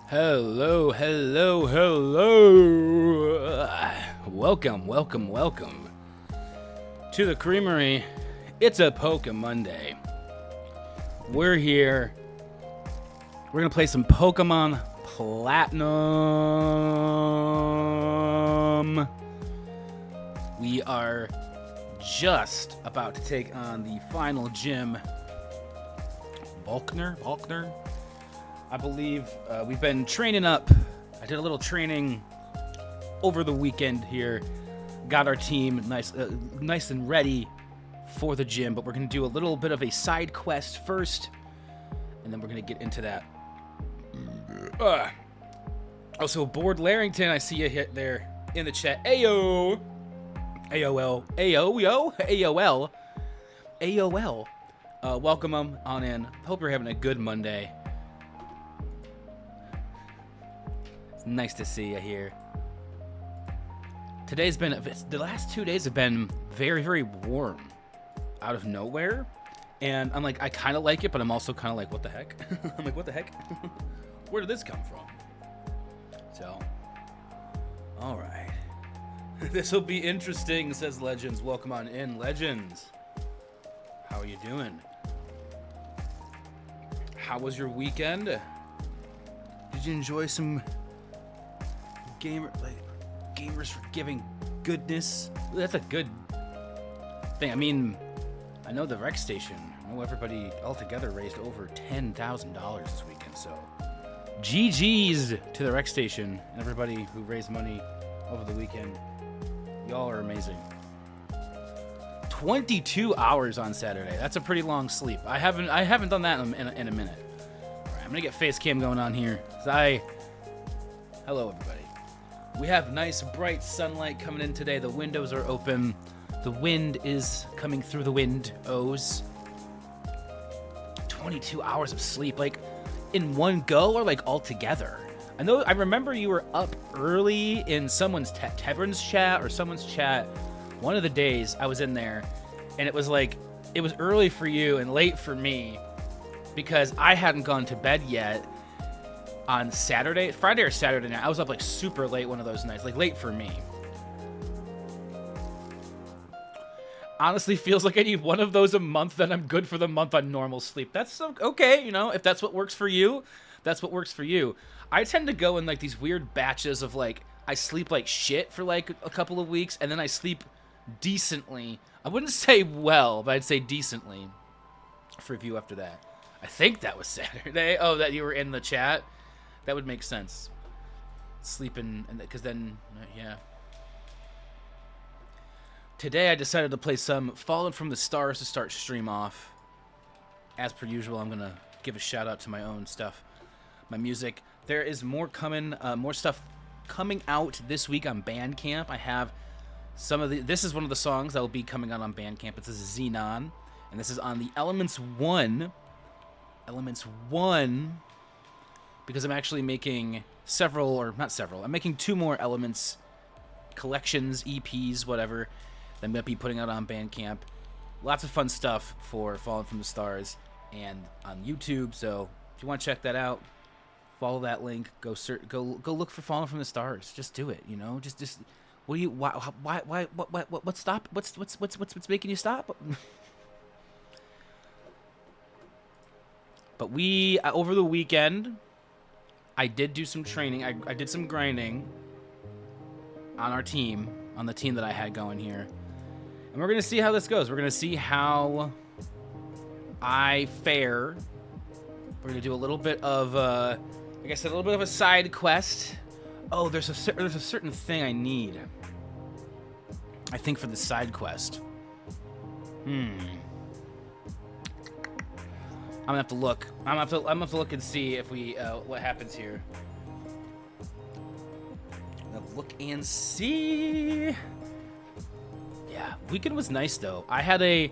Hello, hello, hello. Welcome, welcome, welcome to the Creamery. It's a PokéMonday. We're here. We're going to play some Pokemon Platinum. We are just about to take on the final gym. Volkner? I believe we've been training up. I did a little training over the weekend here. Got our team nice and ready for the gym, but we're going to do a little bit of a side quest first, and then we're going to get into that. Also, Board Larrington, I see you hit there in the chat. Ayo! AOL. AOL. AOL. Welcome on in. Hope you're having a good Monday. It's nice to see you here. The last 2 days have been very, very warm out of nowhere. And I'm like, I kind of like it, but I'm also kind of like, what the heck? I'm like, what the heck? Where did this come from? So, all right. This will be interesting, says Legends. Welcome on in, Legends. How are you doing? How was your weekend? Did you enjoy some Gamers for Giving goodness? That's a good thing. I mean, I know the rec station. I know everybody altogether raised over $10,000 this weekend. So, GG's to the rec station and everybody who raised money over the weekend. Y'all are amazing. 22 hours on Saturday. That's a pretty long sleep. I haven't done that in a minute. All right, I'm gonna get face cam going on here. Hello everybody. We have nice bright sunlight coming in today. The windows are open. The wind is coming through the windows. 22 hours of sleep, like in one go or like all together? I remember you were up early in someone's Teverin's chat or someone's chat. One of the days I was in there, and it was like, it was early for you and late for me because I hadn't gone to bed yet on Friday or Saturday night. I was up like super late one of those nights, like late for me. Honestly, feels like I need one of those a month, then I'm good for the month on normal sleep. That's okay, you know, if that's what works for you, that's what works for you. I tend to go in like these weird batches of like, I sleep like shit for like a couple of weeks, and then I sleep decently. I wouldn't say well, but I'd say decently for review after that. I think that was Saturday. Oh, that you were in the chat? That would make sense. Sleeping, because then, yeah. Today I decided to play some Fallen from the Stars to start stream off. As per usual, I'm going to give a shout out to my own stuff, my music. There is more coming, more stuff coming out this week on Bandcamp. I have some of this is one of the songs that will be coming out on Bandcamp. It's a Xenon, and this is on the Elements 1, because I'm actually making I'm making 2 more Elements collections, EPs, whatever, that I'm going to be putting out on Bandcamp. Lots of fun stuff for Fallen from the Stars and on YouTube, so if you want to check that out, follow that link, go look for Fallen from the Stars. Just do it, you know? Just what do you why what's making you stop? But we over the weekend I did do some training. I did some grinding on our team, on the team that I had going here. And we're going to see how this goes. We're going to see how I fare. We're going to do a little bit of, like I said, a little bit of a side quest. Oh, there's a certain thing I need, I think, for the side quest. I'm gonna have to look. I'm gonna have to look and see if we what happens here. Look and see. Yeah, weekend was nice though. I had a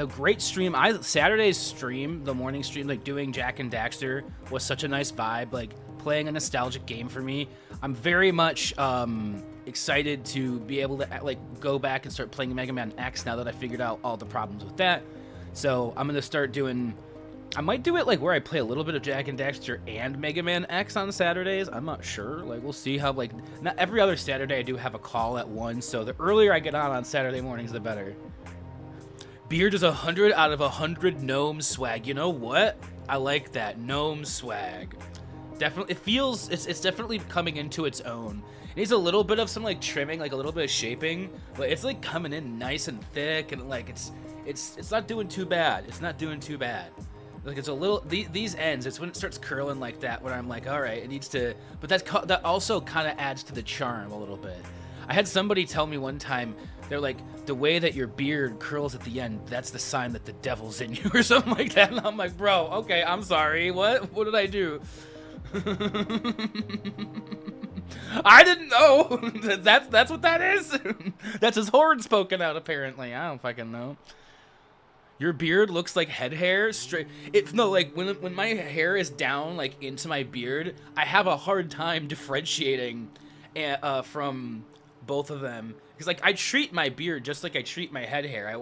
great stream. Saturday's stream, the morning stream, like doing Jack and Daxter was such a nice vibe. Like playing a nostalgic game for me. I'm very much excited to be able to like go back and start playing Mega Man X now that I figured out all the problems with that. So I'm gonna start doing. I might do it like where I play a little bit of Jack and Daxter and Mega Man X on Saturdays. I'm not sure. Like we'll see how, like, not every other Saturday I do have a call at 1, so the earlier I get on Saturday mornings, the better. Beard is 100 out of 100 gnome swag. You know what? I like that gnome swag. Definitely, it's definitely coming into its own. It needs a little bit of some like trimming, like a little bit of shaping, but it's like coming in nice and thick, and like it's not doing too bad. It's not doing too bad. Like it's a little these ends. It's when it starts curling like that where I'm like, all right, it needs to. But that also kind of adds to the charm a little bit. I had somebody tell me one time, they're like, the way that your beard curls at the end, that's the sign that the devil's in you or something like that. And I'm like, bro, okay, I'm sorry. What did I do? I didn't know. That's what that is. That's his horns poking out. Apparently, I don't fucking know. Your beard looks like head hair straight. Like when my hair is down like into my beard, I have a hard time differentiating from both of them, because like I treat my beard just like I treat my head hair. I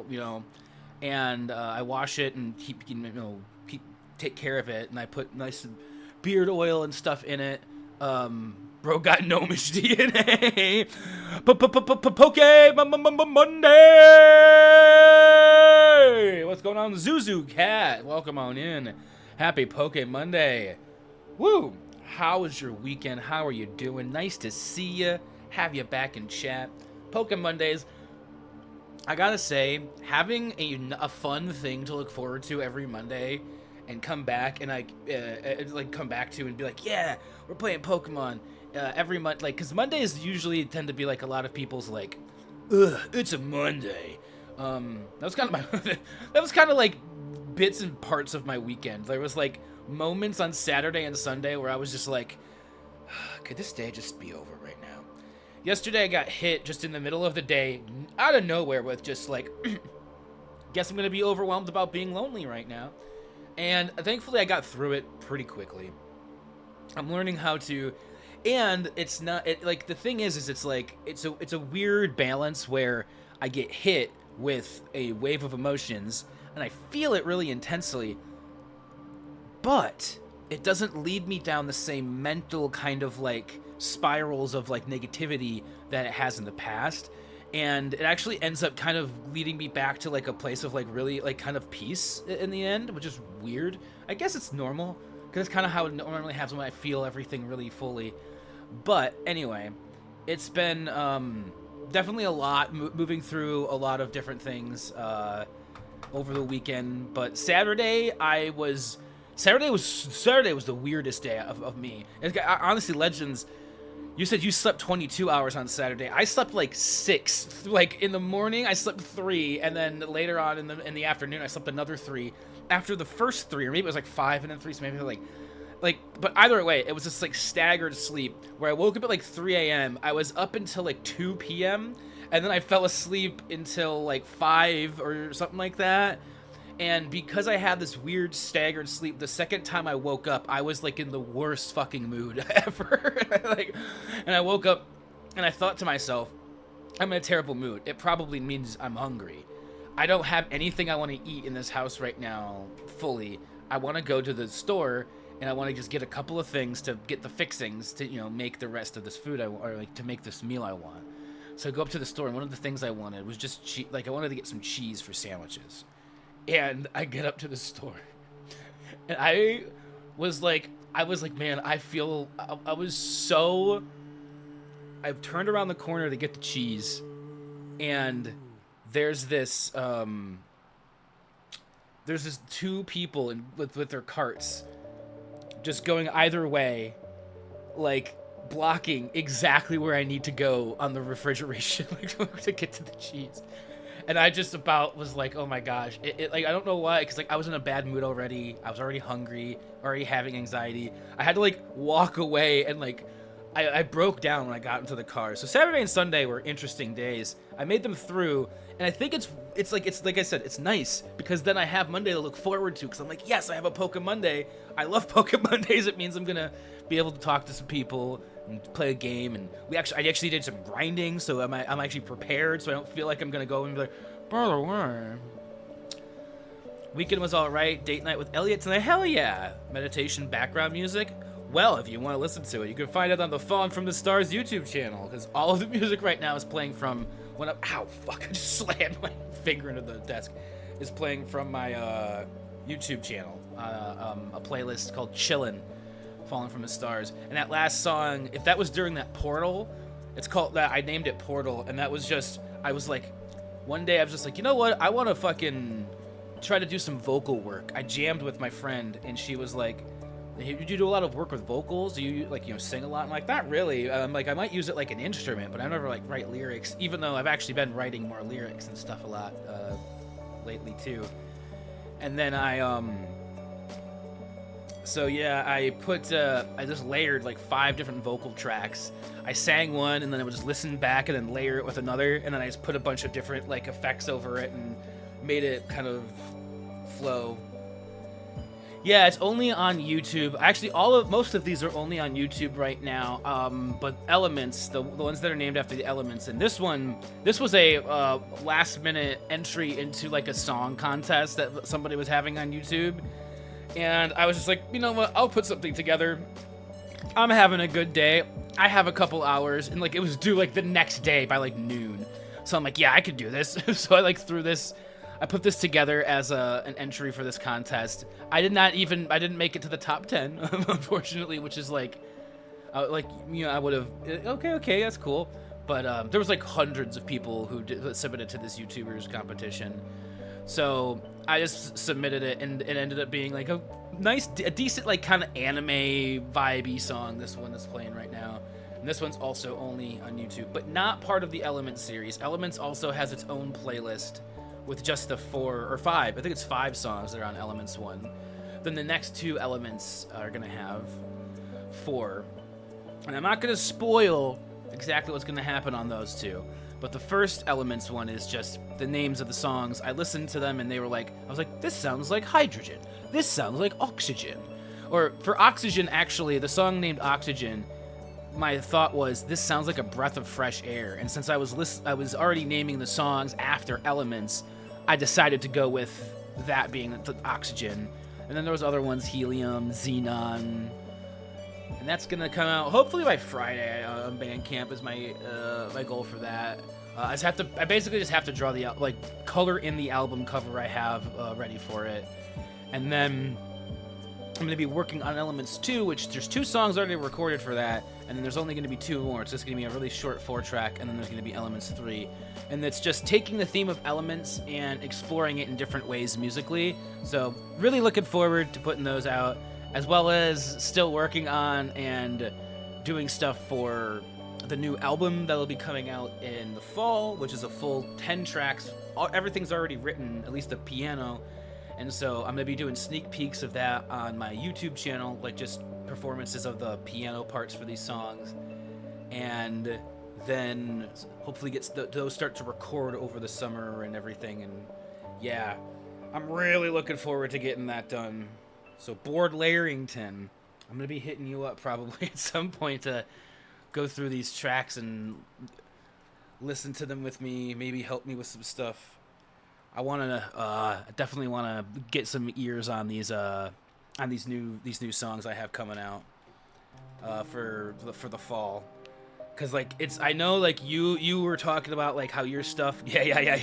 wash it and take care of it, and I put nice beard oil and stuff in it. Bro got gnomish DNA. PokéMonday! What's going on, Zuzu Cat? Welcome on in. Happy PokéMonday. Woo! How was your weekend? How are you doing? Nice to see you. Have you back in chat. PokéMondays. I gotta say, having a fun thing to look forward to every Monday, and come back and come back to and be like, yeah, we're playing Pokemon every month. Like, because Mondays usually tend to be like a lot of people's like, ugh, it's a Monday. That was kind of that was kind of like bits and parts of my weekend. There was like moments on Saturday and Sunday where I was just like, could this day just be over right now? Yesterday I got hit just in the middle of the day, out of nowhere, with just like, guess I'm gonna be overwhelmed about being lonely right now. And thankfully I got through it pretty quickly. I'm learning how to, and it's not, like, the thing is it's like, it's a weird balance where I get hit with a wave of emotions, and I feel it really intensely, but it doesn't lead me down the same mental kind of, like, spirals of, like, negativity that it has in the past. And it actually ends up kind of leading me back to, like, a place of, like, really, like, kind of peace in the end, which is weird. I guess it's normal, because it's kind of how it normally happens when I feel everything really fully. But anyway, it's been definitely a lot, moving through a lot of different things over the weekend. But Saturday was the weirdest day of me. Honestly, Legends, you said you slept 22 hours on Saturday. I slept like 6. Like, in the morning, I slept 3, and then later on in the afternoon, I slept another 3. After the first 3, or maybe it was like 5 and then 3, so maybe like, but either way, it was just like staggered sleep, where I woke up at like 3 a.m. I was up until like 2 p.m., and then I fell asleep until like 5 or something like that. And because I had this weird staggered sleep, the second time I woke up, I was like in the worst fucking mood ever. And I woke up and I thought to myself, I'm in a terrible mood. It probably means I'm hungry. I don't have anything I want to eat in this house right now fully. I want to go to the store and I want to just get a couple of things to get the fixings to, you know, make the rest of this food or like to make this meal I want. So I go up to the store, and one of the things I wanted was just I wanted to get some cheese for sandwiches. And I get up to the store, and I was like, man, I turned around the corner to get the cheese, and there's this 2 people with their carts just going either way, like blocking exactly where I need to go on the refrigeration to get to the cheese. And I just about was like, oh my gosh. Like, I don't know why, because like I was in a bad mood already. I was already hungry, already having anxiety. I had to like walk away, and like I broke down when I got into the car. So Saturday and Sunday were interesting days. I made them through, and I think it's like I said, it's nice because then I have Monday to look forward to, because I'm like, yes, I have a PokéMonday. I love PokéMondays. It means I'm gonna be able to talk to some people and play a game, and I actually did some grinding, so I'm actually prepared, so I don't feel like I'm gonna go and be like, by the way. Weekend was all right. Date night with Elliot tonight. Hell yeah. Meditation background music. Well, if you want to listen to it, you can find it on the Fallen from the Stars YouTube channel, because all of the music right now is playing from ow, fuck, I just slammed my finger into the desk. Is playing from my YouTube channel, a playlist called Chillin', Fallen from the Stars. And that last song, if that was during that portal, it's called that. I named it Portal, and that was just, I was like, one day I was just like, you know what? I want to fucking try to do some vocal work. I jammed with my friend, and she was like, "You do a lot of work with vocals? Do you like, you know, sing a lot?" I'm like, "Not really. I'm like, I might use it like an instrument, but I never like write lyrics." Even though I've actually been writing more lyrics and stuff a lot lately too. And then so yeah, I just layered like 5 different vocal tracks. I sang one, and then I would just listen back and then layer it with another, and then I just put a bunch of different like effects over it and made it kind of flow. Yeah, it's only on YouTube. Actually, most of these are only on YouTube right now. But Elements, the ones that are named after the elements, and this was a last-minute entry into like a song contest that somebody was having on YouTube, and I was just like, you know what? I'll put something together. I'm having a good day. I have a couple hours, and like it was due like the next day by like noon, so I'm like, yeah, I could do this. So I like threw this. I put this together as an entry for this contest. I didn't make it to the top 10, unfortunately, which is like, you know, I would have, okay, that's cool. But there was like hundreds of people who submitted to this YouTubers competition. So I just submitted it, and it ended up being like a decent, like kind of anime vibey song. This one that's playing right now. And this one's also only on YouTube, but not part of the Elements series. Elements also has its own playlist with just the 4 or 5, I think it's 5 songs that are on Elements 1. Then the next 2 Elements are gonna have 4. And I'm not gonna spoil exactly what's going to happen on those two. But the first Elements one is just the names of the songs. I listened to them and they were like, I was like, this sounds like hydrogen. This sounds like oxygen. Or for Oxygen, actually, the song named Oxygen, my thought was, this sounds like a breath of fresh air. And since I was already naming the songs after Elements, I decided to go with that being the Oxygen. And then there was other ones, Helium, Xenon, and that's gonna come out hopefully by Friday on Bandcamp is my my goal for that. I basically just have to draw the color in the album cover I have ready for it, and then I'm gonna be working on Elements 2, which there's 2 songs already recorded for that, and then there's only gonna be 2 more. It's just gonna be a really short 4-track, and then there's gonna be Elements 3, and it's just taking the theme of Elements and exploring it in different ways musically. So really looking forward to putting those out, as well as still working on and doing stuff for the new album that'll be coming out in the fall, which is a full 10 tracks. Everything's already written, at least the piano, and so I'm going to be doing sneak peeks of that on my YouTube channel, like just performances of the piano parts for these songs, and then hopefully those start to record over the summer and everything, and yeah, I'm really looking forward to getting that done. So, Board Larrington, I'm going to be hitting you up probably at some point to go through these tracks and listen to them with me, maybe help me with some stuff. I want to definitely want to get some ears on these new songs I have coming out for the fall. Cause I know you were talking about like how your stuff, yeah.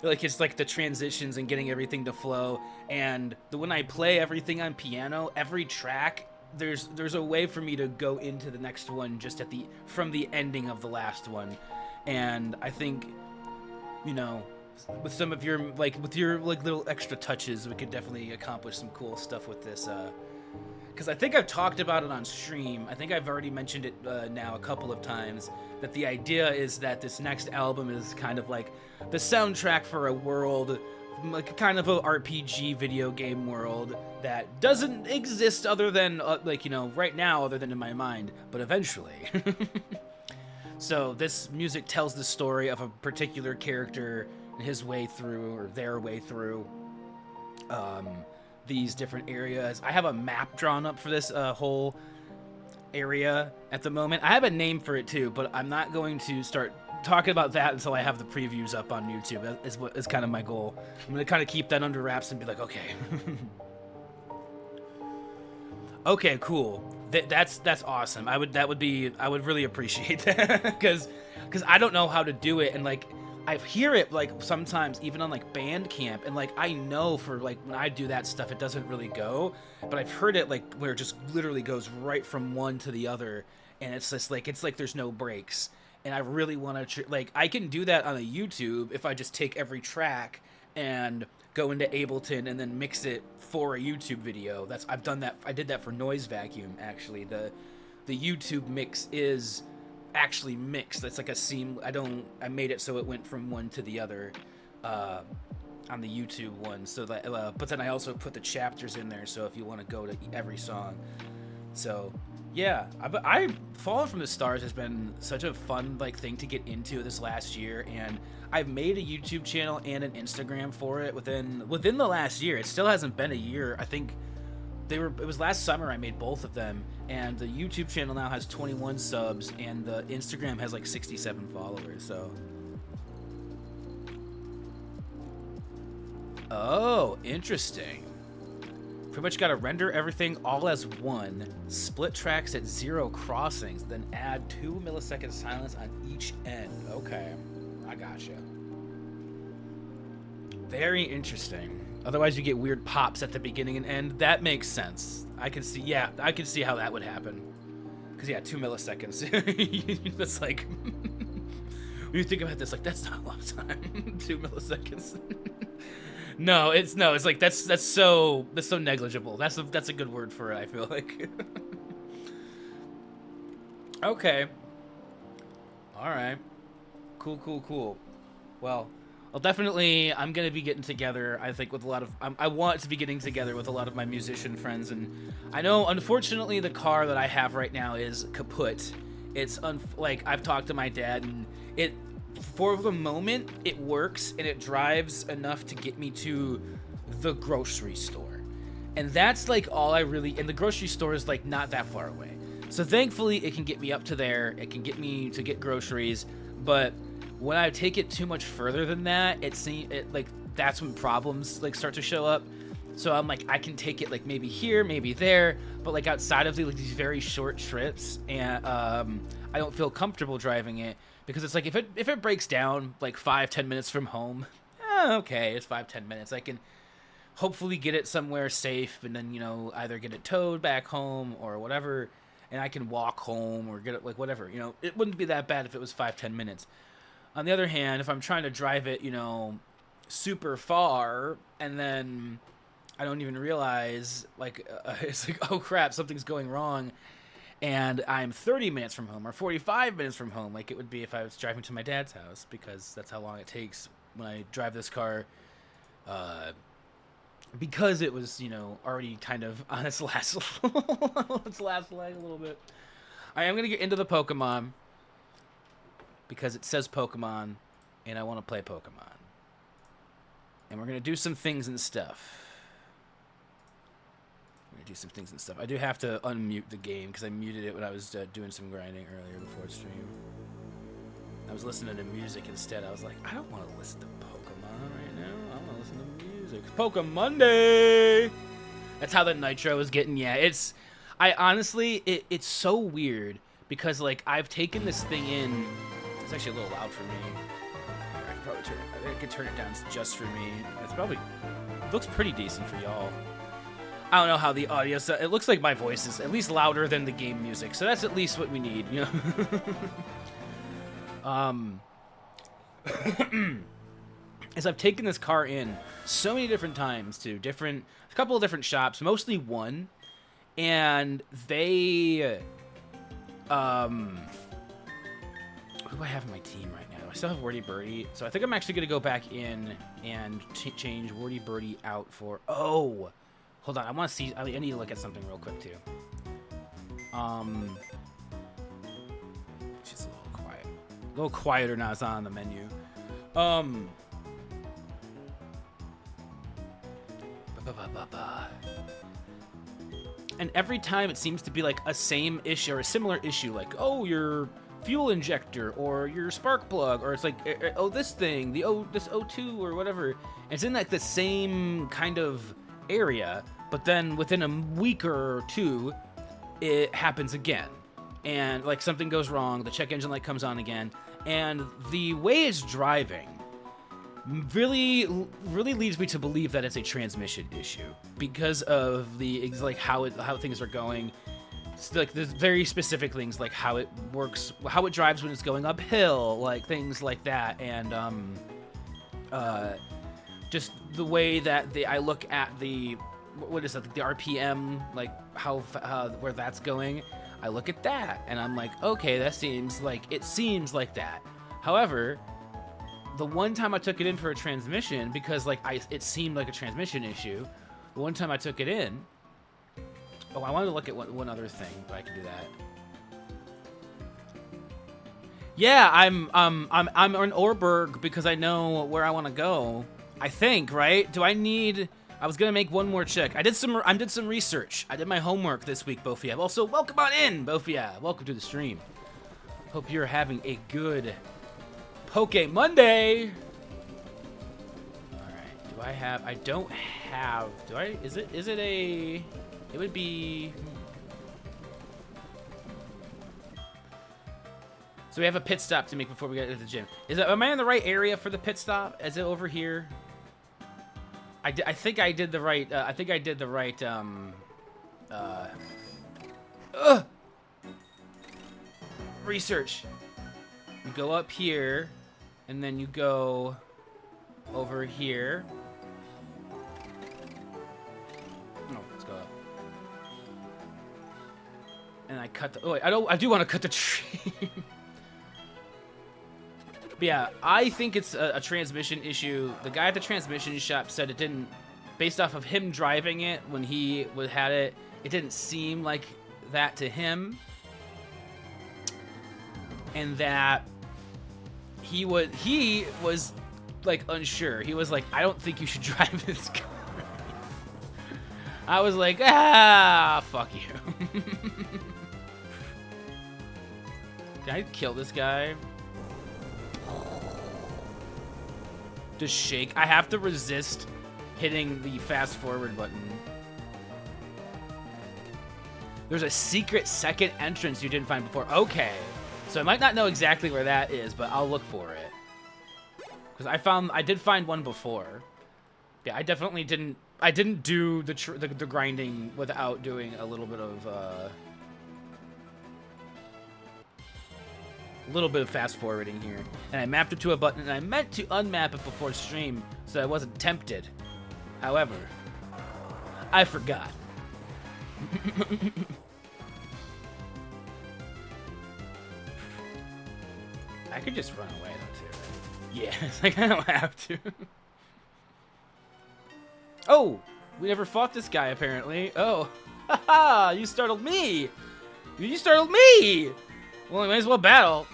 Like it's like the transitions and getting everything to flow. And when I play everything on piano, every track, there's a way for me to go into the next one just from the ending of the last one. And I think, with some of your little extra touches, we could definitely accomplish some cool stuff with this. Because I think I've talked about it on stream. I think I've already mentioned it now a couple of times, that the idea is that this next album is kind of like the soundtrack for a world, like kind of a RPG video game world that doesn't exist other than, right now, other than in my mind, but eventually. So this music tells the story of a particular character and his way through, or their way through, these different areas. I have a map drawn up for this whole area at the moment. I have a name for it too, but I'm not going to start talking about that until I have the previews up on YouTube. That is kind of my goal. I'm going to kind of keep that under wraps and be like, okay. Okay, cool. That's awesome. I would really appreciate that because I don't know how to do it, and I hear it sometimes even on Bandcamp, and I know for when I do that stuff it doesn't really go, but I've heard it where it just literally goes right from one to the other, and it's just it's like there's no breaks, and I really want to I can do that on a YouTube if I just take every track and go into Ableton and then mix it for a YouTube video. I've done that. I did that for Noise Vacuum actually. The YouTube mix is actually mixed. It's like a seam. I made it so it went from one to the other on the YouTube one. So that, but then I also put the chapters in there. So if you want to go to every song, so yeah, I Fallen from the Stars has been such a fun thing to get into this last year, and I've made a YouTube channel and an Instagram for it within the last year. It still hasn't been a year. I think it was last summer I made both of them, and the YouTube channel now has 21 subs and the Instagram has 67 followers. So oh, interesting. Pretty much got to render everything all as one, split tracks at 0 crossings, then add 2 millisecond silence on each end. Okay, I gotcha. Very interesting. Otherwise you get weird pops at the beginning and end. That makes sense. I can see how that would happen. Because 2 milliseconds. That's when you think about this, that's not a long time. 2 milliseconds. No, it's that's so negligible. That's a good word for it, I feel like. Okay. All right. Cool. Well, I'm gonna be getting together. I think with a lot of I want to be getting together with a lot of my musician friends, and I know unfortunately the car that I have right now is kaput, It's like I've talked to my dad, and it for the moment it works, and it drives enough to get me to the grocery store, and that's like all I really. And the grocery store is like not that far away, so thankfully it can get me up to there. It can get me to get groceries, but when I take it too much further than that, it like that's when problems like start to show up. So I'm like, I can take it like maybe here, maybe there, but like outside of like these very short trips, and I don't feel comfortable driving it because it's like if it breaks down like 5-10 minutes from home, okay, it's 5-10 minutes. I can hopefully get it somewhere safe, and then either get it towed back home or whatever, and I can walk home or get it like whatever. It wouldn't be that bad if it was 5-10 minutes. On the other hand, if I'm trying to drive it, super far, and then I don't even realize, like, it's like, oh crap, something's going wrong, and I'm 30 minutes from home or 45 minutes from home, like it would be if I was driving to my dad's house, because that's how long it takes when I drive this car, because it was, already kind of on its last, its last leg a little bit. I am going to get into the Pokemon, because it says Pokemon, and I want to play Pokemon. And we're going to do some things and stuff. I do have to unmute the game, because I muted it when I was doing some grinding earlier before stream. I was listening to music instead. I was like, I don't want to listen to Pokemon right now. I want to listen to music. PokéMonday! That's how the Nitro is getting. Yeah, it's so weird, because, like, I've taken this thing in. It's actually a little loud for me. I could turn it down just for me. It looks pretty decent for y'all. I don't know how the audio, so it looks like my voice is at least louder than the game music, so that's at least what we need, As I've taken this car in so many different times to a couple of different shops, mostly one, and they, who do I have in my team right now? I still have Wordy Birdie, so I think I'm actually going to go back in and change Wordy Birdie out for... Oh! Hold on, I want to see... I need to look at something real quick, too. Just a little quiet. A little quieter now it's on the menu. And every time it seems to be like a same issue or a similar issue, like, oh, your fuel injector or your spark plug, or it's like, oh, this thing, this O2 or whatever. It's in like the same kind of area, but then within a week or two, it happens again. And like something goes wrong, the check engine light comes on again, and the way it's driving really leads me to believe that it's a transmission issue because of the like how things are going. It's like there's very specific things like how it works, how it drives when it's going uphill, like things like that, and just the way that I look at the what is it, the RPM, like how where that's going. I look at that and I'm like, okay, it seems like that. However, the one time I took it in for a transmission, because like it seemed like a transmission issue. The one time I took it in, oh, I wanted to look at one other thing, but I can do that. Yeah, I'm an Orberg because I know where I want to go. I think, right? Do I need? I was gonna make one more check. I did some research. I did my homework this week, Bofia. Also, welcome on in, Bofia. Welcome to the stream. Hope you're having a good PokéMonday. All right. Do I have? I don't have. Do I? Is it a? It would be. So we have a pit stop to make before we get to the gym. Am I in the right area for the pit stop? Is it over here? I think I did the right. I think I did the right. Research. You go up here, and then you go over here. No, let's go up. And I cut the. Oh, wait, I do want to cut the tree. But yeah, I think it's a transmission issue. The guy at the transmission shop said it didn't, based off of him driving it when he had it, it didn't seem like that to him. and that he was like unsure. He was like, I don't think you should drive this car. I was like, fuck you. Can I kill this guy? Just shake. I have to resist hitting the fast forward button. There's a secret second entrance you didn't find before. Okay. So I might not know exactly where that is, but I'll look for it. Because I did find one before. Yeah, I definitely didn't. I didn't do the grinding without doing a little bit of fast forwarding here. And I mapped it to a button, and I meant to unmap it before stream so I wasn't tempted. However, I forgot. I could just run away though too. Yeah, it's like I don't have to. Oh, we never fought this guy apparently. Oh, haha! You startled me. You startled me. Well, we might as well battle.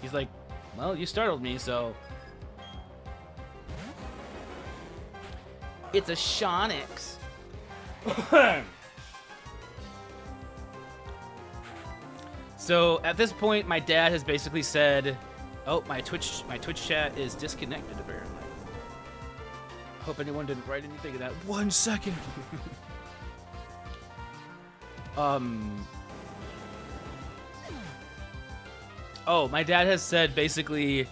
He's like, well, you startled me, so it's a Shonix. So at this point, my dad has basically said, "Oh, my Twitch chat is disconnected apparently." Hope anyone didn't write anything in that 1 second. Oh, my dad has said basically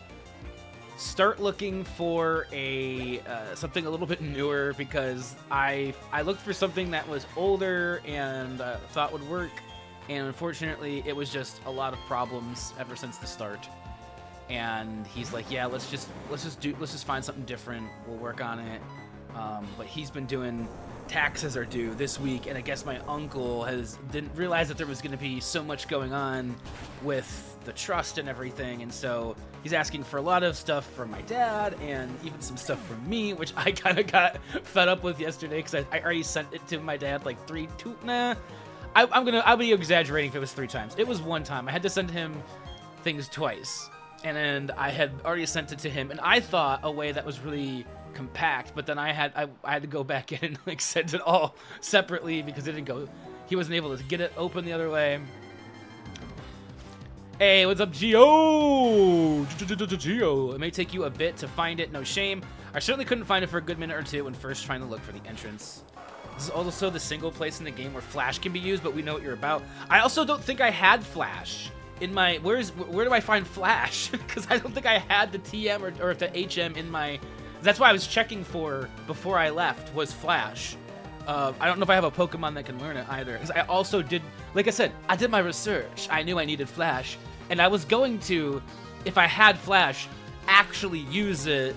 start looking for a something a little bit newer because I looked for something that was older and thought would work, and unfortunately it was just a lot of problems ever since the start. And he's like, yeah, let's just find something different. We'll work on it. But he's been doing taxes are due this week, and I guess my uncle didn't realize that there was going to be so much going on with the trust and everything, and so he's asking for a lot of stuff from my dad and even some stuff from me, which I kind of got fed up with yesterday because I already sent it to my dad like I'll be exaggerating if it was 3 times. It was 1 time. I had to send him things twice, and I had already sent it to him, and I thought a way that was really compact, but then I had to go back in and like send it all separately because it didn't go. He wasn't able to get it open the other way. Hey, what's up, Geo? Geo. It may take you a bit to find it, no shame. I certainly couldn't find it for a good minute or two when first trying to look for the entrance. This is also the single place in the game where Flash can be used, but we know what you're about. I also don't think I had Flash in my. Where do I find Flash? Because I don't think I had the TM or the HM in my. That's why I was checking for before I left was Flash. I don't know if I have a Pokemon that can learn it either. Because I also did, like I said, I did my research. I knew I needed Flash, and I was going to, if I had Flash, actually use it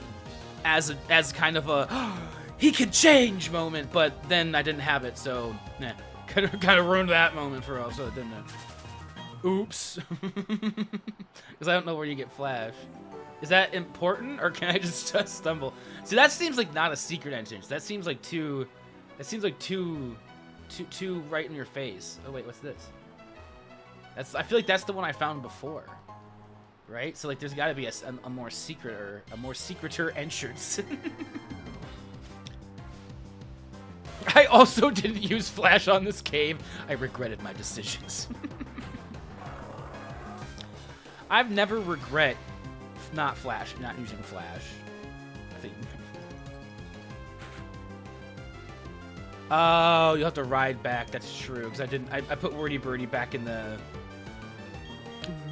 as kind of a he can change moment. But then I didn't have it, so kind of ruined that moment for us. So it didn't. Oops. Because I don't know where you get Flash. Is that important, or can I just stumble? See, that seems like not a secret entrance. That seems like too. It seems like too right in your face. Oh wait, what's this? I feel like that's the one I found before, right? So like, there's got to be a more secreter entrance. I also didn't use Flash on this cave. I regretted my decisions. I've never regret not using Flash. I think. Oh, you'll have to ride back. That's true, because I put Wordy Birdie back in the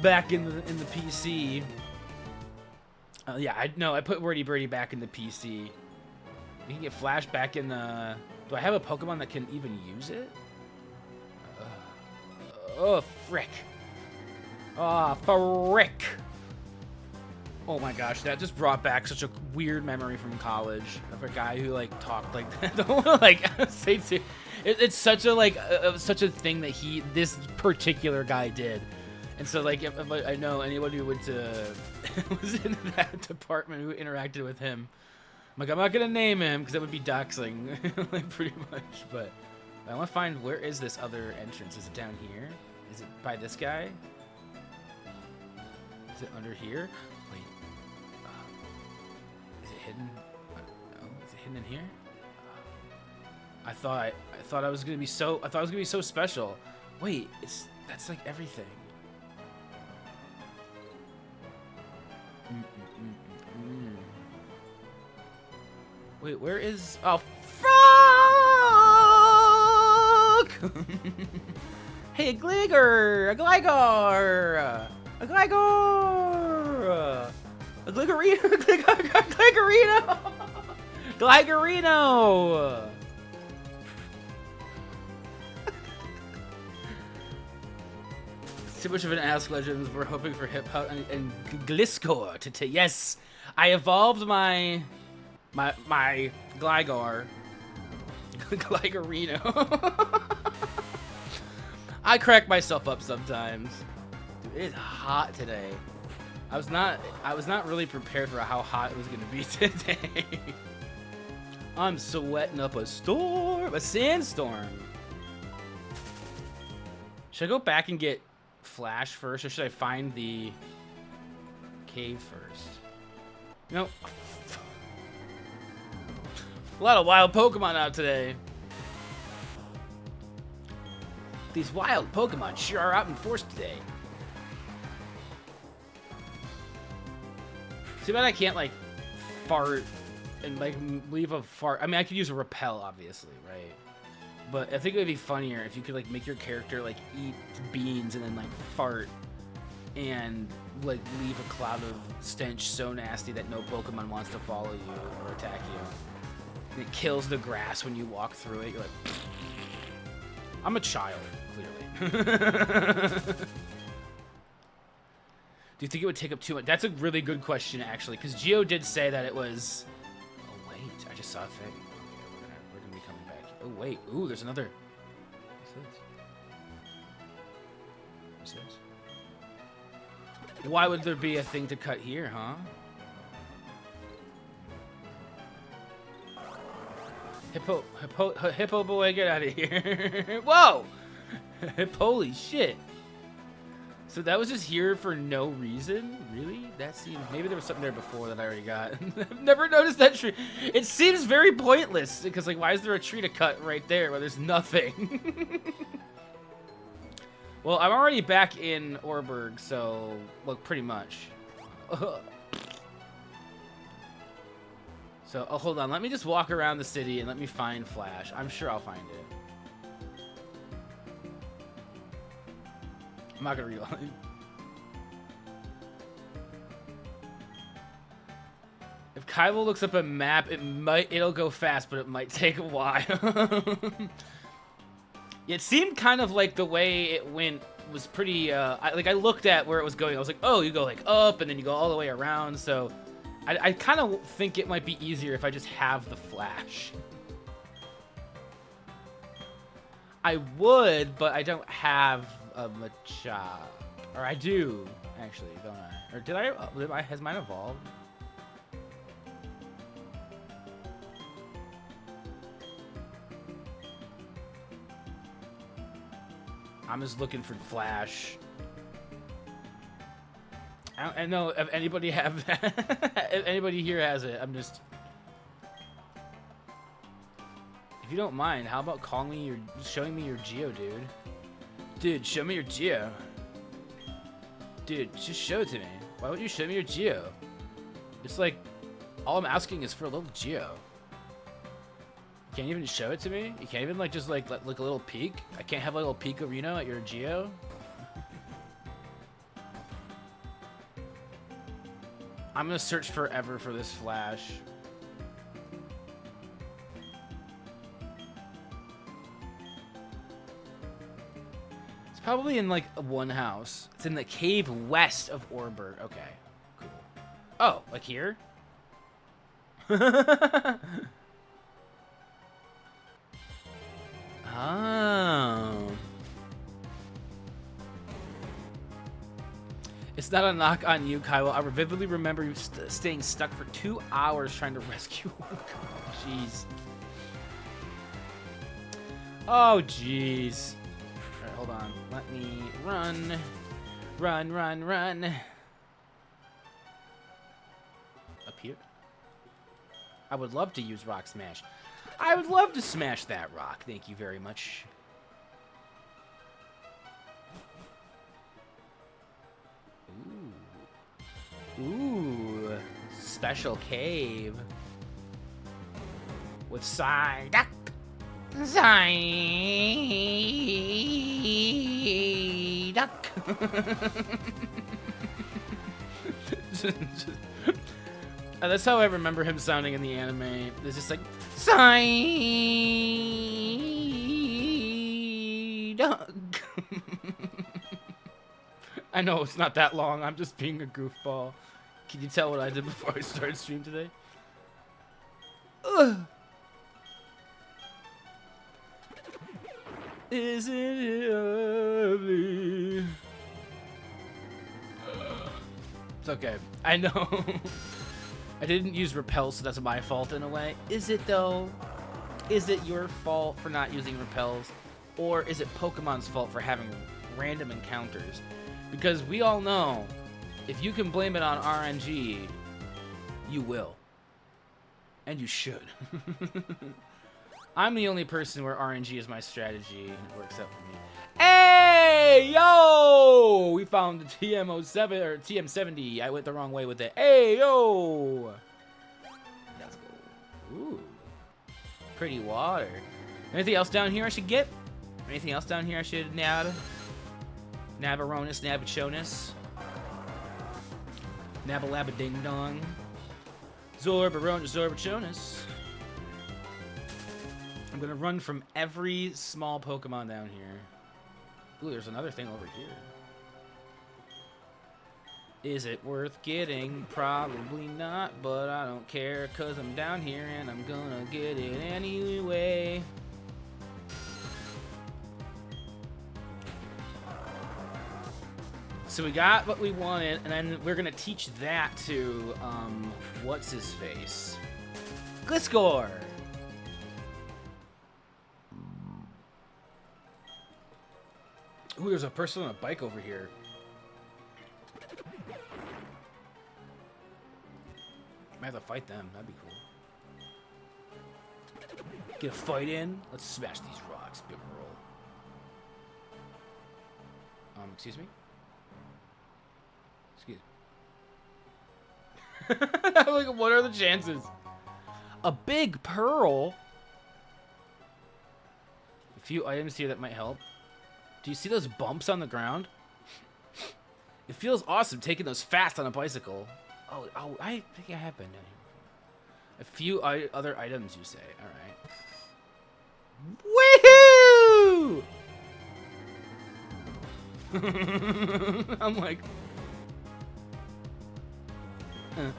PC. Yeah, I put Wordy Birdie back in the PC. You can get Flash back in the. Do I have a Pokemon that can even use it? Oh frick! Oh frick! Oh my gosh, that just brought back such a weird memory from college of a guy who like talked like that. Don't want to like say to. It's such a such a thing that this particular guy did, and so like if I know anyone who went to was in that department who interacted with him, I'm like, I'm not gonna name him because that would be doxing, like pretty much. But I want to find, where is this other entrance? Is it down here? Is it by this guy? Is it under here? Wait. Is it hidden? No. Is it hidden in here? I thought I was gonna be so. I thought it was gonna be so special. Wait, that's like everything. Wait, where is? Oh, fuck! Hey, a Gligar! A Gligar! A Gligar! A Gligarino! Gligarino! Gligarino! Too much of an Ask Legends. We're hoping for Hip Hop and Gliscor to take. Yes, I evolved my Gligar. Gligarino. I crack myself up sometimes. Dude, it is hot today. I was not really prepared for how hot it was gonna be today. I'm sweating up a sandstorm. Should I go back and get Flash first, or should I find the cave first? Nope. A lot of wild Pokemon out today. These wild Pokemon sure are out in force today. Too bad I can't like fart and like leave a fart. I mean, I could use a repel, obviously, right? But I think it would be funnier if you could like make your character like eat beans and then like fart and like leave a cloud of stench so nasty that no Pokemon wants to follow you or attack you. And it kills the grass when you walk through it. You're like, I'm a child, clearly. Do you think it would take up too much? That's a really good question, actually, because Geo did say that it was. Oh wait, I just saw a thing. We're gonna be coming back. Oh wait, ooh, there's another. What's this? Why would there be a thing to cut here, huh? Hippo boy, get out of here. Whoa! Holy shit. So that was just here for no reason? Really? That seems... Maybe there was something there before that I already got. I've never noticed that tree. It seems very pointless, because, like, why is there a tree to cut right there where there's nothing? Well, I'm already back in Orberg, so, look, pretty much. So, oh, hold on. Let me just walk around the city and let me find Flash. I'm sure I'll find it. I'm not gonna reload. If Kaiba looks up a map, it'll go fast, but it might take a while. It seemed kind of like the way it went was pretty. I looked at where it was going. I was like, oh, you go like up, and then you go all the way around. So, I kind of think it might be easier if I just have the Flash. I would, but I don't have a Machop. Or I do, actually, don't I? Or did I? Has mine evolved? I'm just looking for Flash. I don't know if anybody have that. If anybody here has it, I'm just... If you don't mind, how about showing me your Geo, dude? Dude, show me your Geo. Dude, just show it to me. Why would you show me your Geo? It's like, all I'm asking is for a little Geo. You can't even show it to me? You can't even like just like a little peek? I can't have a little peek-o-reno at your Geo? I'm gonna search forever for this Flash. It's probably in like one house. It's in the cave west of Orberg. Okay, cool. Oh, like here? Oh. It's not a knock on you, Kyle. I vividly remember you staying stuck for 2 hours trying to rescue one. Jeez. Oh, jeez. hold on. Let me run. Run, run, run. Up here? I would love to use Rock Smash. I would love to smash that rock. Thank you very much. Ooh. Ooh. Special cave. With Psyduck. Psyduck. That's how I remember him sounding in the anime. It's just like Psyduck. I know it's not that long. I'm just being a goofball. Can you tell what I did before I started stream today? Ugh. Isn't it lovely? It's okay. I know. I didn't use repel, so that's my fault in a way. Is it though? Is it your fault for not using repels? Or is it Pokemon's fault for having random encounters? Because we all know, if you can blame it on RNG, you will. And you should. I'm the only person where RNG is my strategy, and it works out for me. Hey, yo! We found the TM07 or TM70. I went the wrong way with it. Hey, yo! Let's go. Ooh. Pretty water. Anything else down here I should get? Anything else down here I should nab? Nabaronus, Nabachonis. Nabalaba Ding Dong. Zorbaronus, Zorbachonis. I'm gonna run from every small Pokemon down here. Ooh, there's another thing over here. Is it worth getting? Probably not, but I don't care, cause I'm down here and I'm gonna get it anyway. So we got what we wanted, and then we're gonna teach that to, what's his face? Gliscor! Ooh, there's a person on a bike over here. Might have to fight them. That'd be cool. Get a fight in. Let's smash these rocks. Big roll. Excuse me? Excuse me. Like, what are the chances? A big pearl? A few items here that might help. Do you see those bumps on the ground? It feels awesome taking those fast on a bicycle. Oh, I think I have been down here. A few other items, you say. All right. Woohoo! I'm like... I'm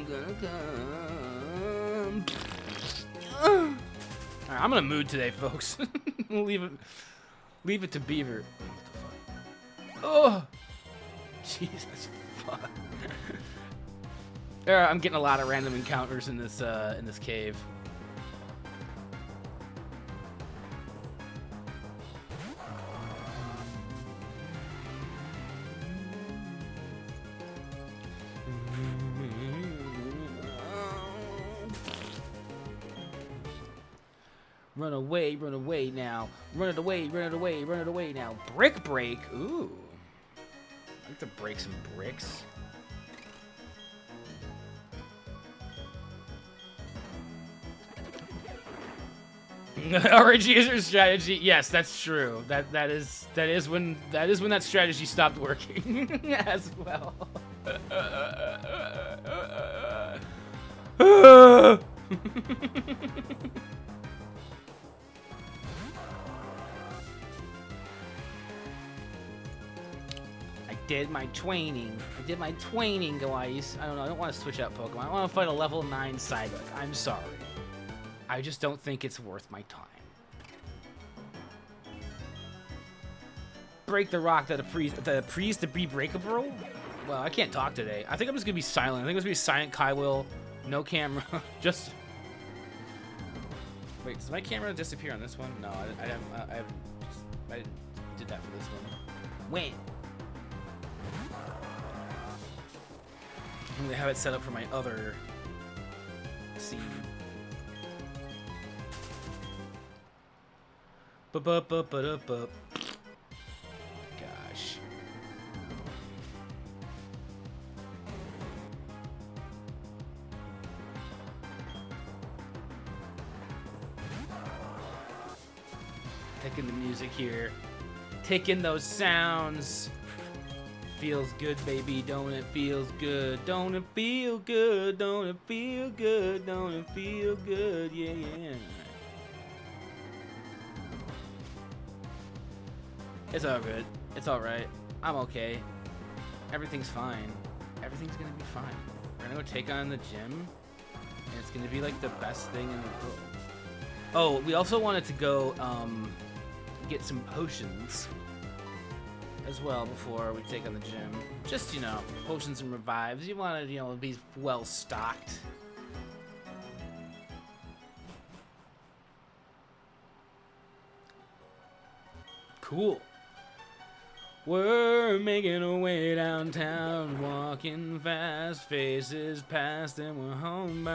gonna come. Alright, I'm in a mood today, folks. leave it to Beaver. Oh, Jesus, fuck. I'm getting a lot of random encounters in this cave. Run away now. Run it away now. Brick break. Ooh. I'd like to break some bricks. RNG is your strategy. Yes, that's true. That is when that strategy stopped working as well. I did my training, guys. I don't want to switch out Pokemon. I want to fight a level 9 Psyduck. I'm sorry. I just don't think it's worth my time. Break the rock that appears to be breakable? Well, I can't talk today. I think I'm just gonna be silent. I think I'm just gonna be silent, Kyle. No camera. Just Wait, does my camera disappear on this one? No, I did that for this one. Wait. I'm gonna have it set up for my other scene. Ba-ba-ba-ba-da-ba. Gosh. Taking the music here. Taking those sounds. Feels good, baby, don't it? Feels good. Don't it feel good? Don't it feel good? Don't it feel good? Yeah, yeah. It's all good. It's all right. I'm okay. Everything's fine. Everything's gonna be fine. We're gonna go take on the gym, and it's gonna be like the best thing in the world. Oh, we also wanted to go get some potions as well before we take on the gym. Just, you know, potions and revives. You want to, you know, be well stocked. Cool. We're making our way downtown, walking fast, faces past, and we're homebound.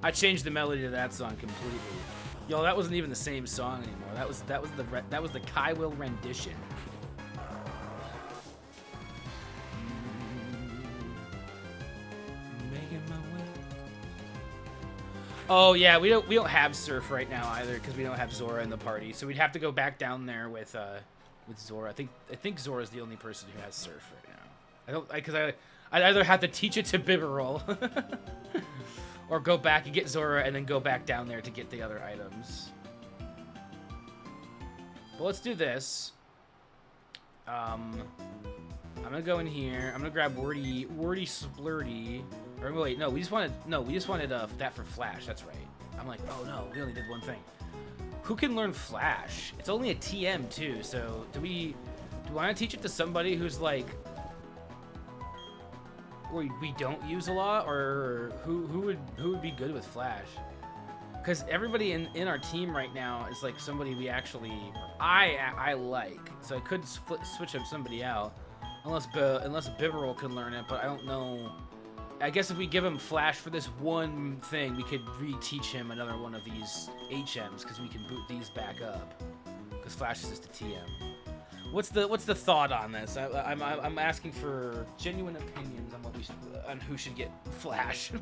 I changed the melody to that song completely. Yo, that wasn't even the same song anymore. That was the Kai Will rendition. Making my way. Oh yeah, we don't have Surf right now either because we don't have Zora in the party. So we'd have to go back down there with Zora. I think Zora's the only person who has Surf right now. I'd either have to teach it to Bibarel or go back and get Zora and then go back down there to get the other items. But let's do this. I'm gonna go in here. I'm gonna grab Wordy Splurty. Or wait, no, we just wanted that for Flash. That's right. I'm like, oh no, we only did one thing. Who can learn Flash? It's only a TM too. So do we want to teach it to somebody who's like we don't use a lot, or who would be good with Flash? Because everybody in our team right now is like somebody we actually I like. So I could switch up somebody out, unless Bibarel can learn it. But I don't know. I guess if we give him Flash for this one thing, we could reteach him another one of these HMs because we can boot these back up. Because Flash is just a TM. What's the thought on this? I'm asking for genuine opinions on on who should get Flash.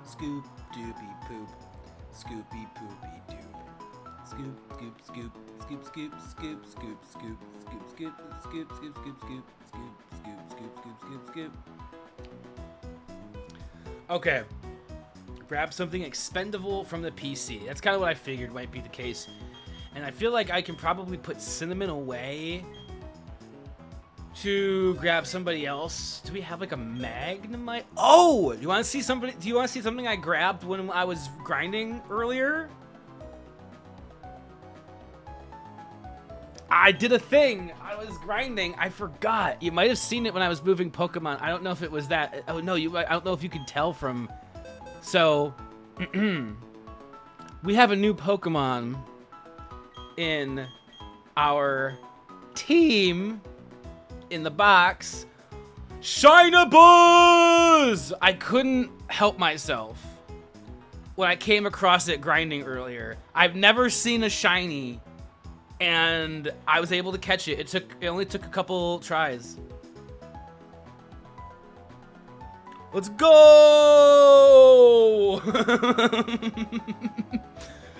Scoop doopy poop, scoopy poopy doop. Scoop, scoop, scoop, scoop, scoop, scoop, scoop, scoop, scoop, scoop, scoop, scoop, scoop, scoop, scoop, scoop, scoop, scoop, scoop. Okay. Grab something expendable from the PC. That's kind of what I figured might be the case. And I feel like I can probably put Cinnamon away to grab somebody else. Do we have like a Magnemite? Oh! Do you want to see something I grabbed when I was grinding earlier? I did a thing. I was grinding. I forgot. You might have seen it when I was moving Pokemon. I don't know if it was that. Oh no, I don't know if you could tell from. So, we have a new Pokemon in our team in the box. Shinabuzz! I couldn't help myself when I came across it grinding earlier. I've never seen a shiny, and I was able to catch it. It only took a couple tries. Let's go!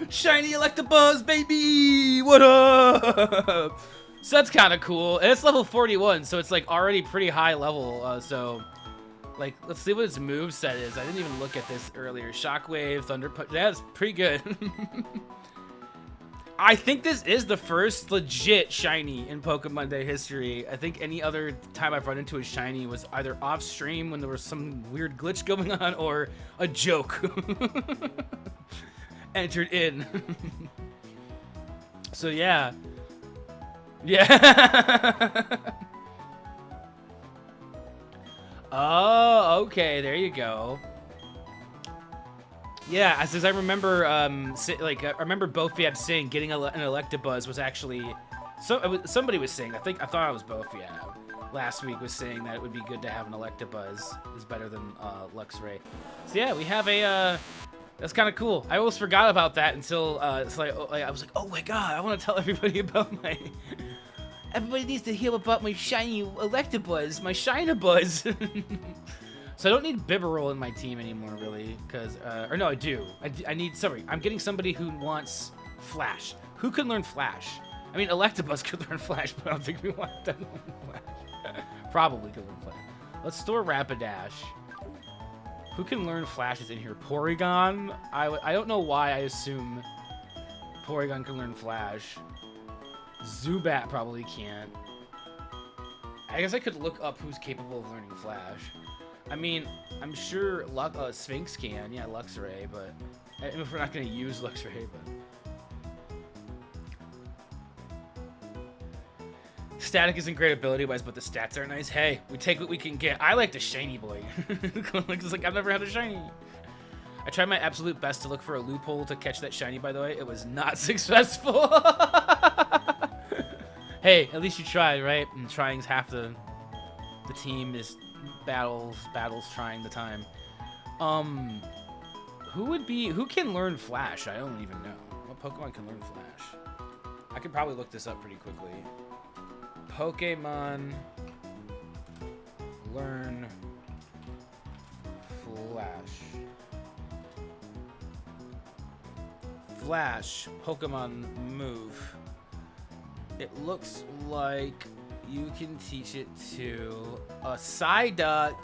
Shiny Electabuzz, baby! What up? So that's kind of cool. And it's level 41, so it's like already pretty high level. So, like, let's see what its moveset is. I didn't even look at this earlier. Shockwave, Thunder Punch. That's pretty good. I think this is the first legit shiny in PokéMonday history. I think any other time I've run into a shiny was either off stream when there was some weird glitch going on or a joke entered in. So yeah. Yeah. Oh, okay, there you go. Yeah, as I remember, I remember Bofiab saying getting an Electabuzz was actually, somebody was saying, I thought it was Bofiab last week was saying that it would be good to have an Electabuzz is better than Luxray. So yeah, we have a, that's kind of cool. I almost forgot about that until I was like, oh my god, I want to tell everybody about my, everybody needs to hear about my shiny Electabuzz, my Shinabuzz. So I don't need Bibarel in my team anymore, really, because, or no, I do. I need, sorry, I'm getting somebody who wants Flash. Who can learn Flash? I mean, Electabuzz could learn Flash, but I don't think we want them to learn Flash. Probably could learn Flash. Let's store Rapidash. Who can learn Flash is in here? Porygon? I don't know why I assume Porygon can learn Flash. Zubat probably can't. I guess I could look up who's capable of learning Flash. I mean, I'm sure Sphinx can, yeah, Luxray, but if we're not going to use Luxray, but Static isn't great ability-wise, but the stats are nice. Hey, we take what we can get. I like the shiny boy. It's like I've never had a shiny. I tried my absolute best to look for a loophole to catch that shiny, by the way. It was not successful. Hey, at least you tried, right? And trying's half the team is battles trying the time. Who can learn Flash? I don't even know. What Pokemon can learn Flash? I could probably look this up pretty quickly. Pokemon learn Flash. Flash Pokemon move. It looks like you can teach it to a Psyduck.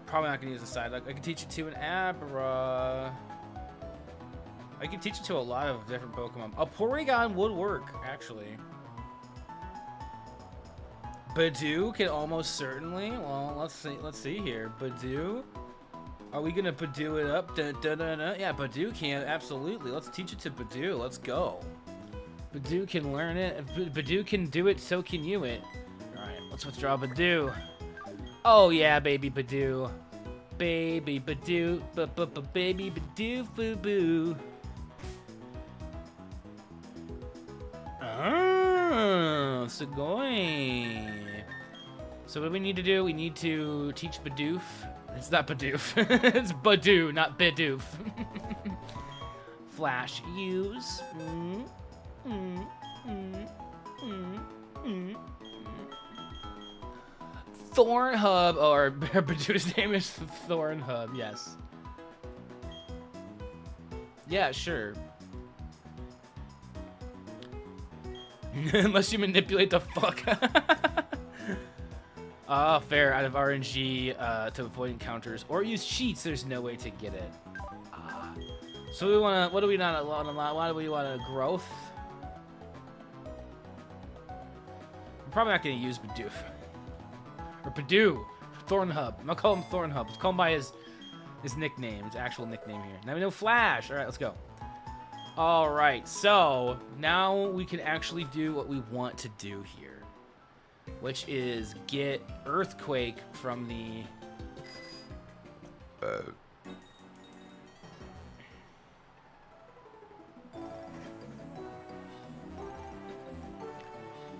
Probably not gonna use a Psyduck. I can teach it to an Abra. I can teach it to a lot of different Pokemon. A Porygon would work, actually. Badoo can almost certainly. Well, let's see here. Badoo. Are we gonna Badoo it up? Dun, dun, dun, dun. Yeah, Badoo can absolutely. Let's teach it to Badoo. Let's go. Badoo can learn it. If Badoo can do it, so can you it. Alright, let's withdraw Badoo. Oh yeah, baby Badoo. Baby Badoo. Baby Badoo boo-boo. Oh, Sugoi. So what do we need to do? We need to teach Bidoof. It's not Bidoof. It's Badoo, not Bidoof. Flash use. Thornhub, or Badoo's name is Thornhub, yes. Yeah, sure. Unless you manipulate the fuck. Ah, fair. Out of RNG to avoid encounters or use cheats, there's no way to get it. So we wanna. What do we not want? Why do we want a growth? I'm probably not gonna use Bidoof or Badoo. Thornhub. I'm gonna call him Thornhub. Let's call him by his nickname, his actual nickname here. Now we know Flash. All right, let's go. All right, so now we can actually do what we want to do here, which is get Earthquake from the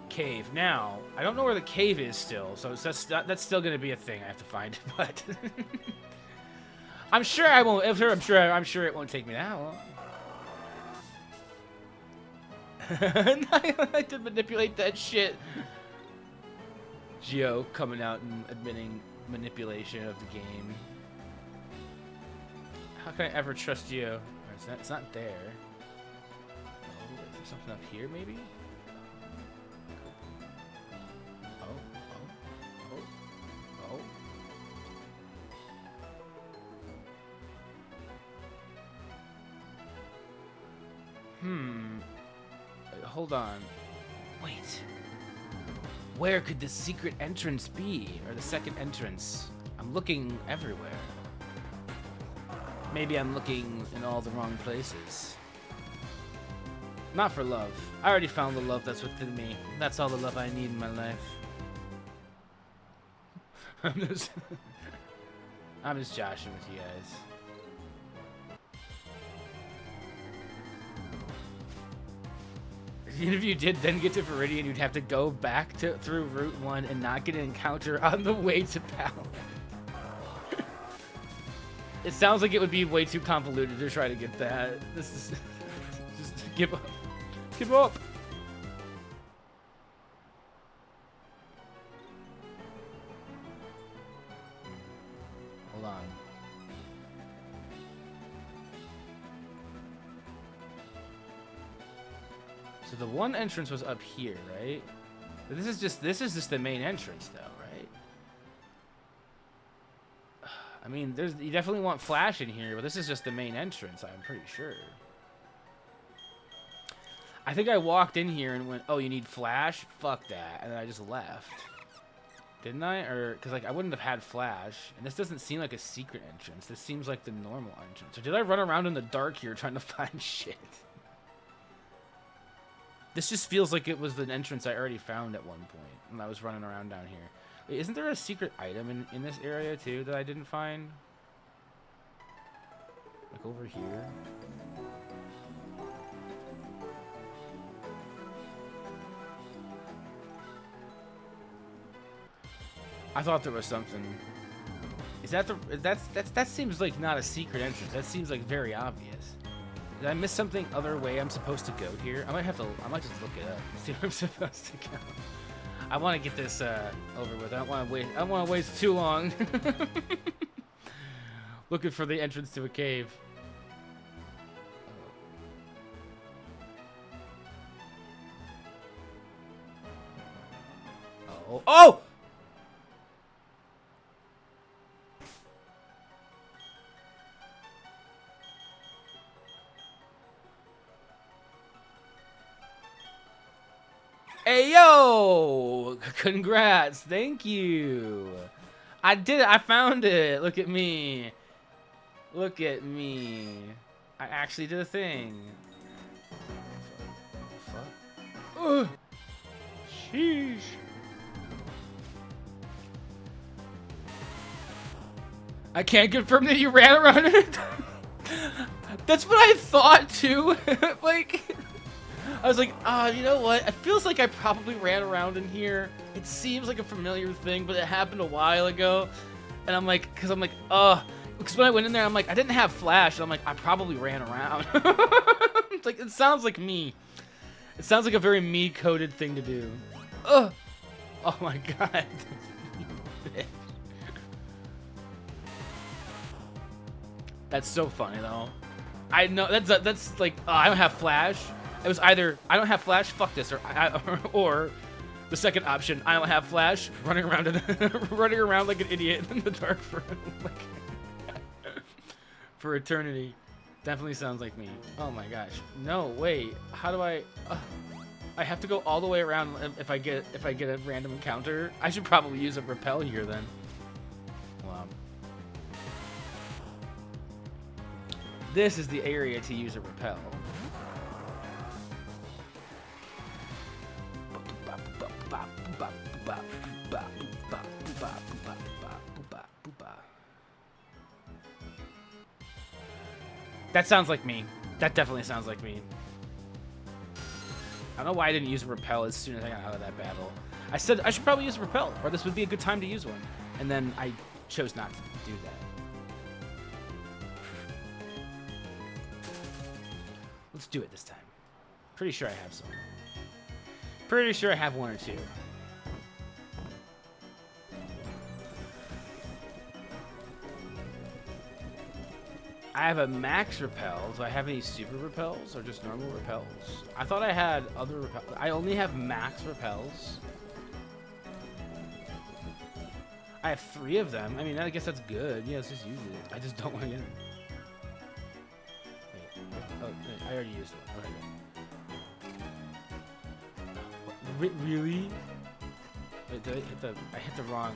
cave. Now, I don't know where the cave is still, so that's still going to be a thing I have to find, but I'm sure I won't. I'm sure it won't take me that long. I like to manipulate that shit. Geo coming out and admitting manipulation of the game. How can I ever trust Geo? It's not there. Oh, is there something up here, maybe? Oh. hold on. Wait. Where could the secret entrance be? Or the second entrance? I'm looking everywhere. Maybe I'm looking in all the wrong places. Not for love. I already found the love that's within me. That's all the love I need in my life. I'm just joshing with you guys. Even if you did then get to Viridian, you'd have to go back through Route 1 and not get an encounter on the way to Pal. It sounds like it would be way too convoluted to try to get that. This is... just give up. Give up! Hold on. So the one entrance was up here, right? But this is just the main entrance though, right? I mean, you definitely want Flash in here, but this is just the main entrance, I'm pretty sure. I think I walked in here and went, oh, you need Flash? Fuck that. And then I just left. Didn't I? Or, because, like, I wouldn't have had Flash. And this doesn't seem like a secret entrance. This seems like the normal entrance. Or did I run around in the dark here trying to find shit? This just feels like it was the entrance I already found at one point when I was running around down here. Wait, isn't there a secret item in this area, too, that I didn't find? Like, over here? I thought there was something. Is that the that seems like not a secret entrance. That seems like very obvious. Did I miss something other way I'm supposed to go here? I might just look it up and see where I'm supposed to go. I want to get this over with. I don't want to waste too long looking for the entrance to a cave. Oh! Oh! Hey, yo! Congrats. Thank you. I did it. I found it. Look at me. Look at me. I actually did a thing. Fuck. Ugh. Sheesh. I can't confirm that you ran around it. That's what I thought, too. Like... I was like, you know what? It feels like I probably ran around in here. It seems like a familiar thing, but it happened a while ago. And I'm like, because when I went in there, I'm like, I didn't have Flash. And I'm like, I probably ran around. It's like, it sounds like me. It sounds like a very me-coded thing to do. Ugh. Oh my god. That's so funny, though. I know, that's like, I don't have Flash. It was either I don't have Flash, fuck this, or the second option, I don't have Flash, running around like an idiot in the dark for eternity. Definitely sounds like me. Oh my gosh. No, wait. How do I? have to go all the way around if I get a random encounter. I should probably use a repel here then. Wow. This is the area to use a repel. That sounds like me. That definitely sounds like me. I don't know why I didn't use a repel as soon as I got out of that battle. I said I should probably use a repel, or this would be a good time to use one. And then I chose not to do that. Let's do it this time. Pretty sure I have some. Pretty sure I have one or two. I have a max repel. Do I have any super repels or just normal repels? I thought I had other repels. I only have max repels. I have 3 of them. I mean, I guess that's good. Yeah, let's just use it. I just don't want to get it. Wait, oh, wait, I already used one. Okay. Really? Wait, did I hit the... I hit the wrong...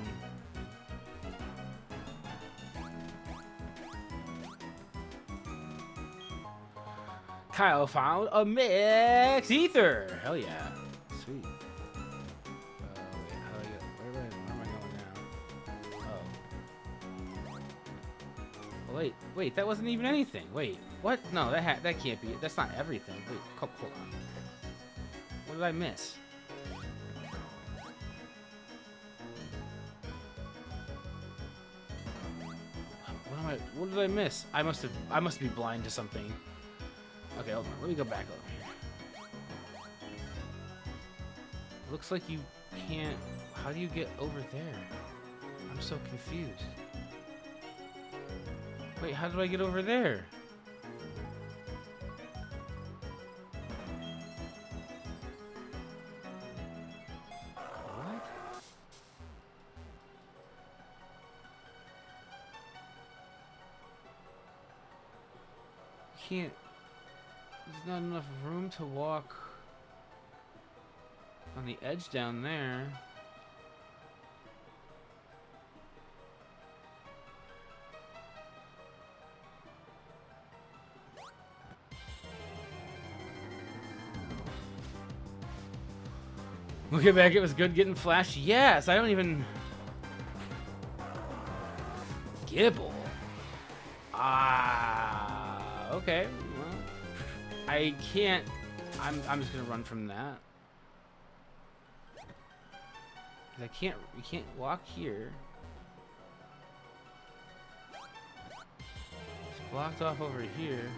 Kyle found a mix ether. Hell yeah. Sweet. Wait, how do I get... Where am I going now? Oh. Wait, wait, that wasn't even anything. Wait, what? No, that can't be it. That's not everything. Wait, hold on. What did I miss? What did I miss? I must be blind to something. Okay, hold on. Let me go back over here. Looks like you can't... How do you get over there? I'm so confused. Wait, how do I get over there? What? Can't... There's not enough room to walk on the edge down there. Looking back, it was good getting Flash. Yes, I don't even... Gibble. Ah, okay. Well, I can't... I'm just gonna run from that. I can't... You can't walk here. It's blocked off over here.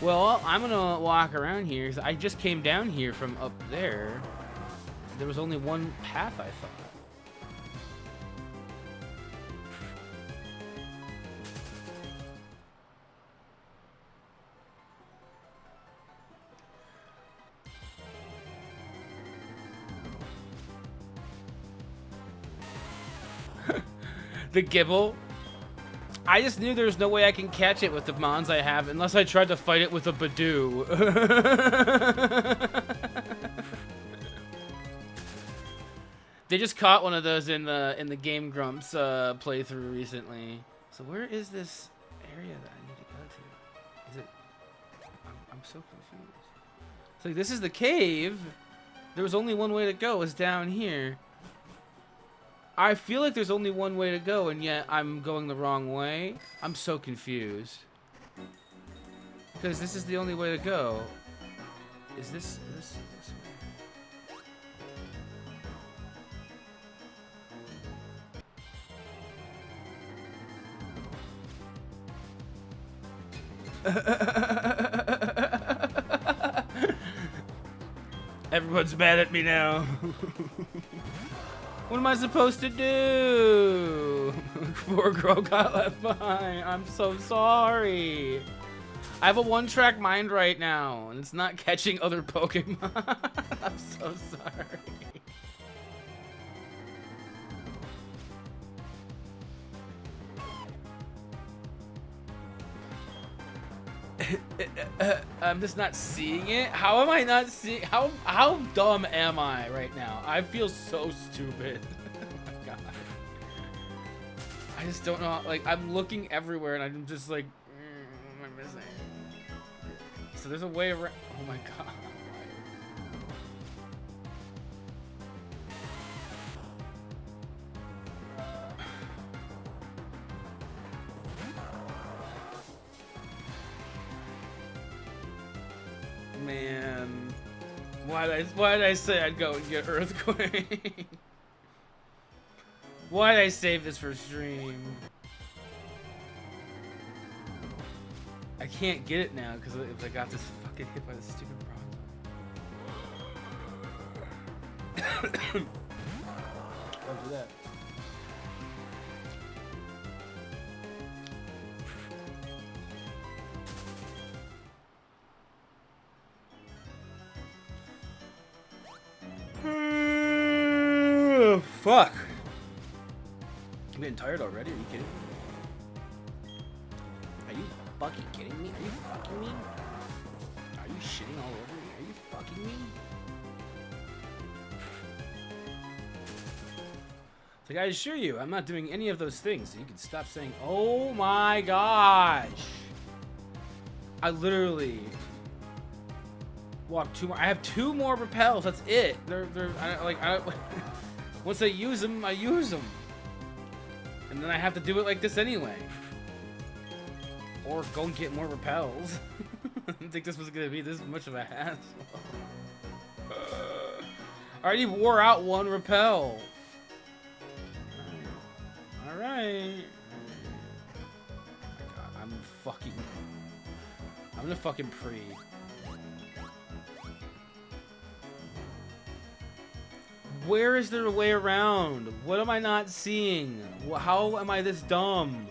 Well, I'm gonna walk around here because I just came down here from up there. There was only one path, I thought. The Gibble. I just knew there was no way I can catch it with the mons I have unless I tried to fight it with a Badoo. They just caught one of those in the Game Grumps playthrough recently. So where is this area that I need to go to? Is it? I'm so confused. It's like this is the cave. There was only one way to go. It's down here. I feel like there's only one way to go, and yet I'm going the wrong way. I'm so confused. Because this is the only way to go. Is this way? Everyone's mad at me now. What am I supposed to do? Poor girl got left behind. I'm so sorry. I have a one-track mind right now, and it's not catching other Pokemon. I'm so sorry. I'm just not seeing it. How am I not seeing? How dumb am I right now? I feel so stupid. Oh my god. I just don't know. Like I'm looking everywhere and I'm just like, what am I missing? So there's a way around. Oh my god. Man, why did I say I'd go and get Earthquake? Why did I save this for stream? I can't get it now because if I got this fucking hit by this stupid Bronzor. Don't do that. Fuck. I'm getting tired already. Are you kidding me? Are you fucking kidding me? Are you fucking me? Are you shitting all over me? Are you fucking fucking me? It's like, I assure you, I'm not doing any of those things. So you can stop saying, oh my gosh. I literally walked 2 more. I have 2 more repels. That's it. Once I use them, I use them. And then I have to do it like this anyway. Or go and get more repels. I didn't think this was going to be this much of a hassle. I already wore out 1 repel. Alright. Oh my god, I'm gonna fucking pre. Where is there a way around? What am I not seeing? How am I this dumb?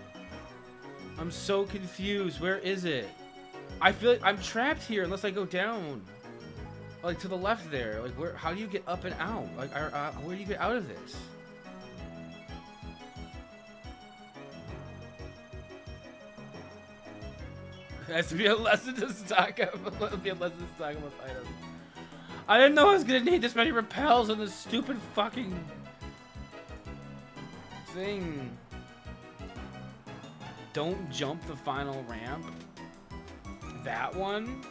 I'm so confused. Where is it? I feel like I'm trapped here unless I go down. Like to the left there. Like where? How do you get up and out? Like where do you get out of this? It has to be a lesson to stock up. It'll be a lesson to stock up with items. I didn't know I was gonna need this many repels on this stupid fucking thing. Don't jump the final ramp. That one?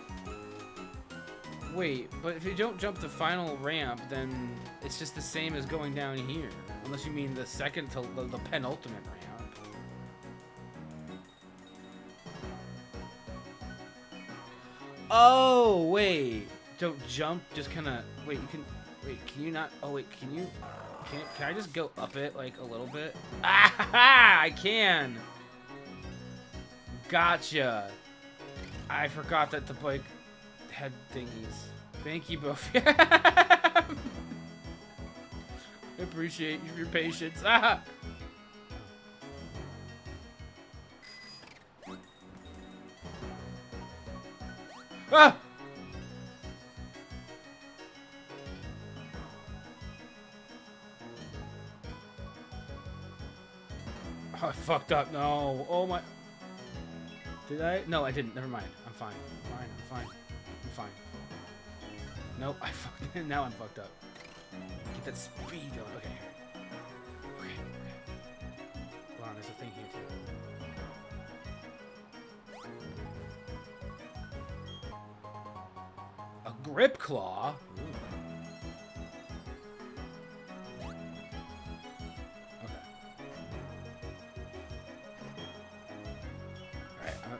Wait, but if you don't jump the final ramp, then it's just the same as going down here. Unless you mean the second to the penultimate ramp. Oh, wait. Don't jump, just kind of... Wait, you can... Wait, can you not... Oh, wait, can you... Can I just go up it, like, a little bit? Ah, I can! Gotcha. I forgot that the bike had thingies. Thank you both. I appreciate your patience. Ah! Ah! Oh, I fucked up. No. Oh my. Did I? No, I didn't. Never mind. I'm fine. I'm fine. I'm fine. Nope. I fucked. Now I'm fucked up. Get that speed going. Okay. Okay. Hold on. There's a thing here too. A grip claw. Ooh.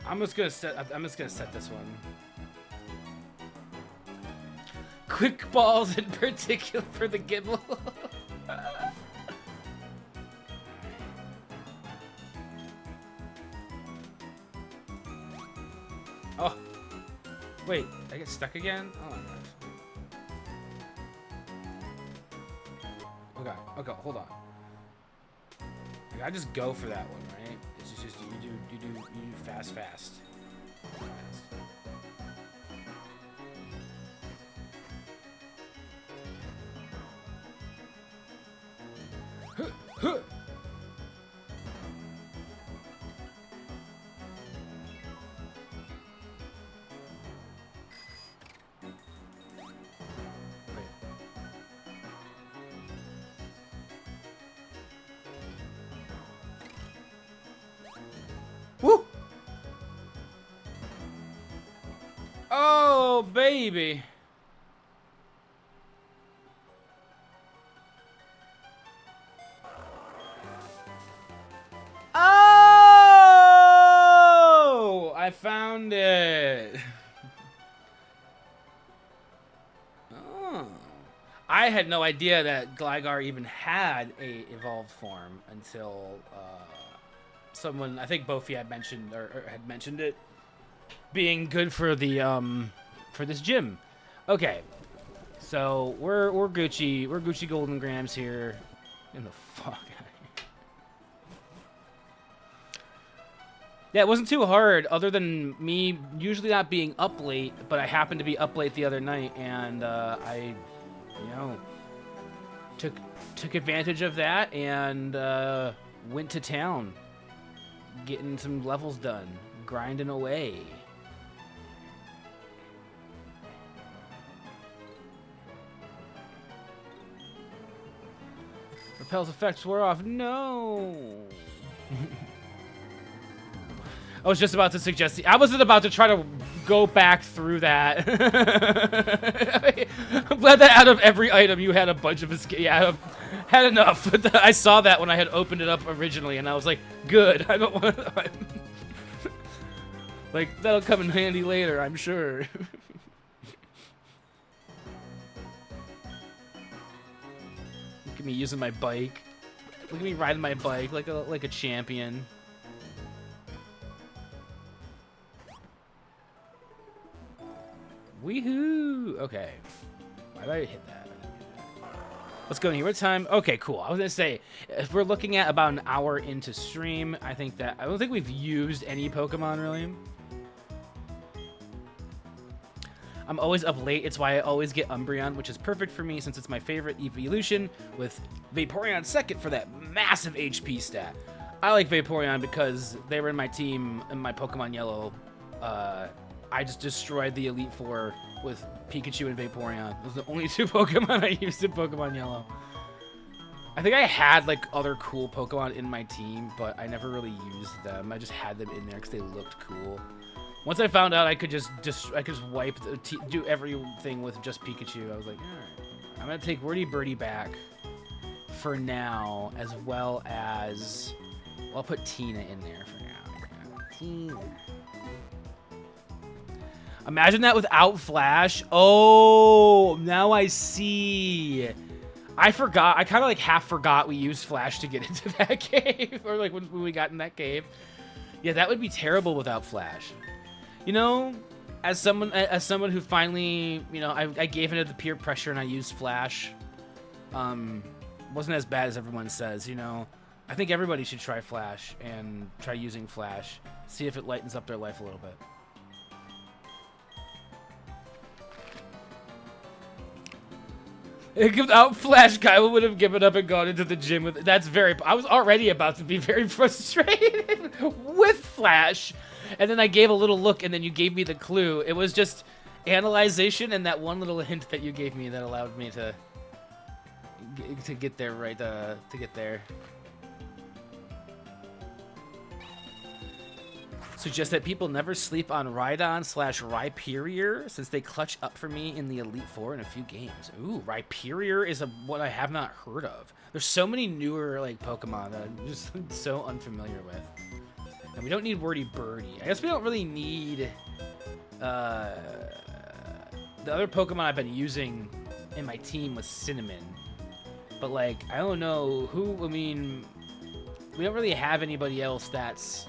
I'm just gonna set this one. Quick balls in particular for the Gibble. Oh, wait, I get stuck again? Oh my gosh. Okay, hold on. I just go for that one, right? It's just you do fast. Huh. Woo! Oh, baby. Oh! I found it. Oh. I had no idea that Gligar even had a evolved form until someone, I think Bofi had mentioned or had mentioned it being good for the for this gym. Okay, so we're Gucci Golden Grams here. In the fuck. Yeah, it wasn't too hard, other than me usually not being up late, but I happened to be up late the other night, and I, you know, took advantage of that and went to town, getting some levels done, grinding away. Repel's effects wore off. No. I was just about to suggest. I wasn't about to try to go back through that. I'm glad that out of every item you had a bunch of escape. Yeah, I had enough. I saw that when I had opened it up originally, and I was like, good. I don't want to. Like, that'll come in handy later, I'm sure. Look at me using my bike. Look at me riding my bike like a champion. Weehoo! Okay. Why did I hit that? Let's go in here. What time? Okay, cool. I was gonna say, if we're looking at about an hour into stream, I don't think we've used any Pokemon really. I'm always up late. It's why I always get Umbreon, which is perfect for me since it's my favorite evolution, with Vaporeon second for that massive HP stat. I like Vaporeon because they were in my team in my Pokemon Yellow. I just destroyed the Elite Four with Pikachu and Vaporeon. Those are the only two Pokemon I used in Pokemon Yellow. I think I had like other cool Pokemon in my team, but I never really used them. I just had them in there because they looked cool. Once I found out I could just wipe do everything with just Pikachu, I was like, all right, I'm gonna take Wordy Birdie back for now, as well as I'll put Tina in there for now. Tina. Imagine that without Flash. Oh, now I see. I forgot. I kind of like half forgot we used Flash to get into that cave, or like when we got in that cave. Yeah, that would be terrible without Flash. You know, as someone who finally, you know, I gave into the peer pressure and I used Flash. Wasn't as bad as everyone says, you know. I think everybody should try Flash and try using Flash. See if it lightens up their life a little bit. Without Flash, Kyle would have given up and gone into the gym with. That's very. I was already about to be very frustrated with Flash, and then I gave a little look, and then you gave me the clue. It was just analyzation and that one little hint that you gave me that allowed me to get there right. To get there. Suggest that people never sleep on Rhydon/Rhyperior since they clutch up for me in the Elite Four in a few games. Ooh, Rhyperior is one I have not heard of. There's so many newer like Pokemon that I'm just so unfamiliar with. And we don't need Wordy Birdie. I guess we don't really need the other Pokemon I've been using in my team was Cinnamon. But like, I don't know who, I mean, we don't really have anybody else that's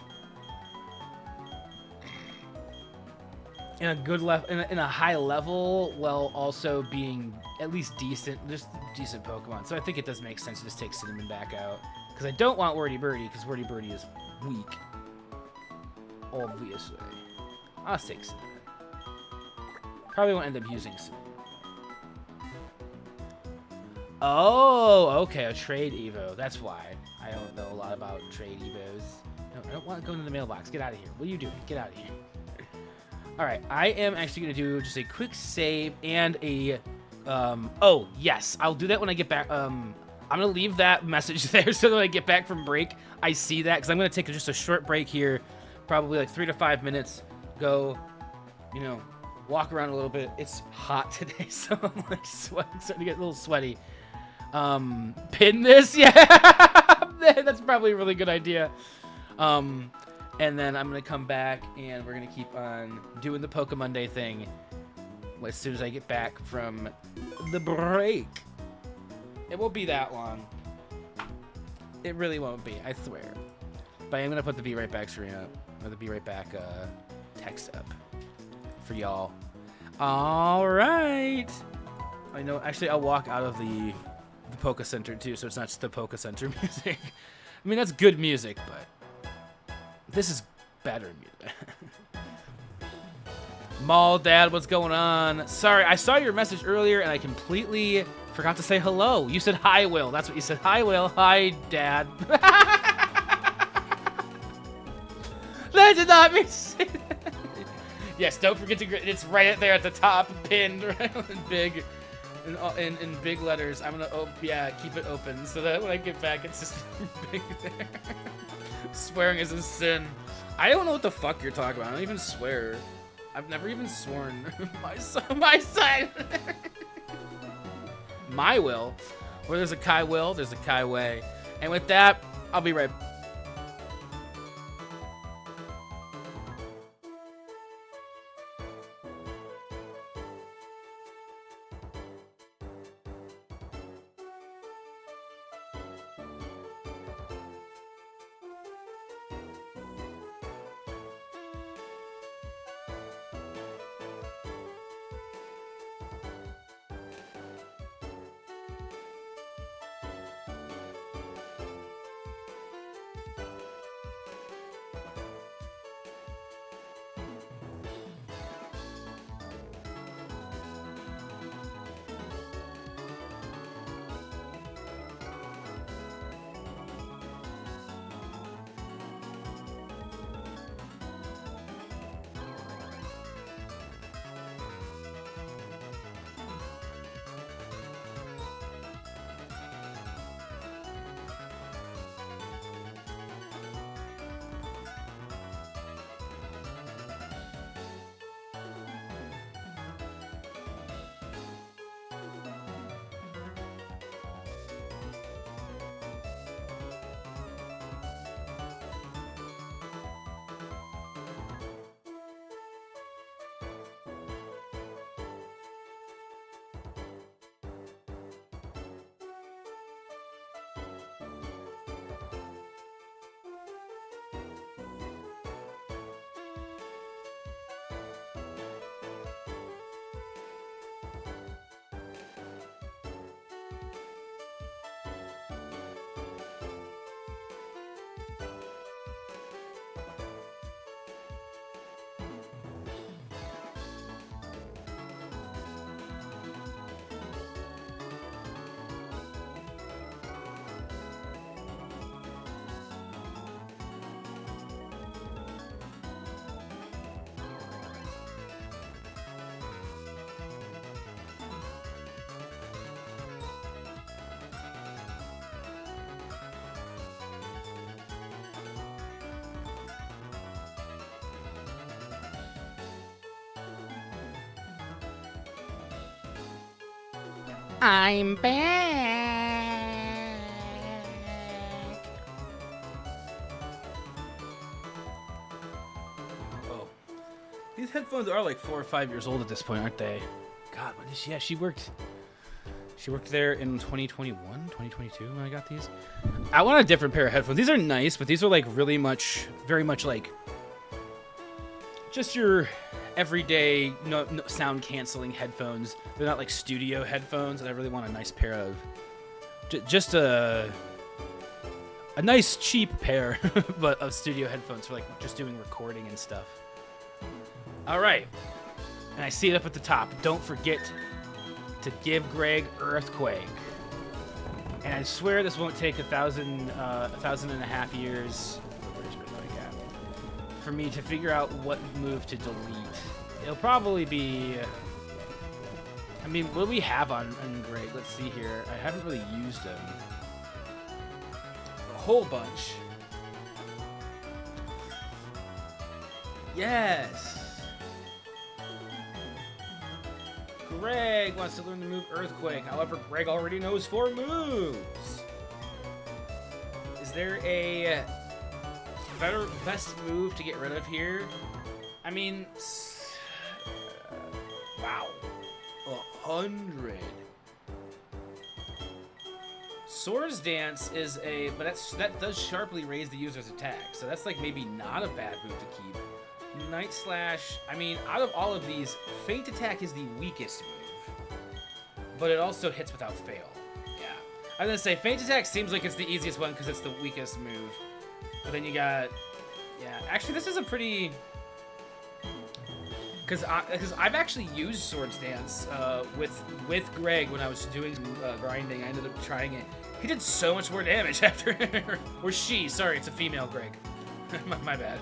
in a good in a high level, while also being at least decent, just decent Pokemon. So I think it does make sense to just take Cinnamon back out, because I don't want Wordy Birdie, because Wordy Birdie is weak. Obviously, I'll take Cinnamon. Probably won't end up using Cinnamon. Oh, okay, a trade Evo. That's why I don't know a lot about trade Evos. No, I don't want to go into the mailbox. Get out of here. What are you doing? Get out of here. All right, I am actually going to do just a quick save and a, oh, yes, I'll do that when I get back. I'm going to leave that message there so that when I get back from break, I see that, because I'm going to take just a short break here, probably like 3 to 5 minutes, go, you know, walk around a little bit. It's hot today, so I'm like starting to get a little sweaty. Pin this? Yeah, that's probably a really good idea. And then I'm going to come back, and we're going to keep on doing the PokéMonday thing as soon as I get back from the break. It won't be that long. It really won't be, I swear. But I am going to put the Be Right Back screen up, or the Be Right Back text up for y'all. All right. I know, actually, I'll walk out of the Poké Center, too, so it's not just the Poké Center music. I mean, that's good music, but this is better music. Mall Dad, what's going on? Sorry, I saw your message earlier and I completely forgot to say hello. You said hi, Will. That's what you said. Hi, Will. Hi, Dad. That did not make sense. Yes, don't forget to. It's right there at the top, pinned, right, big. in big letters. I'm gonna keep it open so that when I get back, it's just big there. Swearing is a sin. I don't know what the fuck you're talking about. I don't even swear. I've never even sworn. My son. My will. Where there's a Kai will, there's a Kai way. And with that, I'll be right back. I'm back. Oh, these headphones are like 4 or 5 years old at this point, aren't they? God, when did she? Yeah, she worked there in 2021, 2022 when I got these. I want a different pair of headphones. These are nice, but these are like very much like just your everyday no sound canceling headphones. They're not like studio headphones, and I really want a nice pair of just a nice cheap pair but of studio headphones for like just doing recording and stuff. All right, and I see it up at the top. Don't forget to give Greg Earthquake, and I swear this won't take 1,500 years for me to figure out what move to delete. It'll probably be... I mean, what do we have on Greg? Let's see here. I haven't really used him a whole bunch. Yes! Greg wants to learn the move Earthquake. However, Greg already knows 4 moves. Is there a best move to get rid of here? I mean, wow, 100. Swords Dance is but that does sharply raise the user's attack, so that's like maybe not a bad move to keep. Night Slash, I mean, out of all of these, Feint Attack is the weakest move, but it also hits without fail. Yeah, I was gonna say Feint Attack seems like it's the easiest one because it's the weakest move. But then you got, yeah, actually this is a pretty, because I've actually used Swords Dance with Greg when I was doing grinding. I ended up trying it. He did so much more damage after, or she, sorry, it's a female Greg. My bad.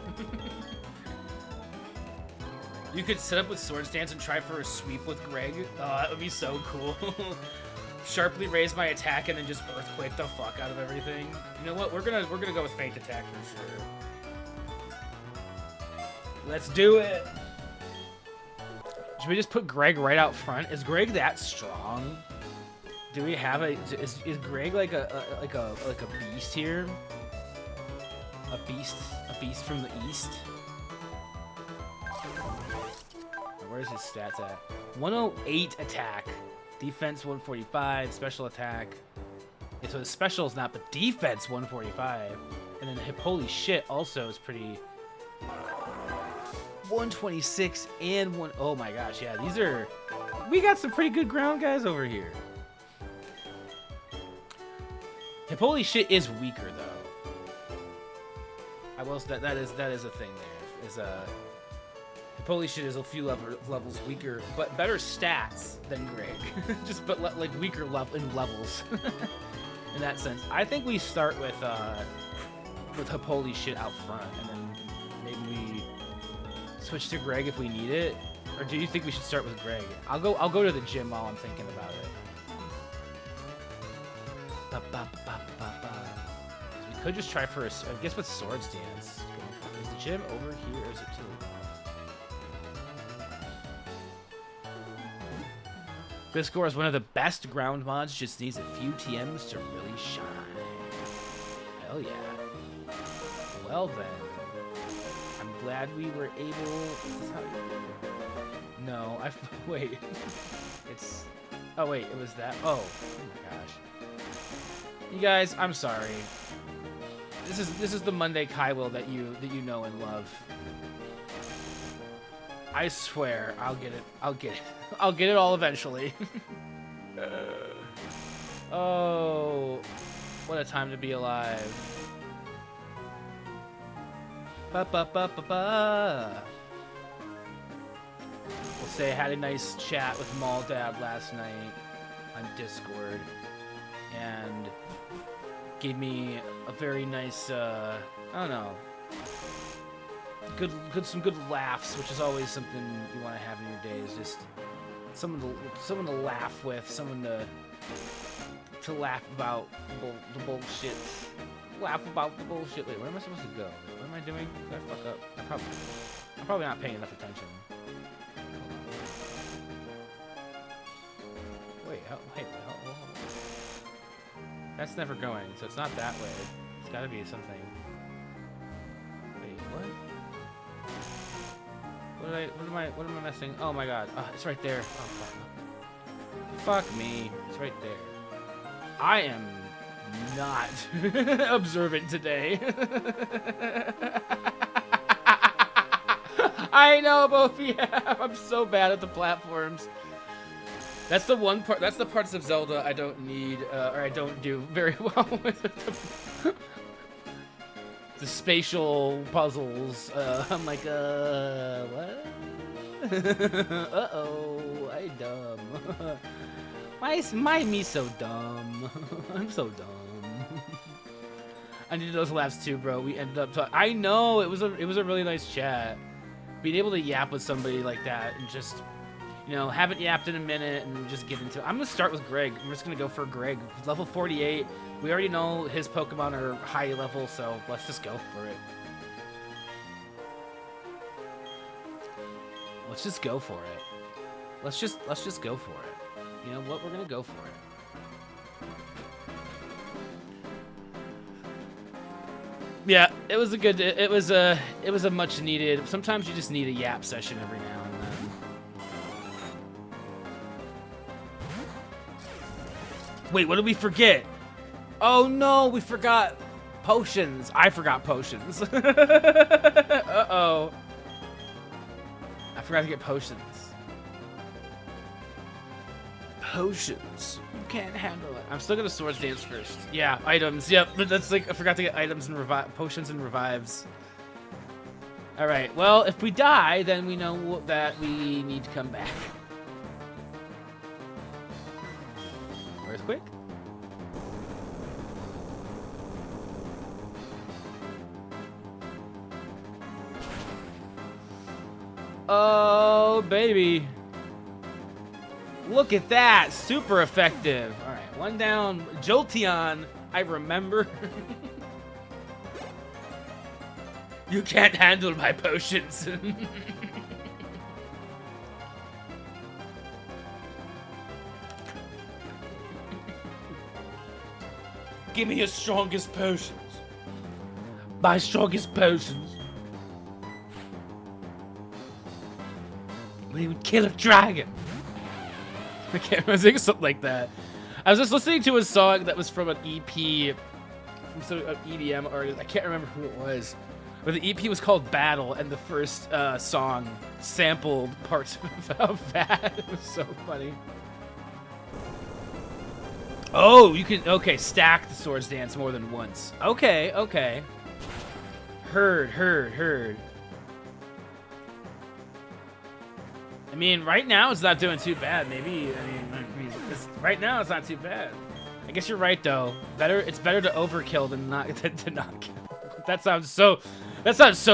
You could set up with Sword Stance and try for a sweep with Greg. Oh, that would be so cool. Sharply raise my attack and then just Earthquake the fuck out of everything. You know what? We're gonna go with Feint Attack for sure. Let's do it. Should we just put Greg right out front? Is Greg that strong? Do we have a? Is Greg like a beast here? A beast from the east. Where's his stats at? 108 attack, defense 145, special attack. Okay, so his special is not, but defense 145, and then holy shit also is pretty. 126 and one. Oh my gosh, yeah, these are. We got some pretty good ground guys over here. Holy shit is weaker though. I will say that is a thing there. Is holy shit is a few levels weaker, but better stats than Greg. Just but like weaker in levels. In that sense, I think we start with holy shit out front, and then maybe we switch to Greg if we need it. Or do you think we should start with Greg? I'll go to the gym while I'm thinking about it. We could just try for I guess with Sword Stance. Is the gym over here or is it to the left? Gliscor is one of the best ground mods, just needs a few TMs to really shine. Hell yeah. Well then. I'm glad we were able... Is this how you do it? No, wait. It's... Oh wait, it was that... Oh my gosh. You guys, I'm sorry. This is the Monday Kaiwil that you know and love. I swear, I'll get it. I'll get it. I'll get it all eventually. Oh, what a time to be alive. Ba. We'll say I had a nice chat with Maldad last night on Discord, and gave me a very nice, I don't know, some good laughs, which is always something you want to have in your days. Just someone to laugh with, someone to laugh about the bullshit. Laugh about the bullshit. Wait, where am I supposed to go? What am I doing? Did I fuck up? I'm probably not paying enough attention. Wait, hold on. That's never going, so it's not that way. It's gotta be something. Wait, what? What am I missing? Oh my god. It's right there. Oh fuck me. It's right there. I am not observant today. I know, Bofi. I'm so bad at the platforms. That's the one part. That's the parts of Zelda I don't need, or I don't do very well with. The spatial puzzles. I'm like, what? Uh-oh, I dumb. Why me so dumb? I'm so dumb. I needed those laughs too, bro. We ended up talking. I know it was a really nice chat. Being able to yap with somebody like that and just, you know, haven't yapped in a minute and just get into it. I'm gonna start with Greg. I'm just gonna go for Greg. Level 48. We already know his Pokemon are high level, so let's just go for it. Let's just go for it. Let's just go for it. You know what? We're gonna go for it. Yeah, it was a good. It was a much needed. Sometimes you just need a yap session every now and then. Wait, what did we forget? Oh no, we forgot potions. I forgot potions. Uh-oh. I forgot to get potions. Potions. You can't handle it. I'm still gonna Swords Dance first. Yeah, items. Yep, but that's like I forgot to get items and potions and revives. All right. Well, if we die, then we know that we need to come back. Earthquake. Oh. Oh, baby. Look at that. Super effective. All right, one down. Jolteon, I remember. You can't handle my potions. Give me your strongest potions. My strongest potions. But he would kill a dragon. I can't remember saying something like that. I was just listening to a song that was from an EP, from some EDM artist. I can't remember who it was. But the EP was called Battle, and the first song sampled parts of that. It was so funny. Oh, you can, okay, stack the Swords Dance more than once. Okay, okay. Heard. I mean, right now it's not doing too bad. Maybe, I mean right now it's not too bad. I guess you're right though. It's better to overkill than to not kill. That sounds so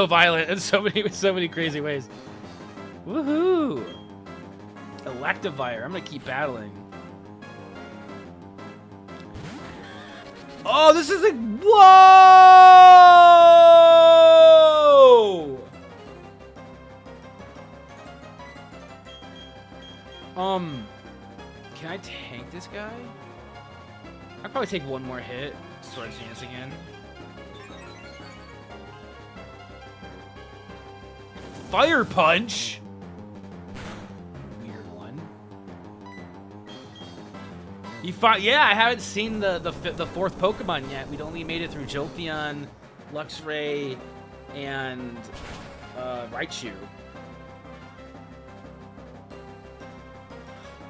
violent in so many crazy ways. Woohoo! Electivire. I'm gonna keep battling. Oh, this is a whoa! Can I tank this guy? I'll probably take one more hit. Swords Dance again. Fire Punch? Weird one. Yeah, I haven't seen the fourth Pokemon yet. We'd only made it through Jolteon, Luxray, and Raichu.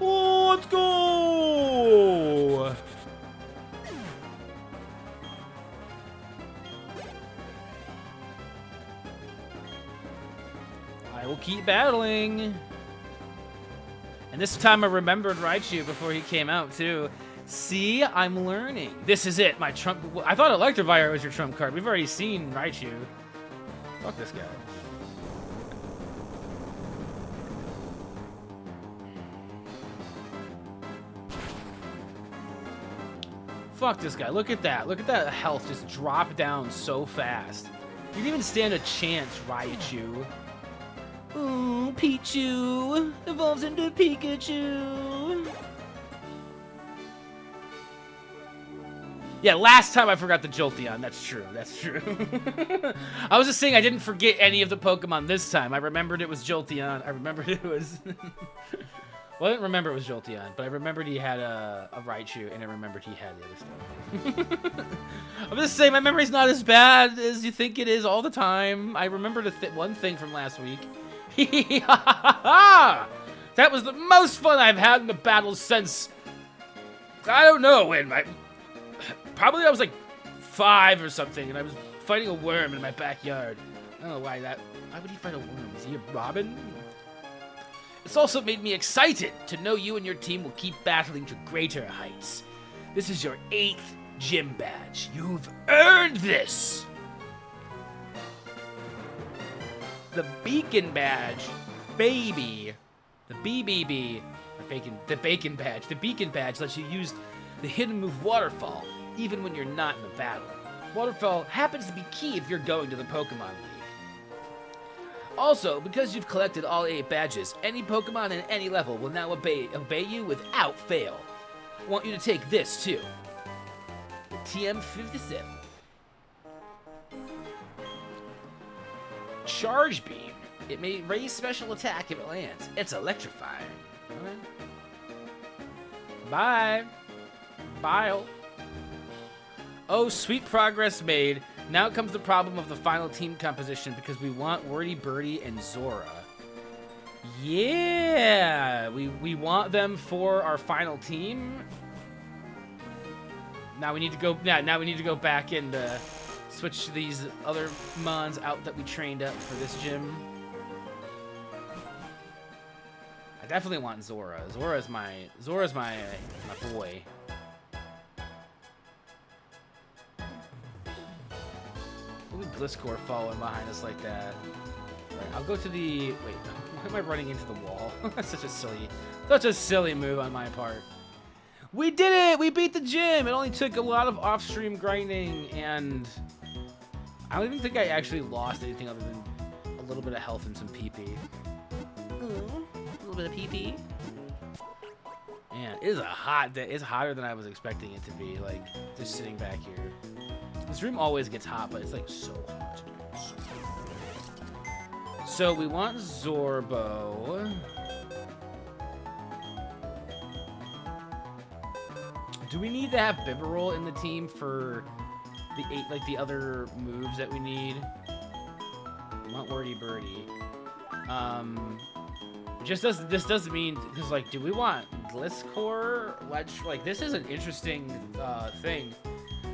Oh, let's go! I will keep battling. And this time I remembered Raichu before he came out, too. See, I'm learning. This is it, my trump. I thought Electivire was your trump card. We've already seen Raichu. Fuck this guy. Fuck this guy. Look at that. Look at that health just drop down so fast. You didn't even stand a chance, Raichu. Ooh, Pichu evolves into Pikachu. Yeah, last time I forgot the Jolteon. That's true. That's true. I was just saying I didn't forget any of the Pokemon this time. I remembered it was Jolteon. I remembered it was... Well, I didn't remember it was Jolteon, but I remembered he had a Raichu, and I remembered he had the other stuff. I'm just saying my memory's not as bad as you think it is all the time. I remembered one thing from last week. That was the most fun I've had in the battle since... I don't know when. Probably I was like 5 or something, and I was fighting a worm in my backyard. I don't know why that... Why would he fight a worm? Is he a Robin? It's also made me excited to know you and your team will keep battling to greater heights. This is your 8th gym badge. You've earned this! The Beacon Badge, baby. The BBB, the Bacon Badge. The Beacon Badge lets you use the hidden move Waterfall, even when you're not in a battle. Waterfall happens to be key if you're going to the Pokemon League. Also, because you've collected all 8 badges, any Pokemon in any level will now obey you without fail. I want you to take this, too. The TM57. Charge Beam. It may raise special attack if it lands. It's electrifying. Okay. Bye. Bye. Oh, sweet progress made. Now comes the problem of the final team composition because we want Wordy Birdie and Zora. Yeah, we want them for our final team. Now we need to go. Yeah, now we need to go back and switch these other mons out that we trained up for this gym. I definitely want Zora. Zora's my boy. Look at Gliscor following behind us like that. Alright, I'll go to the... Wait, why am I running into the wall? That's such a silly move on my part. We did it! We beat the gym! It only took a lot of off-stream grinding, and... I don't even think I actually lost anything other than a little bit of health and some PP. A little bit of PP. Man, it is a hot day. It's hotter than I was expecting it to be, like, just sitting back here. This room always gets hot, but it's, like, so hot. So we want Zorbo. Do we need to have Bibarel in the team for the other moves that we need? We want Wordy Birdie. This does mean, because, like, do we want Gliscor? Like, this is an interesting thing.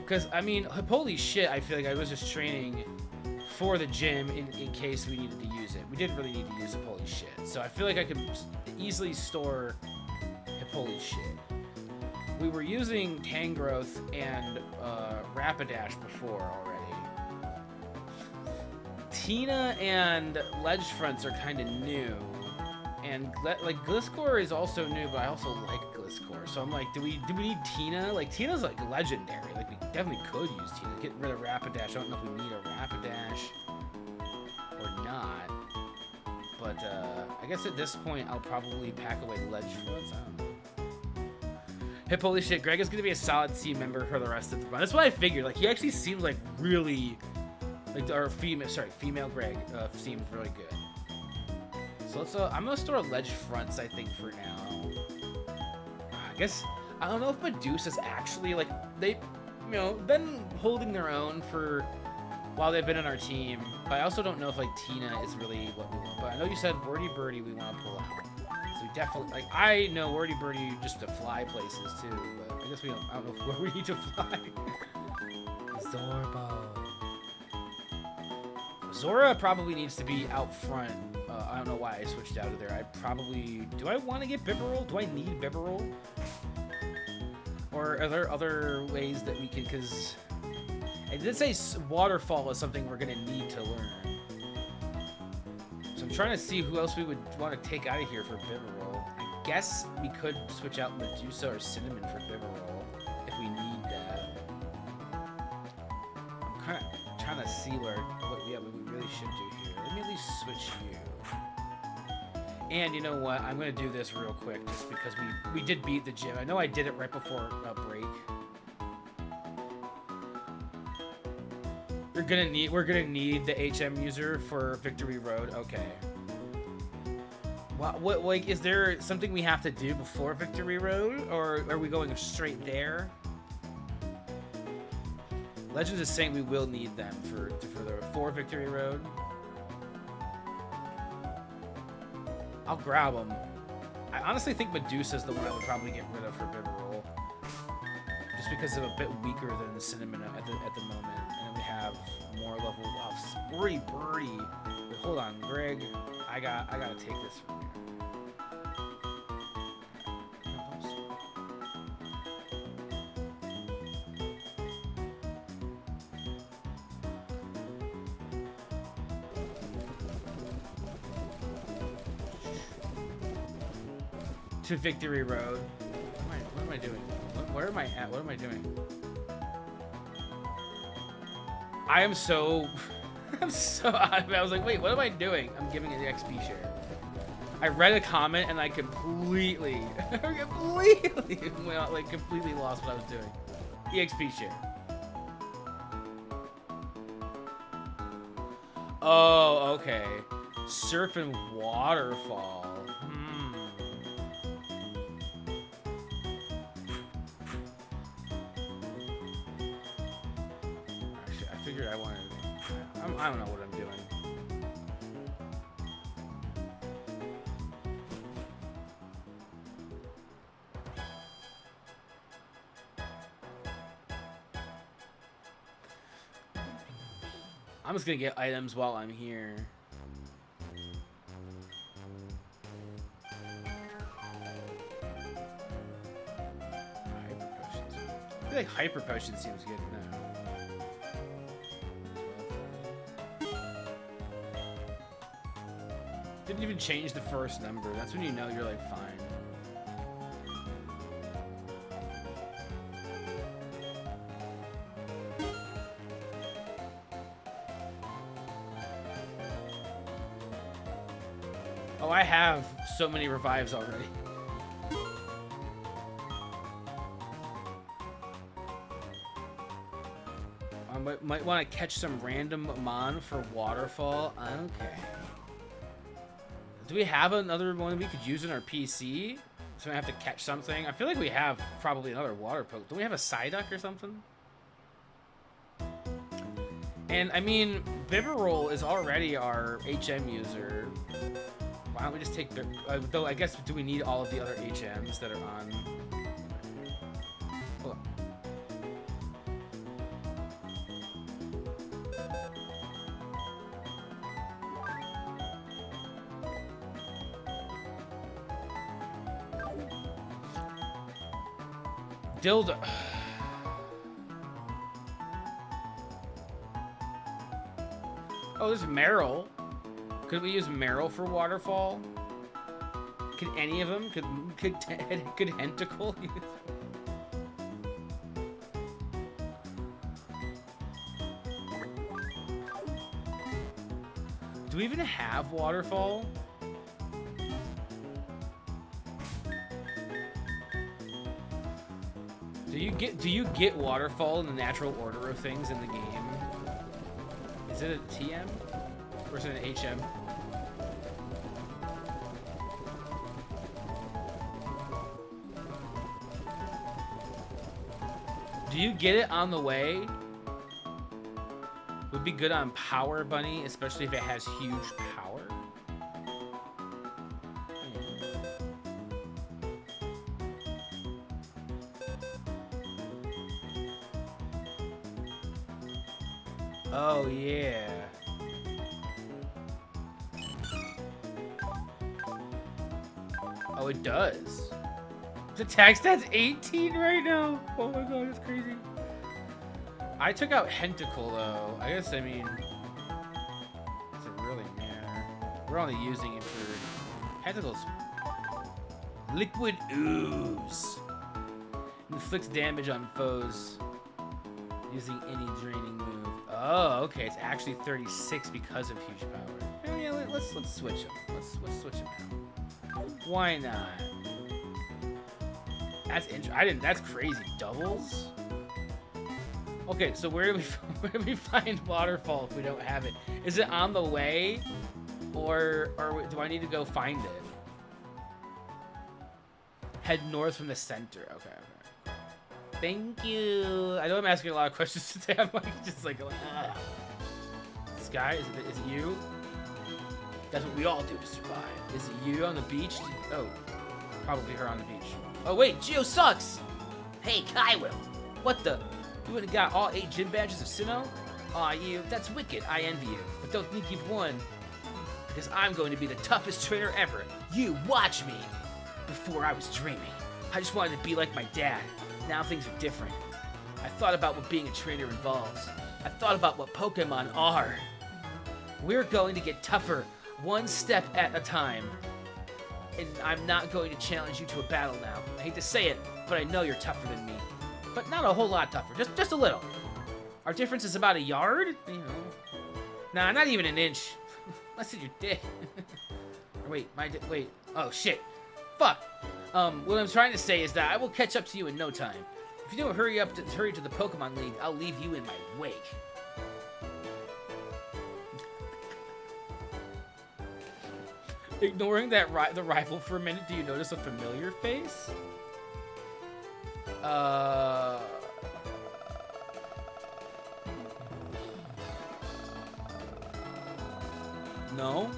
Because, I mean, holy shit, I feel like I was just training for the gym in case we needed to use it. We didn't really need to use holy shit. So I feel like I could easily store holy shit. We were using Tangrowth and Rapidash before already. Tina and Ledge Fronts are kind of new. And like Gliscor is also new, but I also like Gliscor. So I'm like, do we need Tina? Like Tina's like legendary. Like we definitely could use Tina. Get rid of Rapidash. I don't know if we need a Rapidash or not. But I guess at this point I'll probably pack away Ledge Fronts. I don't know. Hip, holy shit, Greg is gonna be a solid team member for the rest of the run. That's what I figured. Like he actually seems like really, like our female Greg seems really good. So let's. I'm gonna store Ledge Fronts, I think, for now. I guess I don't know if Medusa's actually like they, you know, been holding their own for while they've been on our team. But I also don't know if like Tina is really what we want. But I know you said Wordy Birdie we want to pull out. So we definitely like I know Wordy Birdie just to fly places too. But I guess we don't. I don't know where we need to fly. Zorbo. Zora probably needs to be out front. I don't know why I switched out of there. I probably... Do I want to get Bibarel? Do I need Bibarel? Or are there other ways that we can... Because I did say Waterfall is something we're going to need to learn. So I'm trying to see who else we would want to take out of here for Bibarel. I guess we could switch out Medusa or Cinnamon for Bibarel if we need that. I'm kind of trying to see what we really should do here. Let me at least switch you. And you know what? I'm gonna do this real quick just because we did beat the gym. I know I did it right before a break. We're gonna need the HM user for Victory Road. Okay. What like is there something we have to do before Victory Road, or are we going straight there? Legends is saying we will need them for Victory Road. I'll grab them. I honestly think Medusa's the one I would probably get rid of for Bibarel. Just because they're a bit weaker than Cinnamon at the moment. And then we have more level of Wordy Birdie. Wait, hold on, Greg. I gotta take this from here. To Victory Road. What am I doing? Where am I at? What am I doing? I am so... I was like, wait, what am I doing? I'm giving it the XP share. I read a comment and I completely completely lost what I was doing. EXP share. Oh, okay. Surf and Waterfall. I don't know what I'm doing. I'm just gonna get items while I'm here. I feel like Hyper Potion seems good now. Didn't even change the first number. That's when you know you're like fine. Oh, I have so many revives already. I might want to catch some random mon for waterfall. Okay. Do we have another one we could use in our PC? So we have to catch something. I feel like we have probably another water poke. Do we have a Psyduck or something? And I mean, Bibarel is already our HM user. Why don't we just take the... though I guess, do we need all of the other HMs that are on... Hold on. Dildo. Oh, there's Meryl. Could we use Meryl for waterfall? Could any of them? Could Hentacle use? Do we even have waterfall? Do you get waterfall in the natural order of things in the game? Is it a TM or is it an HM? Do you get it on the way? Would be good on Power Bunny, especially if it has huge power. Oh, yeah. Oh, it does. The attack stat's 18 right now. Oh my god, that's crazy. I took out Hentacle, though. I guess, I mean... does it really matter? We're only using it for... Hentacle's... Liquid Ooze. Inflicts damage on foes using any draining move. Oh, okay. It's actually 36 because of huge power. Oh, yeah, let's switch them. Let's switch them out. Why not? That's interesting. That's crazy. Doubles? Okay, so where do we find waterfall if we don't have it? Is it on the way, or do I need to go find it? Head north from the center. Okay. Thank you. I know I'm asking a lot of questions today. I'm like, just like, ah. Sky, is it you? That's what we all do to survive. Is it you on the beach? Oh, probably her on the beach. Oh wait, Geo sucks. Hey, Kywell. What the? You would've got all 8 gym badges of Sinnoh? Aw, you. That's wicked. I envy you. But don't think you've won. Because I'm going to be the toughest trainer ever. You watch me. Before I was dreaming, I just wanted to be like my dad. Now things are different. I thought about what being a trainer involves. I thought about what Pokemon are. We're going to get tougher, one step at a time. And I'm not going to challenge you to a battle now. I hate to say it, but I know you're tougher than me. But not a whole lot tougher, just a little. Our difference is about a yard? You know. Nah, not even an inch. Less than your dick. Wait, wait. Oh, shit. Fuck. What I'm trying to say is that I will catch up to you in no time. If you don't hurry to the Pokemon League, I'll leave you in my wake. Ignoring that the rival for a minute, do you notice a familiar face? No.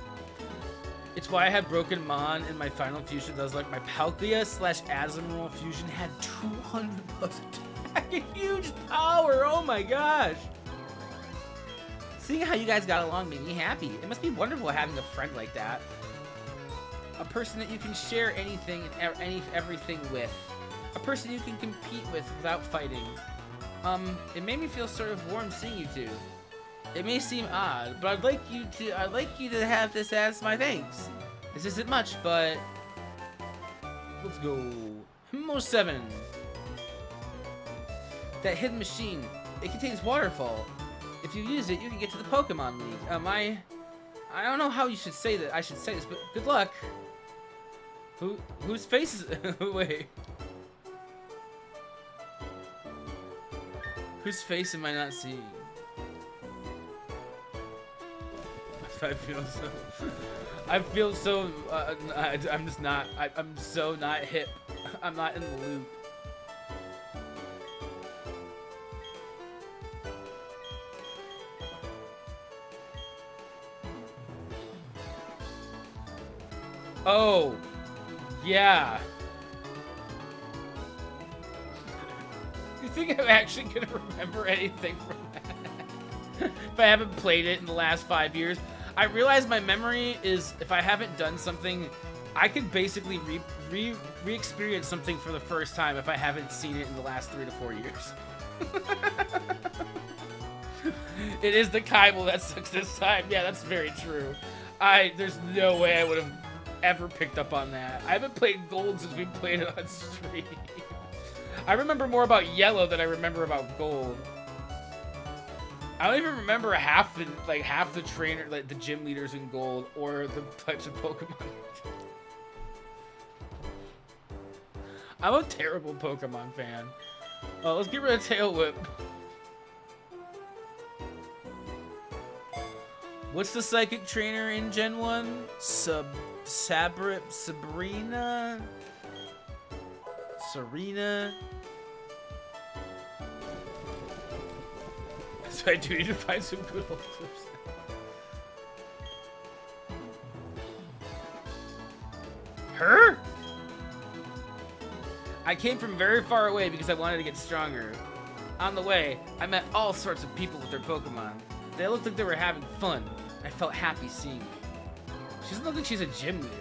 It's why I had Broken Mon in my final fusion. That was like my Palkia/Azumarill fusion had 200 plus attack and huge power. Oh my gosh. Seeing how you guys got along made me happy. It must be wonderful having a friend like that. A person that you can share anything and everything with. A person you can compete with without fighting. It made me feel sort of warm seeing you two. It may seem odd, but I'd like you to have this as my thanks. This isn't much, but let's go. Mo 7. That hidden machine. It contains waterfall. If you use it, you can get to the Pokemon League. I don't know how you should say that. I should say this, but good luck. Whose face is? Wait. Whose face am I not seeing? I feel so. I'm just not. I'm so not hip. I'm not in the loop. Oh, yeah. You think I'm actually gonna remember anything from that? If I haven't played it in the last 5 years, I realize my memory is, if I haven't done something, I can basically re-experience something for the first time if I haven't seen it in the last 3 to 4 years. It is the Kybel that sucks this time. Yeah, that's very true. There's no way I would have ever picked up on that. I haven't played Gold since we played it on stream. I remember more about Yellow than I remember about Gold. I don't even remember half the trainer, like the gym leaders in Gold, or the types of Pokemon. I'm a terrible Pokemon fan. Oh, let's get rid of Tail Whip. What's the psychic trainer in Gen 1? Sabrina? Serena? So I do need to find some good old clips. Her? I came from very far away because I wanted to get stronger. On the way, I met all sorts of people with their Pokemon. They looked like they were having fun. I felt happy seeing them. She doesn't look like she's a gym leader.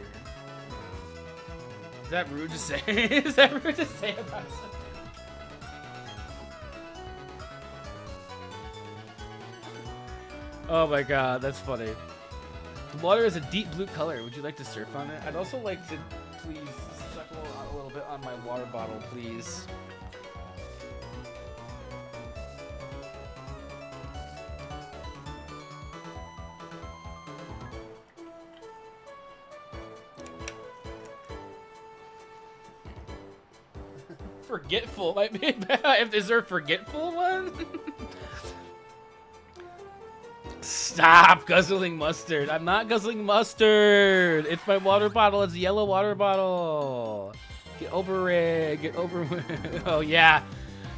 Is that rude to say? Is that rude to say about something? Oh my god, that's funny. The water is a deep blue color. Would you like to surf on it? I'd also like to please suck a little bit on my water bottle, please. Forgetful might be bad. Is there a forgetful one? Stop guzzling mustard. I'm not guzzling mustard. It's my water bottle. It's a yellow water bottle. Get over it. Get over it. Oh, yeah.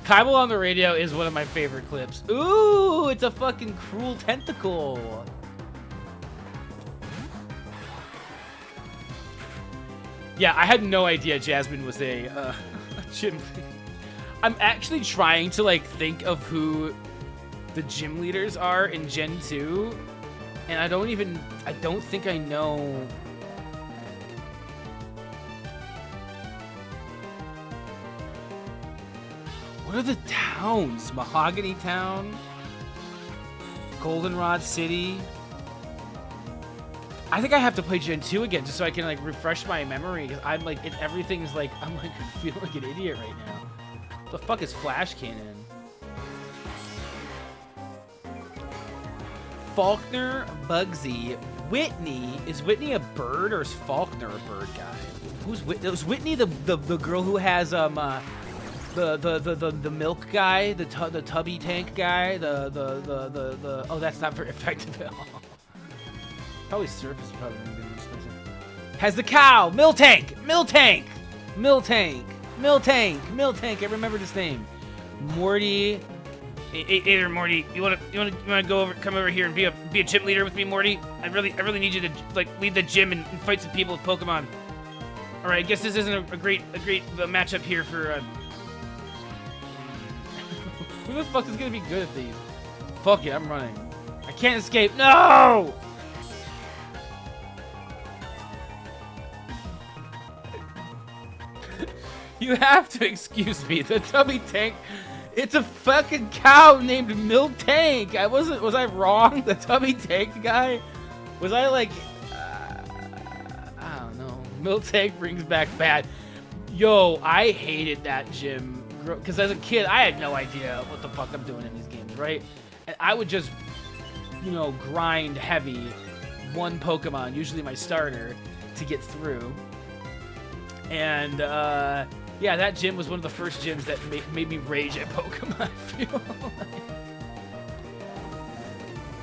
Kybel on the radio is one of my favorite clips. Ooh, it's a fucking cruel tentacle. Yeah, I had no idea Jasmine was a gym. I'm actually trying to like think of who the gym leaders are in Gen 2, and I don't think I know. What are the towns? Mahogany Town? Goldenrod City? I think I have to play Gen 2 again just so I can like refresh my memory, because I'm like, everything's like, I'm like, I feel like an idiot right now. What the fuck is Flash Cannon? Faulkner, Bugsy, Whitney. Is Whitney a bird or is Faulkner a bird guy? Who's Whitney? Was Whitney the girl who has the milk guy, the tubby tank guy, the oh, that's not very effective at all. Probably surface probably has the cow, Miltank. I remember this name. Morty. Hey there, Morty. You wanna come over here and be a gym leader with me, Morty? I really need you to like lead the gym and fight some people with Pokemon. All right, I guess this isn't a great matchup here for. Who the fuck is gonna be good at these? Fuck it, I'm running. I can't escape. No! You have to excuse me. The tubby tank It's a fucking cow named Miltank. Was I wrong? The Tubby Tank guy? Was I like, I don't know. Miltank brings back bad. Yo, I hated that gym. Because as a kid, I had no idea what the fuck I'm doing in these games, right? And I would just, you know, grind heavy one Pokemon, usually my starter, to get through. And, yeah, that gym was one of the first gyms that made me rage at Pokemon, I feel like.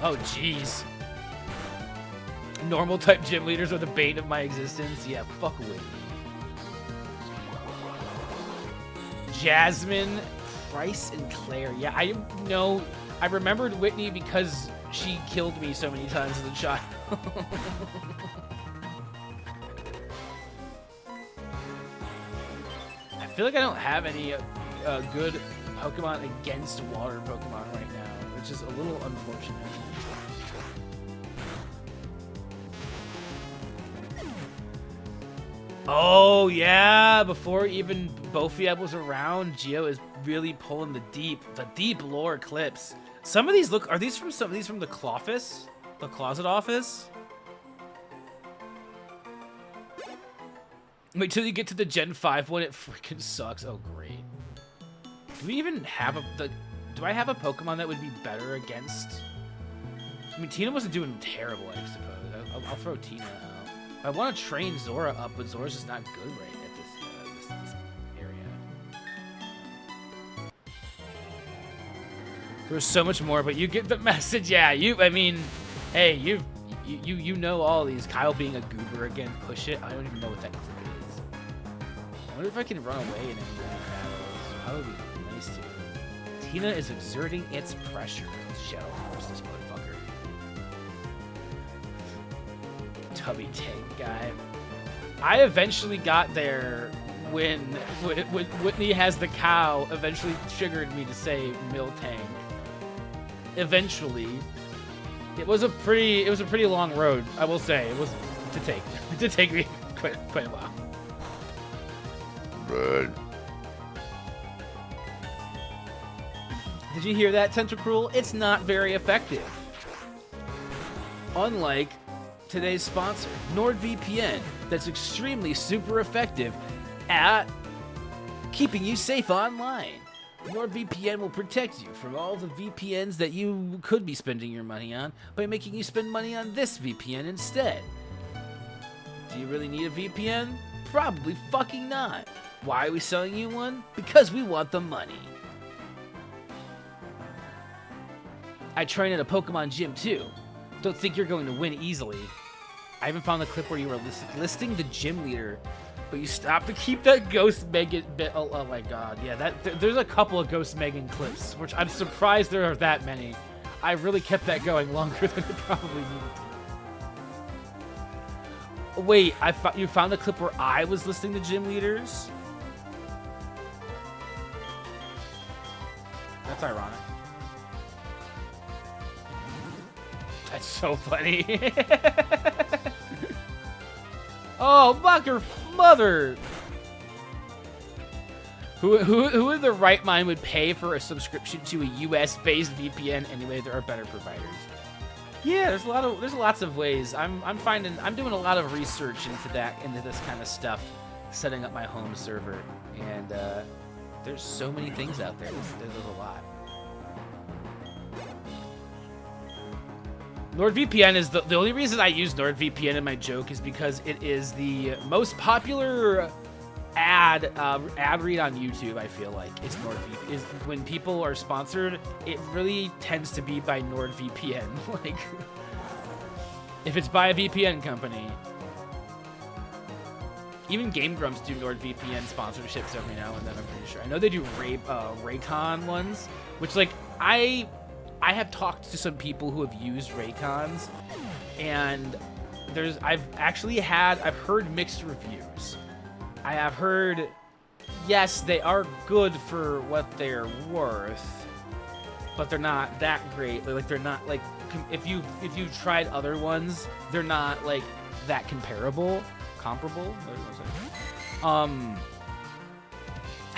Oh, jeez. Normal type gym leaders are the bane of my existence. Yeah, fuck with me. Jasmine, Price, and Claire. Yeah, I remembered Whitney because she killed me so many times as a child. I feel like I don't have any good Pokemon against water Pokemon right now, which is a little unfortunate. Oh, yeah, before even Bofiab was around, Geo is really pulling the deep lore clips. Some of these are these from the Cloffice? The Closet Office? Wait till you get to the Gen 5 one, it freaking sucks. Oh, great. Do we even have do I have a Pokemon that would be better against? I mean, Tina wasn't doing terrible, I suppose. I'll throw Tina out. I want to train Zora up, but Zora's just not good right at this area. There's so much more, but you get the message. Yeah, I mean, hey, you know all these. Kyle being a goober again. Push it. I don't even know what that clip is. I wonder if I can run away in any battles. That would be nice to. Tina is exerting its pressure. Shadow Force this motherfucker. Tubby Tank guy. I eventually got there when Whitney has the cow eventually triggered me to say Miltank. Eventually. It was a pretty long road, I will say. It was to take me quite a while. Right. Did you hear that, Tentacruel? It's not very effective. Unlike today's sponsor, NordVPN, that's extremely super effective at keeping you safe online. NordVPN will protect you from all the VPNs that you could be spending your money on by making you spend money on this VPN instead. Do you really need a VPN? Probably fucking not. Why are we selling you one? Because we want the money. I train at a Pokemon gym too. Don't think you're going to win easily. I even found the clip where you were listing the gym leader, but you stopped to keep that Ghost Megan bit. Oh my god, yeah, there's a couple of Ghost Megan clips, which I'm surprised there are that many. I really kept that going longer than it probably needed to. Wait, you found the clip where I was listing the gym leaders? That's ironic. That's so funny. Oh, Bucker mother! Who in their right mind would pay for a subscription to a US-based VPN anyway? There are better providers. Yeah, there's lots of ways. I'm doing a lot of research into this kind of stuff, setting up my home server, and there's so many things out there. There's a lot. NordVPN is the only reason I use NordVPN in my joke is because it is the most popular ad read on YouTube. I feel like it's NordVPN. Is when people are sponsored, it really tends to be by NordVPN. Like, if it's by a VPN company, even Game Grumps do NordVPN sponsorships every now and then. I'm pretty sure. I know they do Raycon ones, which like I have talked to some people who have used Raycons, and I've heard mixed reviews. I have heard, yes, they are good for what they're worth, but they're not that great. They're not like, if you've tried other ones, they're not like that comparable.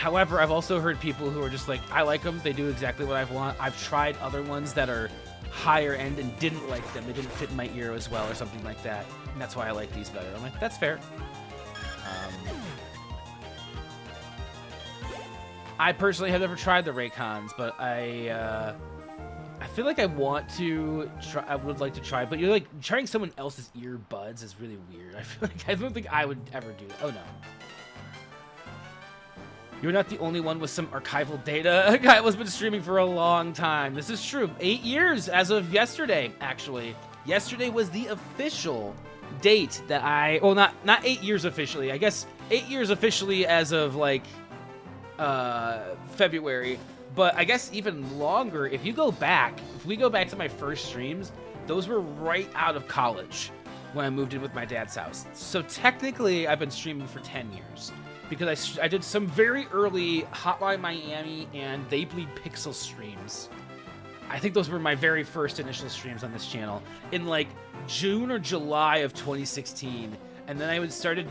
However, I've also heard people who are just like, I like them. They do exactly what I want. I've tried other ones that are higher end and didn't like them. They didn't fit in my ear as well or something like that. And that's why I like these better. I'm like, that's fair. I personally have never tried the Raycons, but I feel like I want to try. I would like to try, but you're like trying someone else's earbuds is really weird. I feel like I don't think I would ever do that. Oh no. You're not the only one with some archival data. A guy has been streaming for a long time. This is true. 8 years as of yesterday, actually. Yesterday was the official date that well, not 8 years officially. I guess 8 years officially as of like February. But I guess even longer, if we go back to my first streams, those were right out of college when I moved in with my dad's house. So technically, I've been streaming for 10 years. Because I did some very early Hotline Miami and They Bleed Pixel streams. I think those were my very first initial streams on this channel in like June or July of 2016. And then I started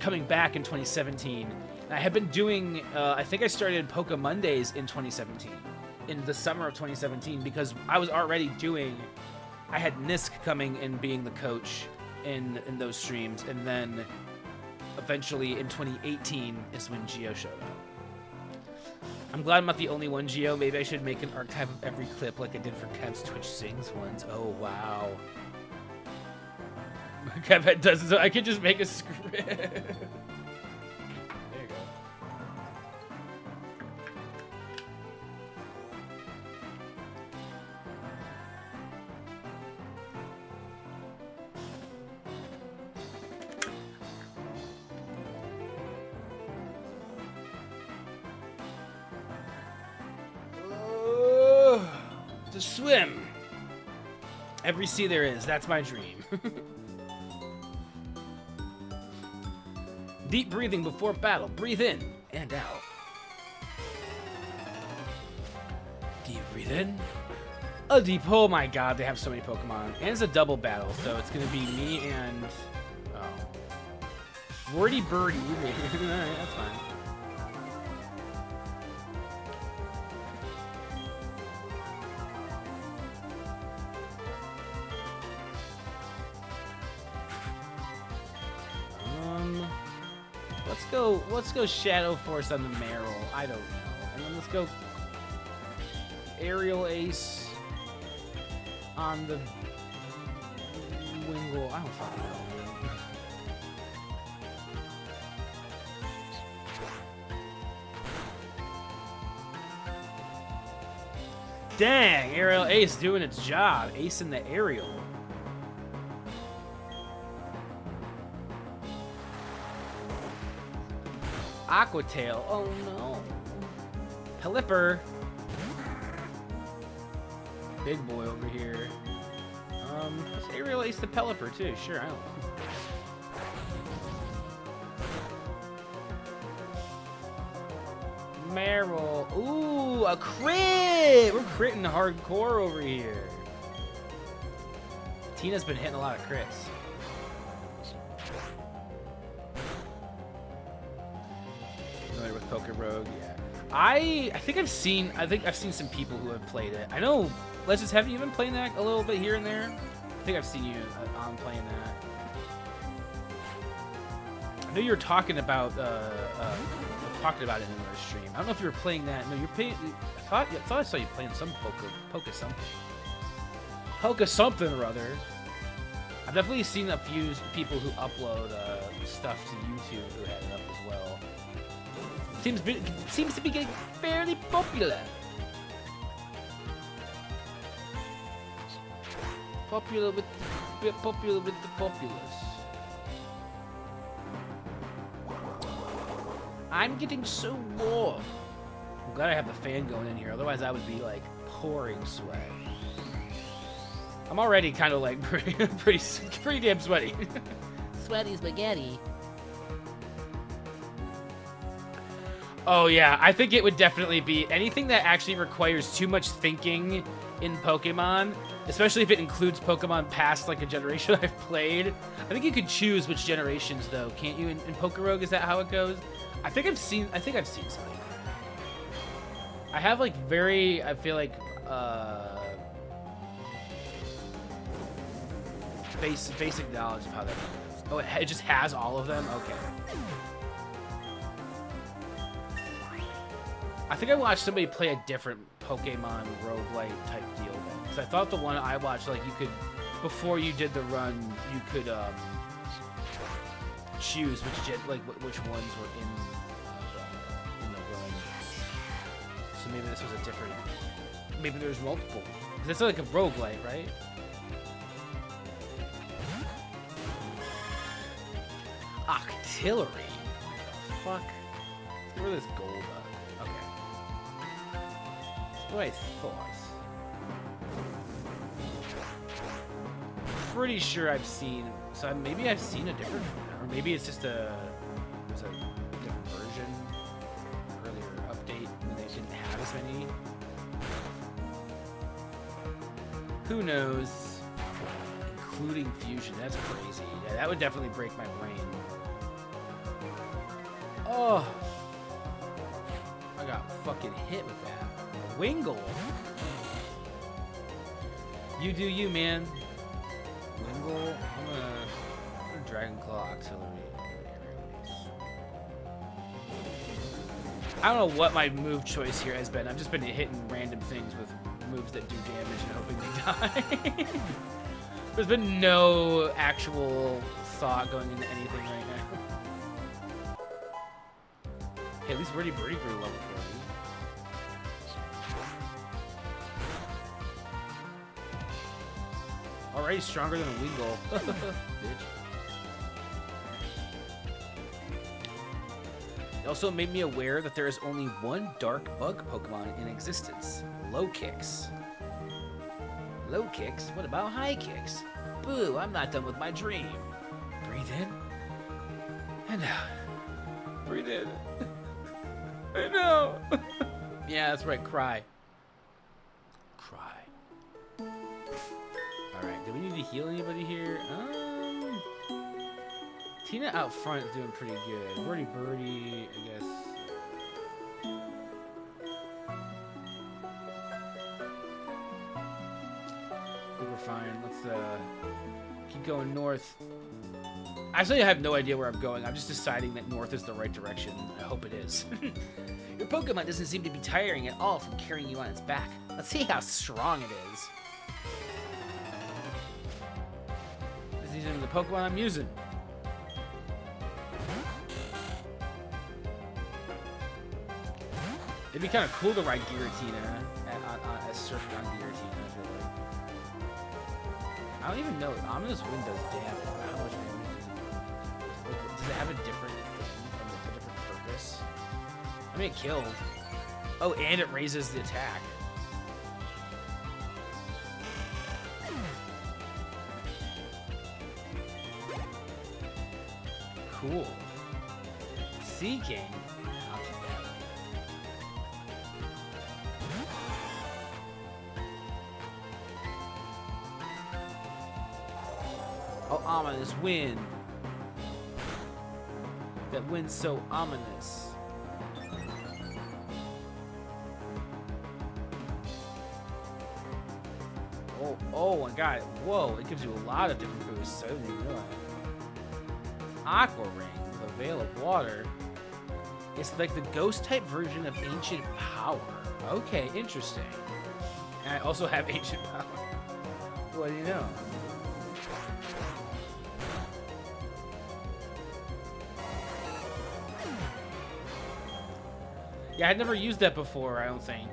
coming back in 2017. And I had been doing, I think I started PokéMondays in 2017, in the summer of 2017, because I was already I had Nisk coming and being the coach in those streams. And then eventually in 2018 is when Geo showed up. I'm glad I'm not the only one, Geo. Maybe I should make an archive of every clip like I did for Kev's Twitch Sings ones. Oh, wow. Kev does it, so I could just make a script. There you go. To swim. Every sea there is. That's my dream. Deep breathing before battle. Breathe in and out. Deep breathe in. A deep. Oh my god, they have so many Pokemon. And it's a double battle, so it's gonna be me and Wordy Birdie. Alright, that's fine. Let's go Shadow Force on the Meryl. I don't know. And then let's go Aerial Ace on the Wingull. I don't fucking know. Dang, Aerial Ace doing its job. Ace in the aerial. Aqua Tail. Oh no. Pelipper. Big boy over here. Let's Aerial Ace the Pelipper too. Sure, I don't know. Meryl. Ooh, a crit! We're critting hardcore over here. Tina's been hitting a lot of crits. With PokéRogue, yeah. I think I've seen some people who have played it. I know Legends, have you been playing that a little bit here and there? I think I've seen you on playing that. I know you were talking about it in another stream. I don't know if you were playing that. No, you're playing. I thought I saw you playing some Poké something or other. I've definitely seen a few people who upload stuff to YouTube who had it up as well. Seems to be getting fairly popular. Popular with the populace. I'm getting so warm. I'm glad I have the fan going in here. Otherwise, I would be like pouring sweat. I'm already kind of like pretty damn sweaty. Sweaty spaghetti. Oh yeah, I think it would definitely be anything that actually requires too much thinking in Pokemon, especially if it includes Pokemon past like a generation I've played. I think you could choose which generations though, can't you? In PokéRogue, is that how it goes? I think I've seen something. I have like I feel like basic knowledge of how that goes. Oh, it just has all of them? Okay. I think I watched somebody play a different Pokemon roguelite type deal though. Because I thought the one I watched, like you could, before you did the run, you could choose which ones were in the run. So maybe this was a different, maybe there's multiple. Because it's like a roguelite, right? Octillery? Fuck. Let's get rid of this gold up. Okay. That's what I thought. Pretty sure I've seen, so maybe I've seen a different one, or maybe it's just it was a different version, earlier update, and they didn't have as many. Who knows? Including fusion, that's crazy. Yeah, that would definitely break my brain. Oh, I got fucking hit with that. Wingle. You do you, man. Wingle. I'm gonna Dragon Claw Auxiliary. I don't know what my move choice here has been. I've just been hitting random things with moves that do damage and hoping they die. There's been no actual thought going into anything right now. Hey, at least Birdie grew level 40. Alright, stronger than a Wingull. Bitch. It also made me aware that there is only one dark bug Pokemon in existence. Low Kicks. Low Kicks? What about high kicks? Boo, I'm not done with my dream. Breathe in. And out. Breathe in. I know. Yeah, that's right. Cry. Cry. Alright, do we need to heal anybody here? Tina out front is doing pretty good. Birdie, I guess. I think we're fine. Let's keep going north. Actually, I have no idea where I'm going. I'm just deciding that north is the right direction. I hope it is. Your Pokemon doesn't seem to be tiring at all from carrying you on its back. Let's see how strong it is. This isn't the Pokemon I'm using. It'd be kind of cool to ride Giratina as surfing on Giratina, I feel like. I don't even know. Ominous Wind does damage. How much damage does it have a different thing, a different purpose? I mean, it killed. Oh, and it raises the attack. Cool. Seeking. Oh, ominous wind. That wind's so ominous. Oh my god. Whoa, it gives you a lot of different boosts. I didn't even realize. Aqua Ring with a Veil of Water. It's like the ghost type version of Ancient Power. Okay, interesting. And I also have Ancient Power. What do you know? Yeah, I'd never used that before, I don't think.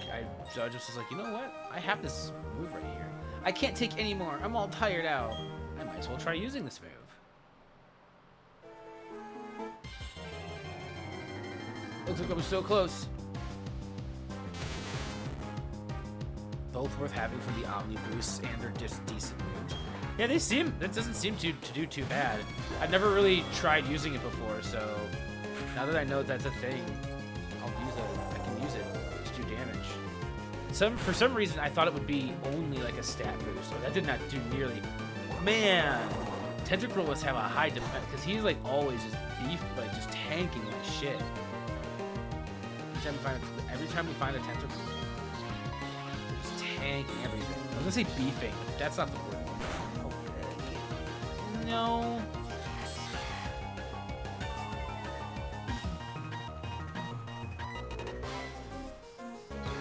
So I just was like, you know what? I have this move right here. I can't take any more. I'm all tired out. I might as well try using this move. Looks like I was so close. Both worth having for the Omni boosts, and they're just decent moves. Yeah, that doesn't seem to do too bad. I've never really tried using it before, so now that I know that's a thing, I can use it to do damage. For some reason, I thought it would be only like a stat boost, so that did not do nearly. Man, Tentacruel must have a high defense because he's like always just beef, like just tanking like shit. every time we find a tentacle, they're just tanking everything. I was gonna say beefing, but that's not the word. Okay. No.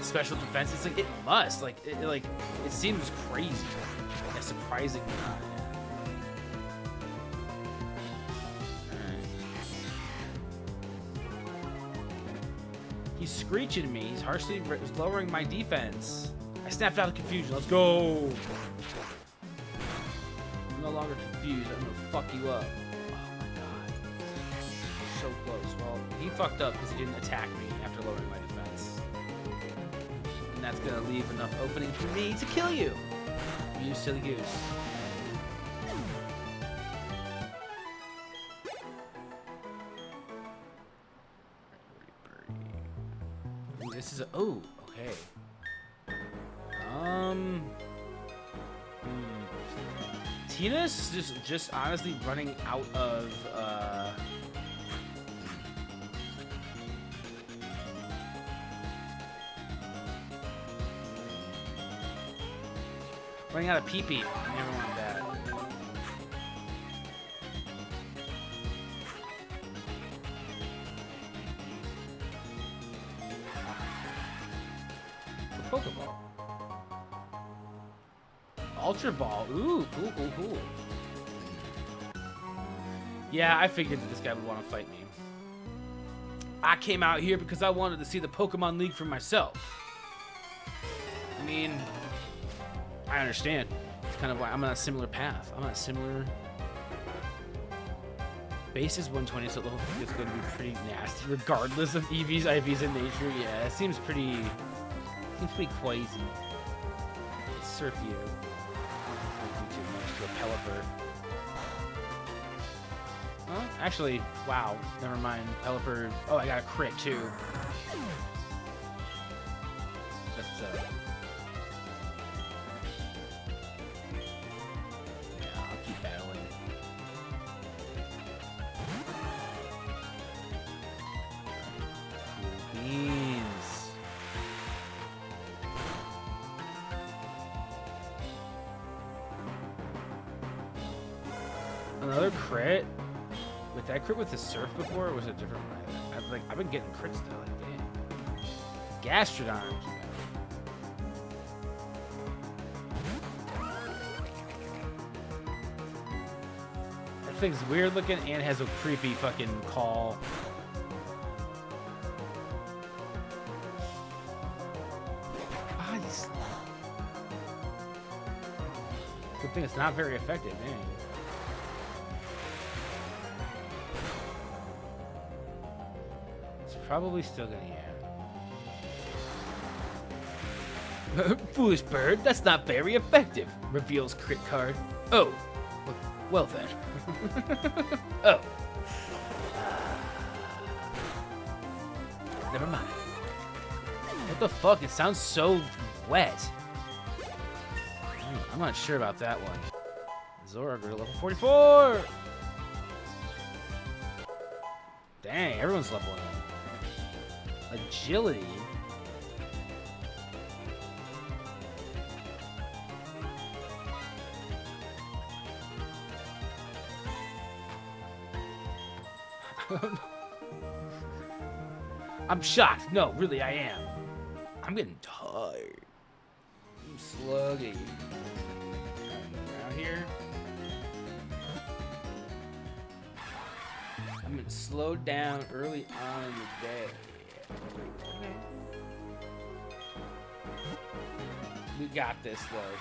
Special defense. It's like it must. Like it seems crazy. Yeah, surprisingly not. He's screeching at me. He's harshly lowering my defense. I snapped out of confusion. Let's go. I'm no longer confused. I'm gonna fuck you up. Oh my god. So close. Well, he fucked up because he didn't attack me after lowering my defense. And that's gonna leave enough opening for me to kill you. You silly goose. This is a okay. Tina's just honestly running out of pee-pee. Never want that. Pokeball. Ultra Ball. Ooh, cool. Yeah, I figured that this guy would want to fight me. I came out here because I wanted to see the Pokemon League for myself. I mean, I understand. It's kind of why I'm on a similar path. I'm on a similar... Base is 120, so level 50 is going to be pretty nasty, regardless of EVs, IVs, and nature. Yeah, it seems pretty... Seems pretty crazy. Surf you. Don't do too much to a Pelipper. Huh? Actually, wow. Never mind. Pelipper. Oh, I got a crit too. That's yeah, I'll keep battling. Cool beans. Another crit? With that crit with the surf before, or was it different? I've been getting crits though, like damn. Gastrodon. That thing's weird looking and has a creepy fucking call. Good thing it's not very effective, man. Probably still gonna Foolish bird, that's not very effective. Reveals crit card. Oh, well then. Oh. Never mind. What the fuck? It sounds so wet. I'm not sure about that one. Zorogre level 44. Dang, everyone's leveling up. Agility. I'm shocked. No, really, I am. I'm getting tired. I'm sluggy. Around here. I'm gonna slow down early on in the day. We got this though.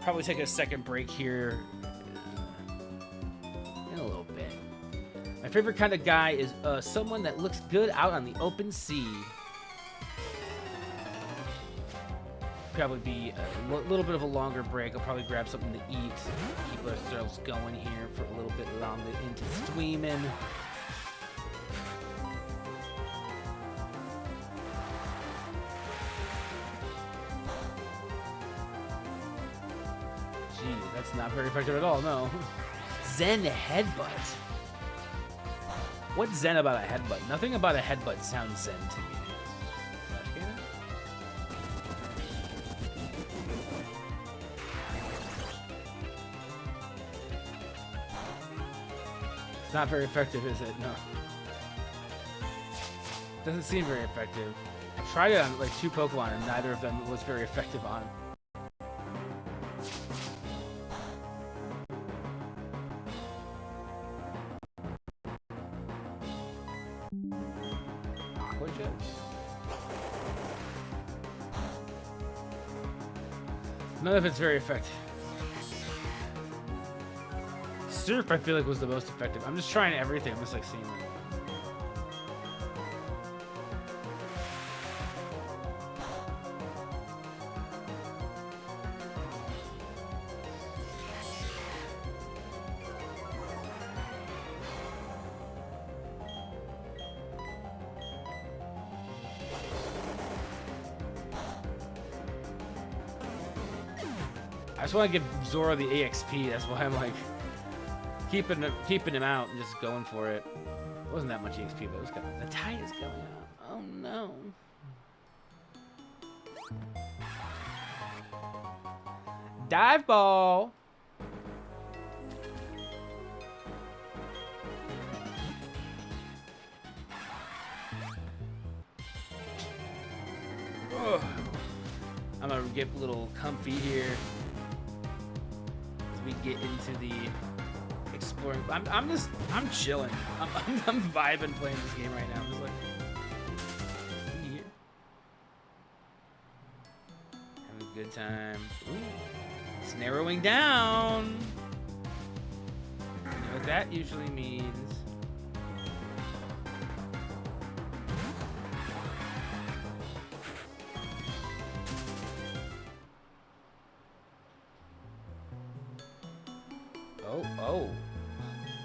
Probably take a second break here in a little bit. My favorite kind of guy is someone that looks good out on the open sea. Probably be a little bit of a longer break. I'll probably grab something to eat, keep ourselves going here for a little bit longer into streaming. That's not very effective at all, no. Zen Headbutt. What's zen about a headbutt? Nothing about a headbutt sounds zen to me. Flash cannon? It's not very effective, is it? No. Doesn't seem very effective. I tried it on like 2 Pokemon and neither of them was very effective on. Aqua Jet? None of it's very effective. Surf I feel like was the most effective. I'm just trying everything. I'm just like seeing like I just want to give Zora the EXP. That's why I'm like keeping him out and just going for it. It wasn't that much EXP, but it was good. The tide is going up. Oh no. Dive ball. Ugh. I'm gonna get a little comfy here as we get into the exploring. I'm chilling. I'm vibing playing this game right now. I'm just like here, having a good time. Ooh, it's narrowing down. You know what that usually means.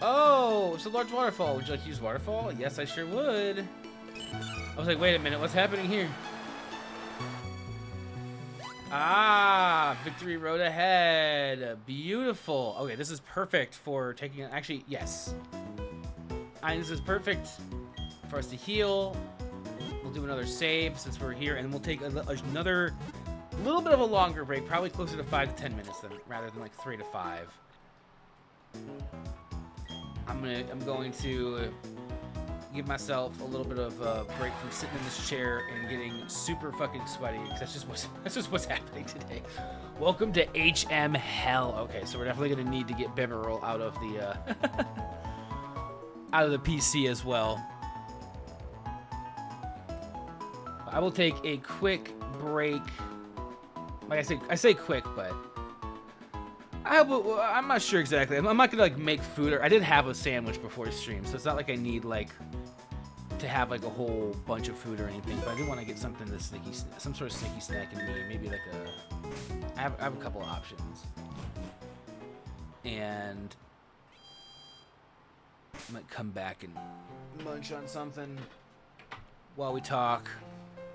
Oh, it's a large waterfall. Would you like to use waterfall? Yes, I sure would. I was like, wait a minute, what's happening here? Ah, victory road ahead. Beautiful. Okay, this is perfect for taking, actually, yes. This is perfect for us to heal. We'll do another save since we're here, and we'll take another little bit of a longer break, probably closer to 5 to 10 minutes rather than like 3 to 5. I'm going to give myself a little bit of a break from sitting in this chair and getting super fucking sweaty because that's just what's happening today. Welcome to HM hell. Okay, so we're definitely gonna need to get Bibarel out of the out of the PC as well. I will take a quick break. Like I say quick, but I'm not sure exactly. I'm not gonna like make food. Or I did have a sandwich before stream, so it's not like I need like to have like a whole bunch of food or anything. But I do want to get something that's sneaky, some sort of sneaky snack in me. Maybe like I have a couple of options, and I might come back and munch on something while we talk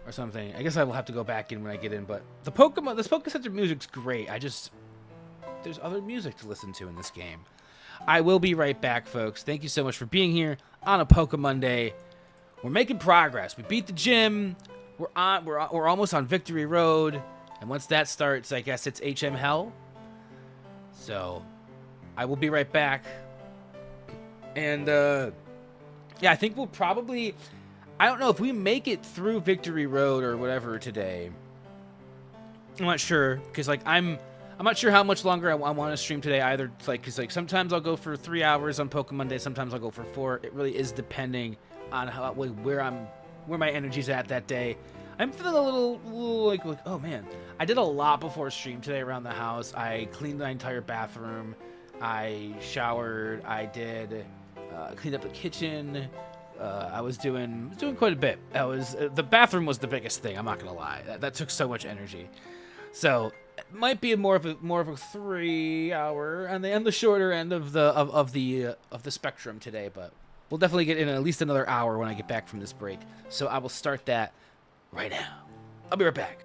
or something. I guess I will have to go back in when I get in. But this Pokemon Center music's great. There's other music to listen to in this game. I will be right back, folks. Thank you so much for being here on a PokéMonday. We're making progress. We beat the gym. We're almost on Victory Road, and once that starts, I guess it's HM Hell. So, I will be right back. And yeah, I think we'll probably. I don't know if we make it through Victory Road or whatever today. I'm not sure because like I'm not sure how much longer I want to stream today either. Like, cause like sometimes I'll go for 3 hours on PokéMonday, sometimes I'll go for 4. It really is depending on where my energy's at that day. I'm feeling a little like oh man, I did a lot before stream today around the house. I cleaned my entire bathroom. I showered. I did cleaned up the kitchen. I was doing quite a bit. The bathroom was the biggest thing. I'm not gonna lie. That took so much energy. So it might be more of a 3 hour on the shorter end of the spectrum today, but we'll definitely get in at least another hour when I get back from this break. So I will start that right now. I'll be right back.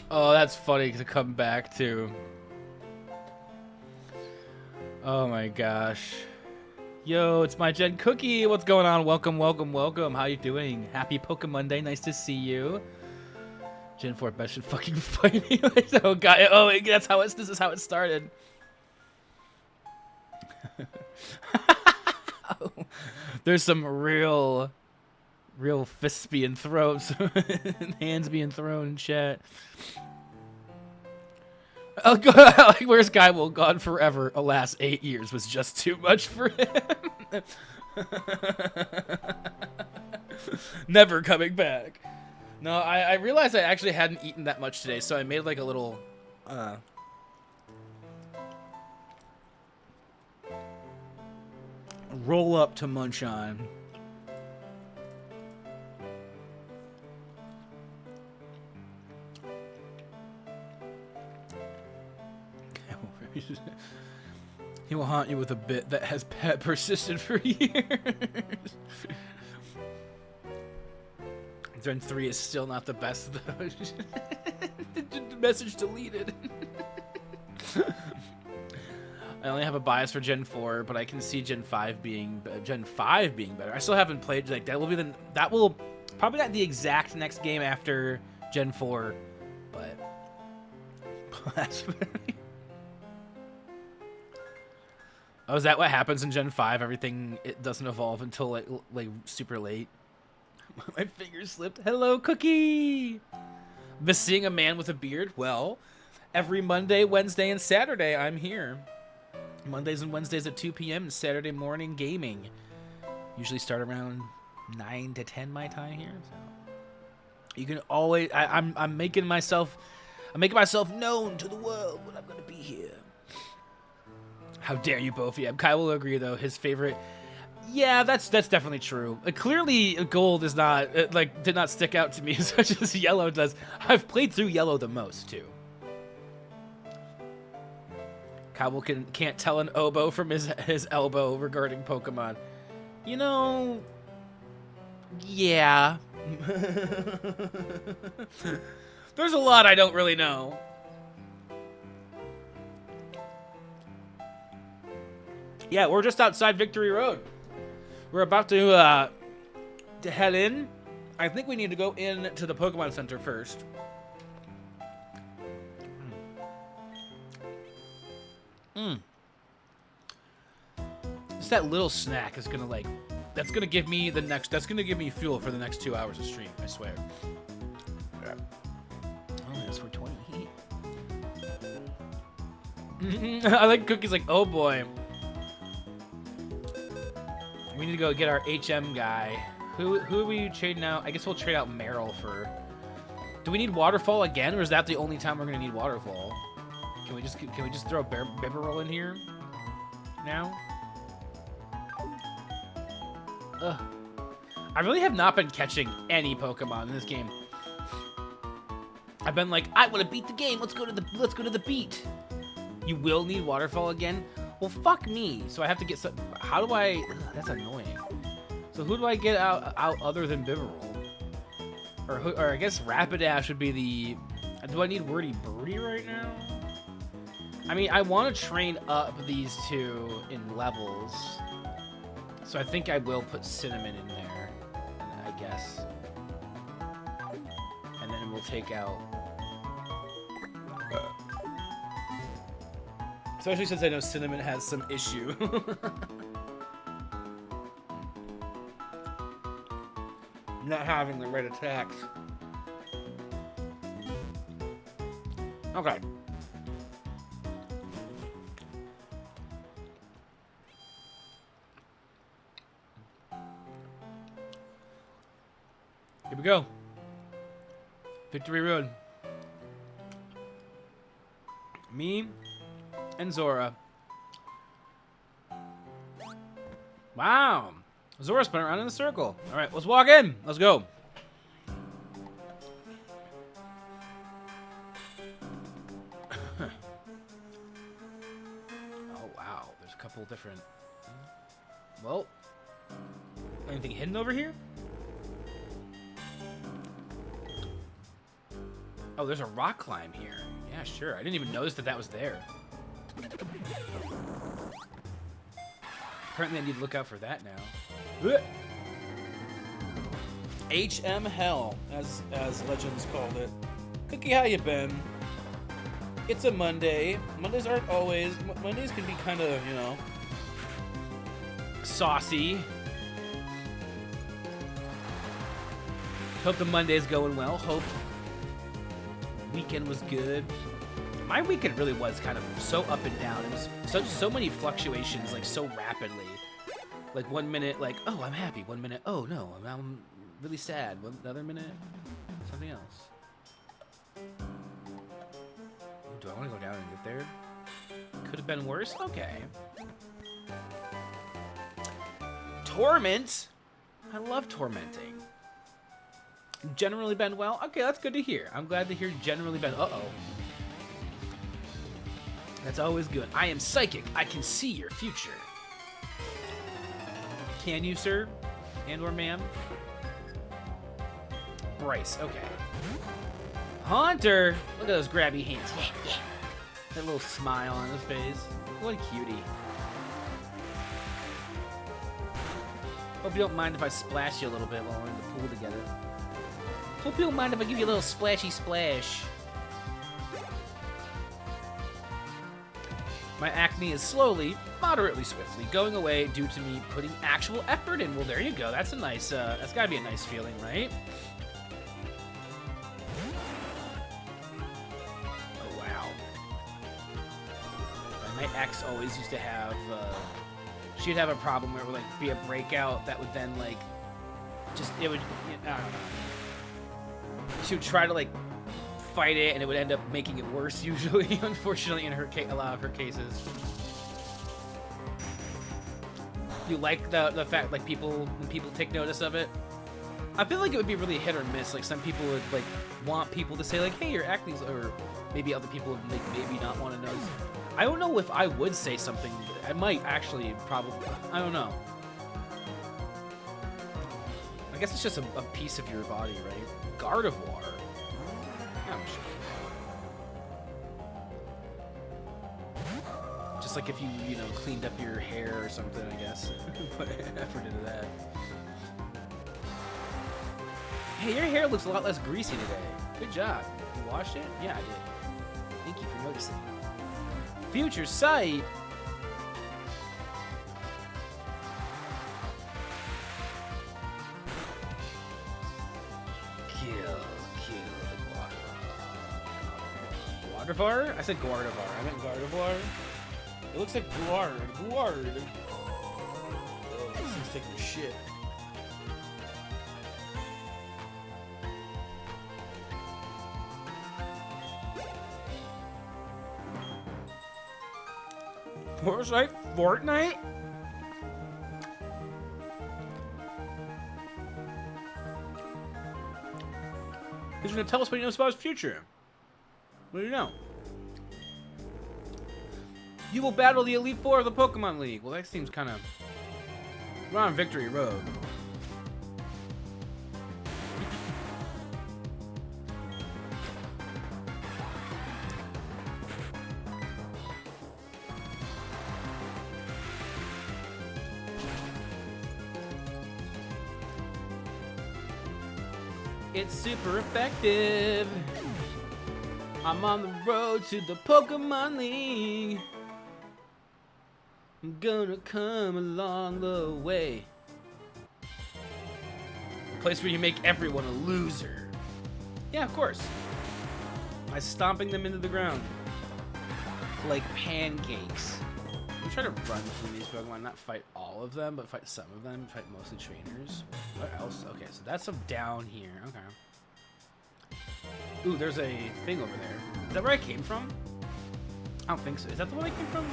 Oh, that's funny to come back to. Oh my gosh. Yo, it's my Gen Cookie. What's going on? Welcome, welcome, welcome. How you doing? Happy PokéMonday. Nice to see you. Gen 4 best should fucking fight me. Oh god. Oh, that's how it's. This is how it started. There's some real fists being thrown, hands being thrown in chat. Oh, like, where's Guy Will gone forever? Alas, 8 years was just too much for him. Never coming back. No, I realized I actually hadn't eaten that much today, so I made like a little roll up to munch on. He will haunt you with a bit that has persisted for years. Gen 3 is still not the best though. The message deleted. I only have a bias for Gen 4, but I can see Gen 5 being better. I still haven't played like that. Will probably not the exact next game after Gen 4, but blasphemy. Oh, is that what happens in Gen 5? Everything, it doesn't evolve until like super late. My fingers slipped. Hello, Cookie. Miss seeing a man with a beard? Well, every Monday, Wednesday, and Saturday, I'm here. Mondays and Wednesdays at 2 p.m. and Saturday morning gaming. Usually start around 9 to 10 my time here. So you can always. I'm making myself known to the world when I'm gonna be here. How dare you both? Yeah, Kai will agree though. His favorite. Yeah, that's definitely true. Clearly, gold is not did not stick out to me as much as yellow does. I've played through yellow the most too. Kyle can't tell an oboe from his elbow regarding Pokemon. You know, yeah. There's a lot I don't really know. Yeah, we're just outside Victory Road. We're about to head in. I think we need to go in to the Pokemon Center first. Just that little snack is gonna that's gonna give me fuel for the next 2 hours of stream, I swear. Yeah. Oh, that's for 20 heat. I like Cookie's like, oh boy. We need to go get our HM guy. Who are we trading out? I guess we'll trade out Meryl for. Do we need Waterfall again, or is that the only time we're gonna need Waterfall? Can we just throw Bibarel in here now? Ugh. I really have not been catching any Pokemon in this game. I've been like, I want to beat the game. Let's go to the beat. You will need Waterfall again. Well, fuck me. So I have to get some. How do I? Ugh, that's annoying. So who do I get out other than Bibarel? Or I guess Rapidash would be the. Do I need Wordy Birdie right now? I mean, I want to train up these two in levels. So I think I will put Cinnamon in there, I guess. And then we'll take out. Especially since I know Cinnamon has some issue. Not having the right attacks. Okay. Here we go. Victory Road. Me and Zora. Wow. Zora spun around in a circle. All right, let's walk in. Let's go. Oh, wow. There's a couple different... Well, anything hidden over here? Oh, there's a rock climb here. Yeah, sure. I didn't even notice that that was there. Apparently I need to look out for that now. HM Hell, as Legends called it. Cookie, how you been? It's a Monday. Mondays aren't always... Mondays can be kind of, you know, saucy. Hope the Monday's going well. Hope weekend was good. My weekend really was kind of so up and down. It was so many fluctuations, like so rapidly. Like 1 minute, like, oh, I'm happy. 1 minute, oh no, I'm really sad. Another minute, something else. Do I want to go down and get there? Could have been worse. Okay. Torment. I love tormenting. Generally been well. Okay, that's good to hear. I'm glad to hear generally been. Uh-oh. That's always good. I am psychic. I can see your future. Can you, sir? And or ma'am? Bryce. Okay. Haunter. Look at those grabby hands. Yeah, yeah. That little smile on his face. What a cutie. Hope you don't mind if I splash you a little bit while we're in the pool together. Hope you don't mind if I give you a little splashy splash. My acne is slowly, moderately swiftly going away due to me putting actual effort in. Well, there you go. That's a nice, that's gotta be a nice feeling, right? Oh, wow. My ex always used to have, she'd have a problem where it would, like, be a breakout that would then, like, just, it would, I don't know. She would try to, like, fight it, and it would end up making it worse, usually, unfortunately, in her a lot of her cases. You like the fact, like, when people take notice of it? I feel like it would be really hit or miss. Like, some people would, like, want people to say, like, hey, your acne's, or maybe other people would, like, maybe not want to notice. I don't know if I would say something. I might actually, probably, I don't know. I guess it's just a piece of your body, right? Gardevoir. I'm sure. Just like if you know, cleaned up your hair or something, I guess. Put effort into that. Hey, your hair looks a lot less greasy today. Good job. You washed it? Yeah, I did. Thank you for noticing. Future Sight. Gardevoir? I said Gardevoir. I meant Gardevoir. It looks like Guard. Guard. Oh, this thing's taking a shit. Fortnite? He's gonna tell us what he knows about his future. What do you know? You will battle the Elite Four of the Pokemon League. Well, that seems kind of... We're on Victory Road. It's super effective. I'm on the road to the Pokemon League. I'm gonna come along the way. A place where you make everyone a loser. Yeah, of course. By stomping them into the ground. Like pancakes. I'm trying to run through these Pokemon, not fight all of them, but fight some of them. Fight mostly trainers. What else? Okay, so that's up down here. Okay. Ooh, there's a thing over there. Is that where I came from? I don't think so. Is that the one I came from?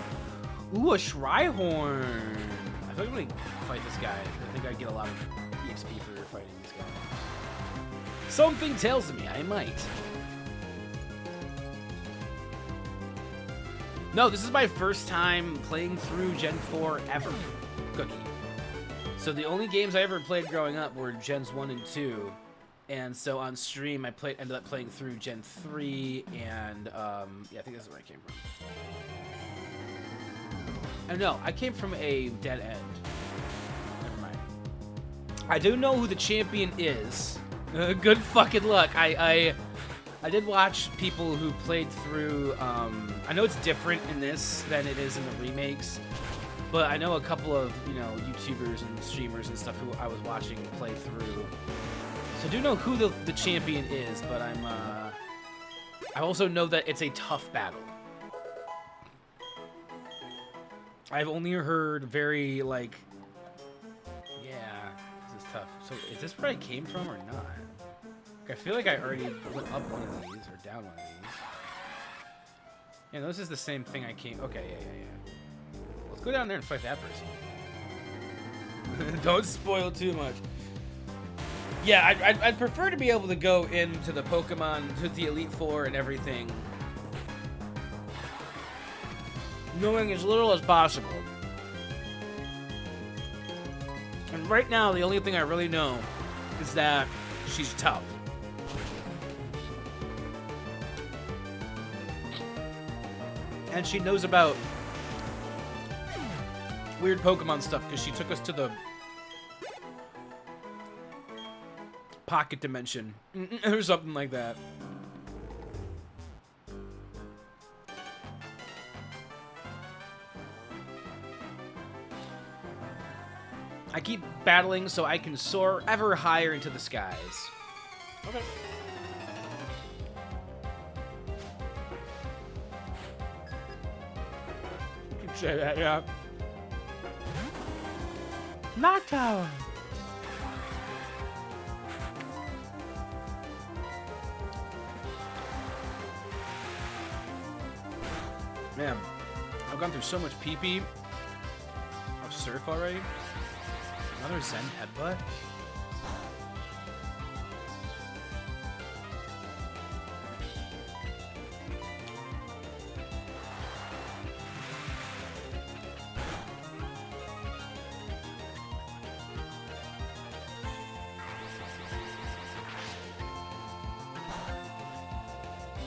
Ooh, a Shrihorn. I feel like I'm gonna fight this guy. I think I'd get a lot of EXP for fighting this guy. Something tells me I might. No, this is my first time playing through Gen 4 ever. Cookie. So the only games I ever played growing up were Gens 1 and 2. And so on stream, ended up playing through Gen 3, and yeah, I think this is where I came from. Oh no, I came from a dead end. Never mind. I do know who the champion is. Good fucking luck. I did watch people who played through. I know it's different in this than it is in the remakes, but I know a couple of YouTubers and streamers and stuff who I was watching play through. So I do know who the champion is, but I also know that it's a tough battle. I've only heard very yeah, this is tough. So is this where I came from or not? I feel like I already went up one of these or down one of these. Yeah, no, this is the same thing I came. Okay, yeah. Let's go down there and fight that person. Don't spoil too much. Yeah, I'd prefer to be able to go into the Pokemon, to the Elite Four and everything, knowing as little as possible. And right now, the only thing I really know is that she's tough. And she knows about weird Pokemon stuff because she took us to the pocket dimension or something like that. I keep battling so I can soar ever higher into the skies. Okay. You can say that, yeah. Knock Tower. Man, I've gone through so much pee-pee of surf already. Another Zen headbutt?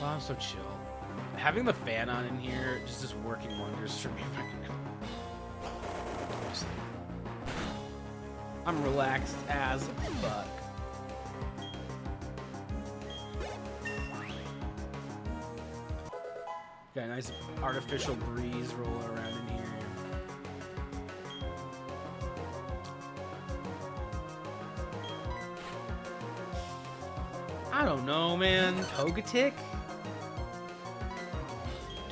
Oh, I'm so chill. Having the fan on in here just is working wonders for me right now. I'm relaxed as fuck. Got a nice artificial breeze rolling around in here. I don't know, man. Togetic?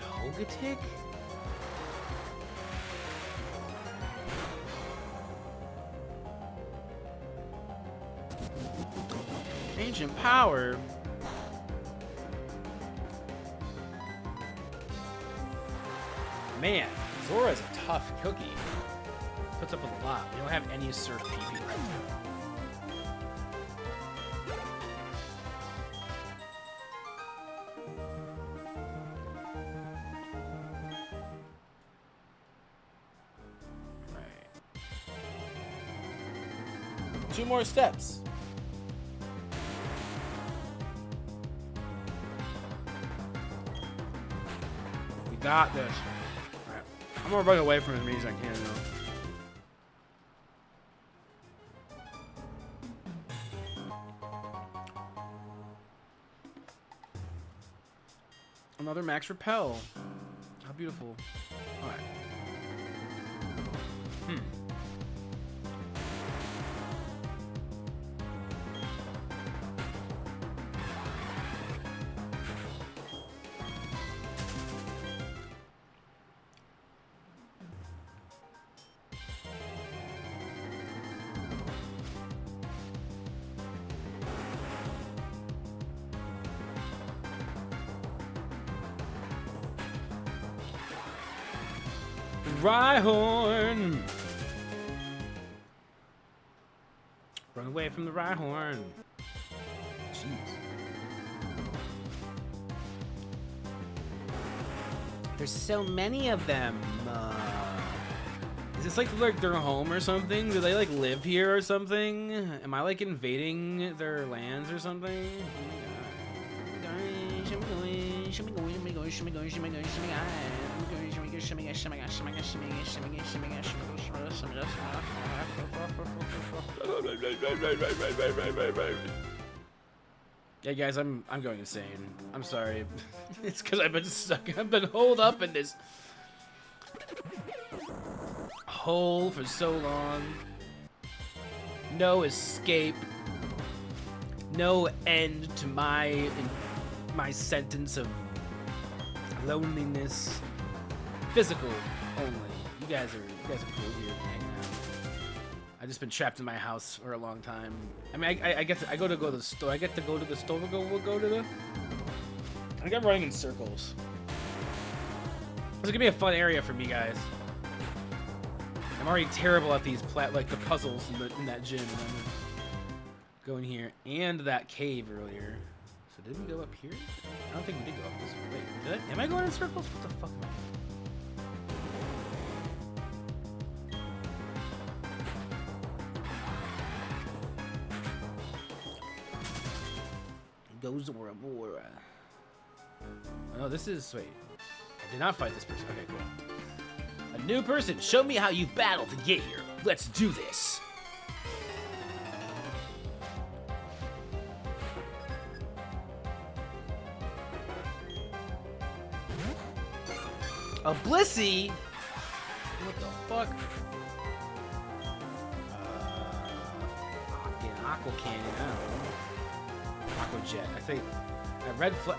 Togetic? Ancient power. Man, Zora's a tough cookie. Puts up with a lot. We don't have any surf PP right now. Right. 2 more steps. Got this. Alright. I'm gonna run away from as many as I can though. Another max repel. How beautiful. Alright. Rhyhorn! Run away from the Rhyhorn. Jeez. There's so many of them. Is this like their home or something? Do they like live here or something? Am I like invading their lands or something? Yeah, guys, I'm going insane. I'm sorry. It's because I've been stuck. I've been holed up in this hole for so long. No escape. No end to my sentence of loneliness. Physical only. You guys are cool here hanging out. I've just been trapped in my house for a long time. I mean, I get to go to the store. I get to go to the store. We'll go to the. I think I'm running in circles. This is gonna be a fun area for me, guys. I'm already terrible at these like the puzzles in that gym. I'm going here and that cave earlier. So did we go up here? I don't think we did go up this way. Wait, did I? Am I going in circles? What the fuck am I? Goes more. Oh, this is. Wait. I did not fight this person. Okay, cool. A new person. Show me how you battled to get here. Let's do this. A Blissey? What the fuck? An Aqua Cannon. I don't know. Aqua Jet. I think a red flag.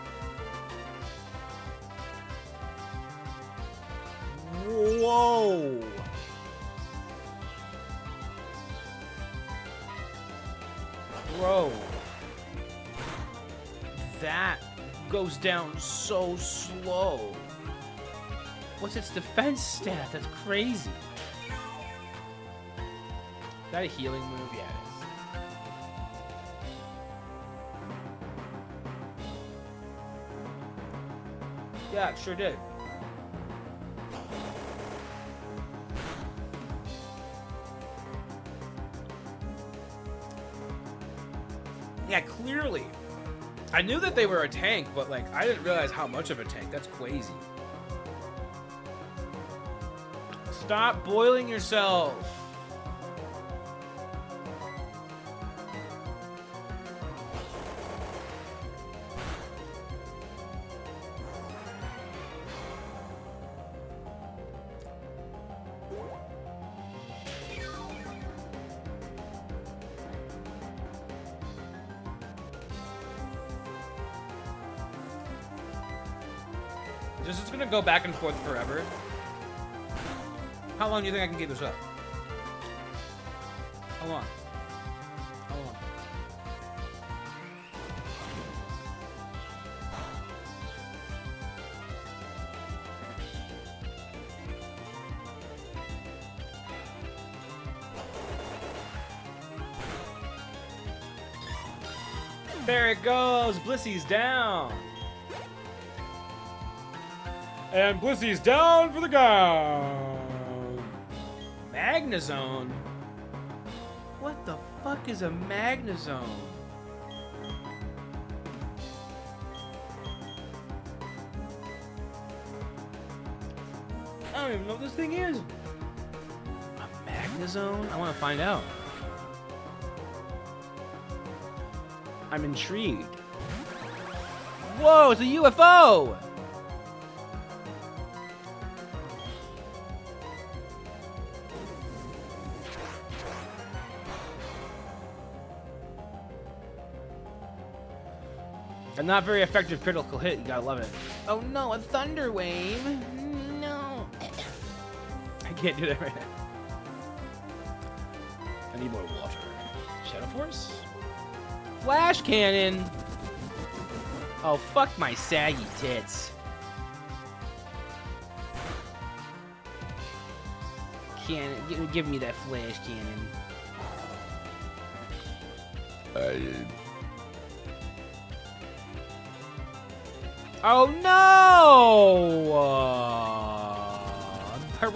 Whoa! Bro. That goes down so slow. What's its defense stat? That's crazy. Is that a healing move? Yeah, it is. Yeah, it sure did. Yeah, clearly. I knew that they were a tank, but like I didn't realize how much of a tank. That's crazy. Stop boiling yourself. This is gonna go back and forth forever. How long do you think I can keep this up? How long? How long? There it goes! Blissey's down! And Blissey's down for the count! Magnezone? What the fuck is a Magnezone? I don't even know what this thing is. A Magnezone? I want to find out. I'm intrigued. Whoa, it's a UFO! A not very effective critical hit, you gotta love it. Oh no, a Thunder Wave! No! I can't do that right now. I need more water. Shadow Force? Flash Cannon! Oh, fuck my saggy tits. Cannon, give me that Flash Cannon. Oh no!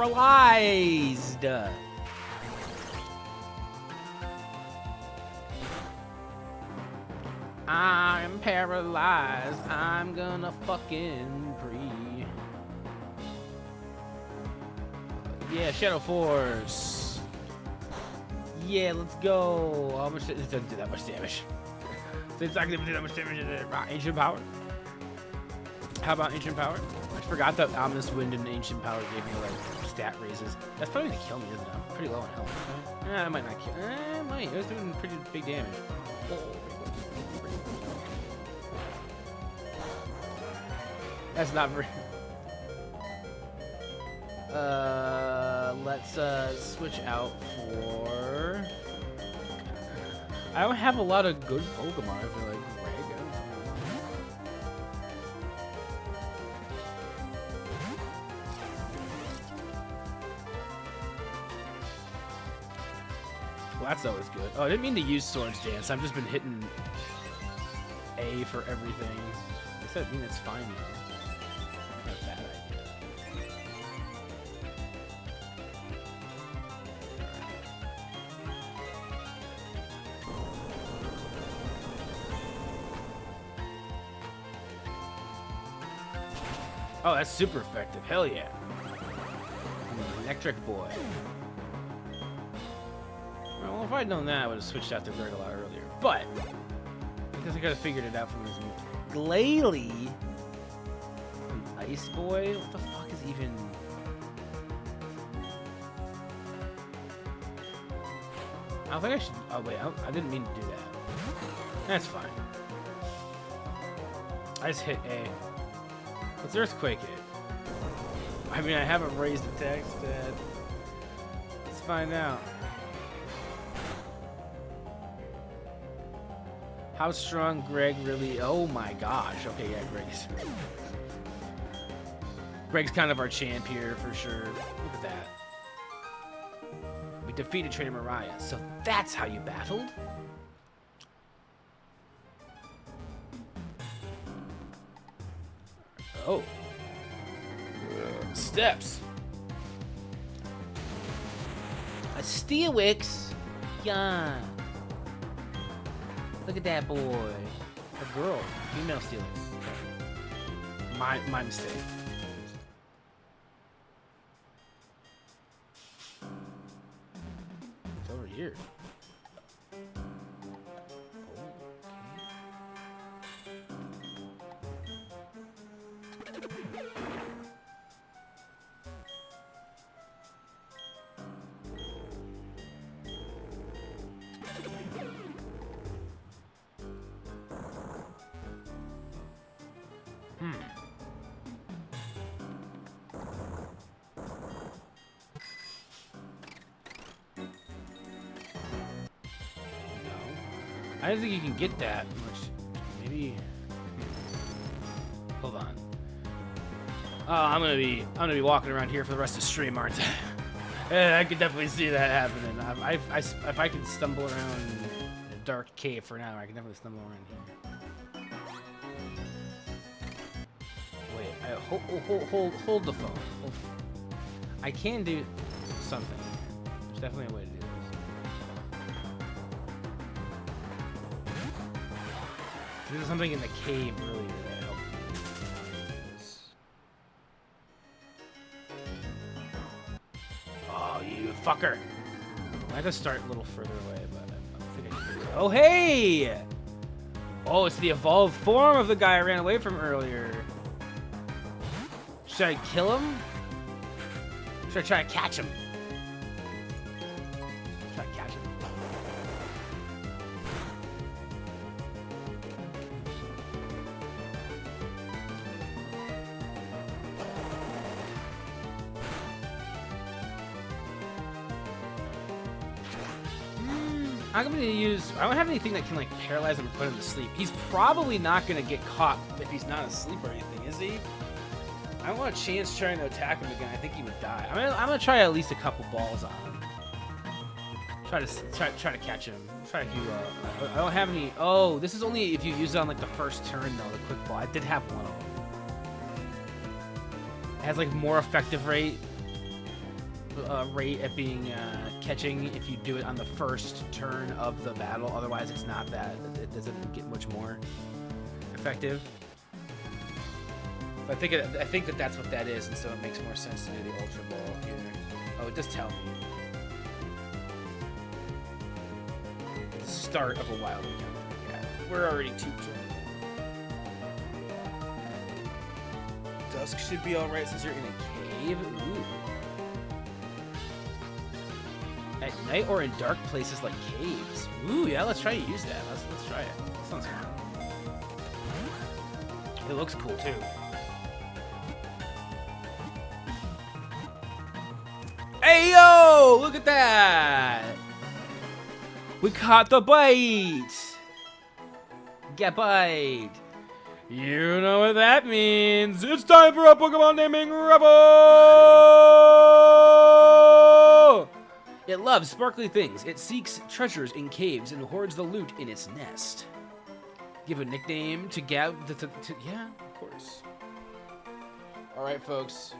paralyzed. I'm paralyzed. I'm gonna fucking breathe. Yeah, Shadow Force. Yeah, let's go. How much? It doesn't do that much damage. So it's not gonna do that much damage. Ancient Power. How about Ancient Power? I forgot that Ominous Wind and Ancient Power gave me like stat raises. That's probably gonna kill me, isn't it? I'm pretty low on health. It might not kill. It might. It was doing pretty big damage. That's not very. Let's switch out for. I don't have a lot of good Pokemon. I feel like well, that's always good. Oh, I didn't mean to use Swords Dance. I've just been hitting A for everything. I said, I mean, it's fine though. Not a bad idea. Oh, that's super effective. Hell yeah. Electric Boy. Well, if I'd known that, I would have switched out to Greg a lot earlier. But, because I could have figured it out from his move. Glalie? An Ice Boy? What the fuck is even... I don't think I should... Oh, wait. I didn't mean to do that. That's fine. I just hit A. What's Earthquake hit? I mean, I haven't raised attack stat. Let's find out. How strong Greg really... Oh my gosh. Okay, yeah, Greg's kind of our champ here for sure. Look at that. We defeated Trainer Mariah. So that's how you battled? Oh. Steps. A Steelix? Yeah. Look at that boy. A girl. Female Steelix. My mistake. It's over here. I don't think you can get that much. Maybe. Hold on. Oh, I'm gonna be walking around here for the rest of the stream, aren't I? Yeah, I could definitely see that happening. If I can stumble around a dark cave for an hour, I can definitely stumble around here. Wait, hold the phone. I can do something. There's definitely a way to do this. There's something in the cave earlier that helped me. Oh, you fucker! I had to start a little further away, but I think I can do it. Oh, hey! Oh, it's the evolved form of the guy I ran away from earlier. Should I kill him? Should I try to catch him? Try to catch him. I'm gonna use. I don't have anything that can like paralyze him or put him to sleep. He's probably not gonna get caught if he's not asleep or anything, is he? I don't want a chance trying to attack him again. I think he would die. I'm gonna try at least a couple balls on him. Try to catch him. Try to do. I don't have any. Oh, this is only if you use it on like the first turn though. The quick ball. I did have one of them. It has like more effective rate. rate at being catching if you do it on the first turn of the battle. Otherwise, it's not that. It doesn't get much more effective. I think that that's what that is, and so it makes more sense to do the Ultra Ball here. Oh, it does tell me. The start of a wild encounter. Yeah, we're already 2 turns. Dusk should be alright since you're in a cave. Ooh. At night or in dark places like caves. Ooh, yeah, let's try to use that. Let's try it. That sounds fun. It looks cool too. Hey yo! Look at that! We caught the bite! Get bite! You know what that means. It's time for a Pokemon naming raffle! It loves sparkly things. It seeks treasures in caves and hoards the loot in its nest. Give a nickname to Gab. Yeah, of course. All right, folks.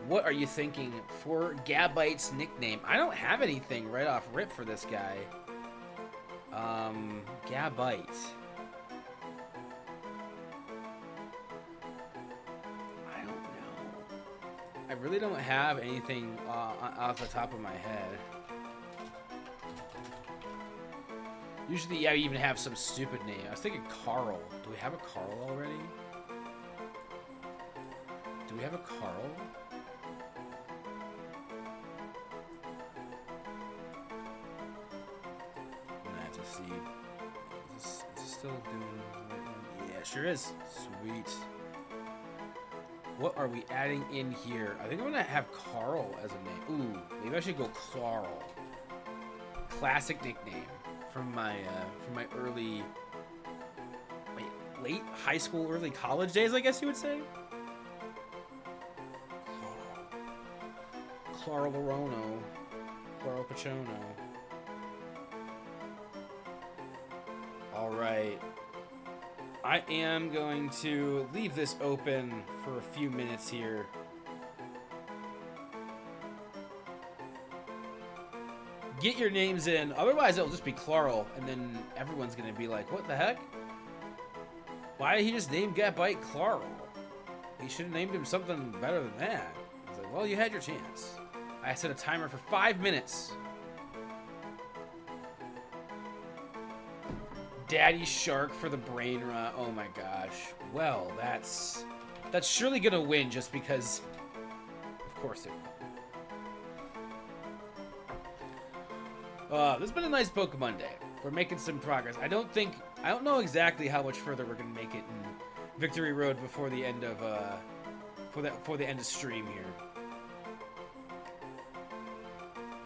What are you thinking for Gabite's nickname? I don't have anything right off rip for this guy. Gabite. I don't know. I really don't have anything off the top of my head. Usually, yeah, you even have some stupid name. I was thinking Carl. Do we have a Carl already? Do we have a Carl? See, is this still doing the right one? Yeah, sure is. Sweet. What are we adding in here? I think I'm gonna have Carl as a name. Ooh, maybe I should go Carl. Classic nickname from my early, late high school, early college days, I guess you would say. Claro Larono, Claro Pachono. All right, I am going to leave this open for a few minutes here. Get your names in, otherwise it'll just be Clarl, and then everyone's gonna be like, what the heck? Why did he just name Gabite Clarl? He should have named him something better than that. It's like, well, you had your chance. I set a timer for 5 minutes. Daddy Shark for the brain rot. Oh my gosh. Well, that's surely gonna win just because, of course it will. This has been a nice Pokémon day. We're making some progress. I don't know exactly how much further we're gonna make it in Victory Road before the end of for the end of stream here.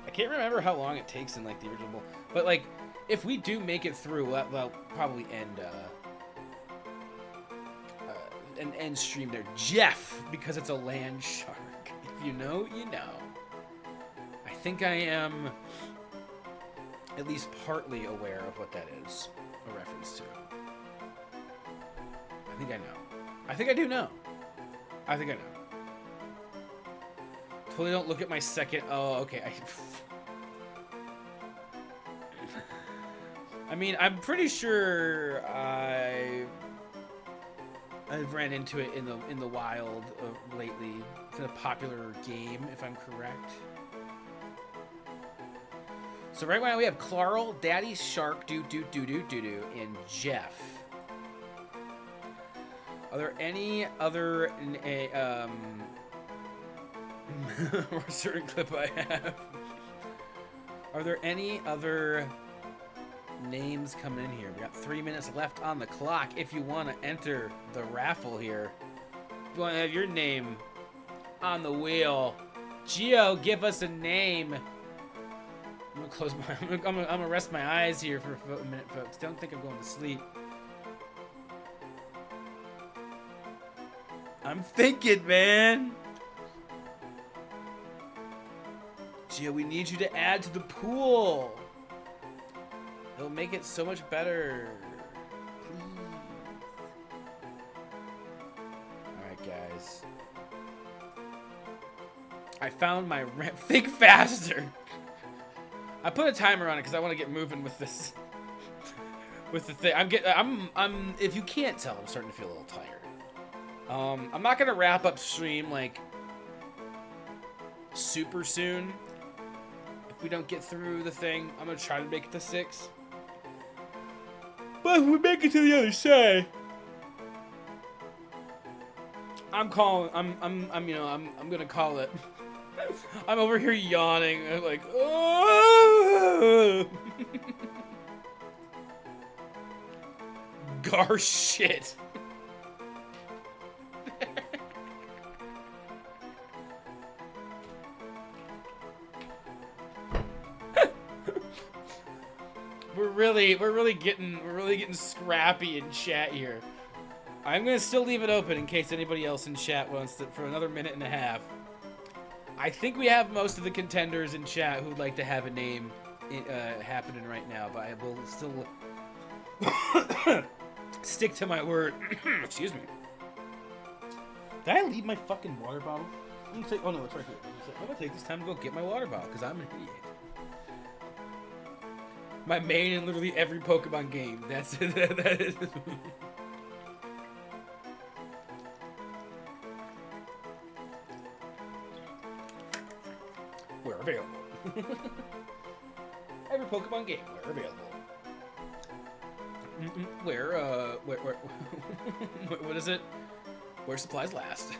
I can't remember how long it takes in like the original, but like, if we do make it through, that'll probably end an end stream there. Jeff, because it's a land shark. If you know, you know. I think I am at least partly aware of what that is a reference to. I think I know. I think I do know. I think I know. Totally don't look at my second. Oh, okay. I mean, I'm pretty sure I've ran into it in the wild lately. It's a popular game, if I'm correct. So right now we have Clarl, Daddy Shark, and Jeff. Are there any other a certain clip I have? Are there any other names coming in here? We got 3 minutes left on the clock. If you want to enter the raffle here, if you want to have your name on the wheel, Gio, give us a name. I'm gonna close my. I'm gonna rest my eyes here for a minute, folks. Don't think I'm going to sleep. I'm thinking, man. Gio, we need you to add to the pool. It'll make it so much better. Please. Alright, guys. I found my think faster. I put a timer on it because I want to get moving with this. With the thing, I'm. If you can't tell, I'm starting to feel a little tired. I'm not gonna wrap up stream like super soon. If we don't get through the thing, I'm gonna try to make it to 6. But if we make it to the other side, I'm calling. I'm. You know. I'm gonna call it. I'm over here yawning. I'm like, oh. Gar shit. We're really getting scrappy in chat here. I'm gonna still leave it open in case anybody else in chat wants to for another minute and a half. I think we have most of the contenders in chat who'd like to have a name happening right now, but I will still stick to my word. Excuse me. Did I leave my fucking water bottle? I'm gonna take. Oh no, it's right here. I'm gonna take this time to go get my water bottle because I'm an idiot. My main in literally every Pokemon game. That's it. That is. We're available. Every Pokemon game, we're available. Where what is it? Where supplies last.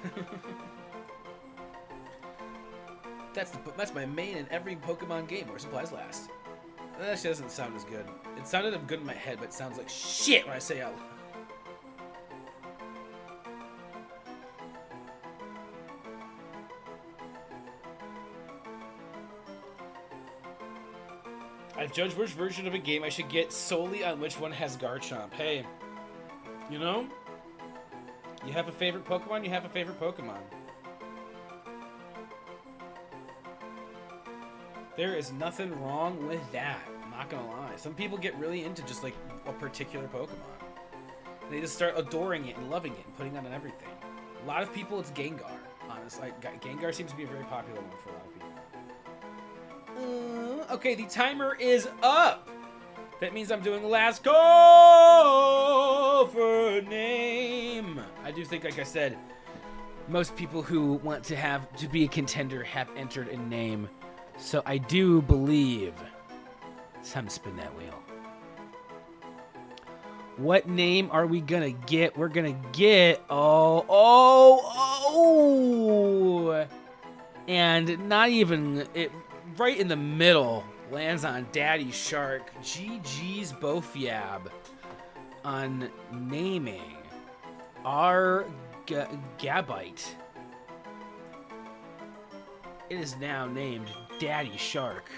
That's my main in every Pokemon game. Where supplies last. That actually doesn't sound as good. It sounded good in my head, but it sounds like shit when I say it out loud. I judge which version of a game I should get solely on which one has Garchomp. Hey, you know? You have a favorite Pokemon, you have a favorite Pokemon. There is nothing wrong with that. I'm not gonna lie. Some people get really into just like a particular Pokemon. And they just start adoring it and loving it and putting it on everything. A lot of people, it's Gengar. Honestly, Gengar seems to be a very popular one for a lot of people. Okay, the timer is up. That means I'm doing the last call for name. I do think, like I said, most people who want to be a contender have entered a name. So I do believe it's time to spin that wheel. What name are we gonna get? We're gonna get and not even it right in the middle lands on Daddy Shark. GG's Bofiab on naming our Gabite. It is now named Daddy Shark.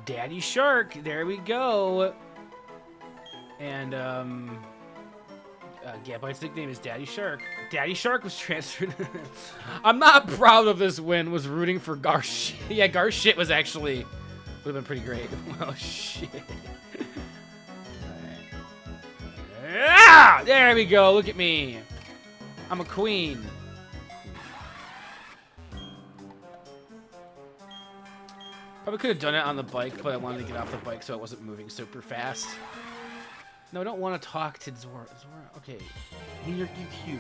Daddy Shark, there we go. And Gabite's nickname is Daddy Shark. Daddy Shark was transferred. I'm not proud of this win. Was rooting for Garshit. Yeah, Garshit was actually would have been pretty great. Well, shit. Right. Ah, there we go. Look at me. I'm a queen. Probably could have done it on the bike, but I wanted to get off the bike so it wasn't moving super fast. No, I don't want to talk to Zora. Zora, okay. I mean, you're cute.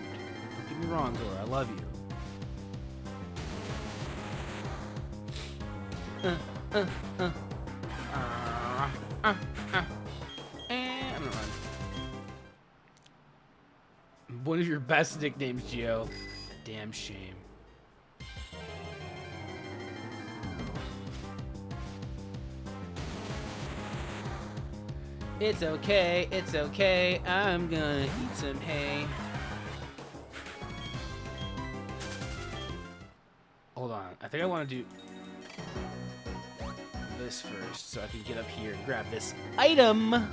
Don't get me wrong, Zora. I love you. I'm gonna run. One of your best nicknames, Gio. Damn shame. It's okay, it's okay. I'm gonna eat some hay. Hold on. I think I want to do this first so I can get up here and grab this item.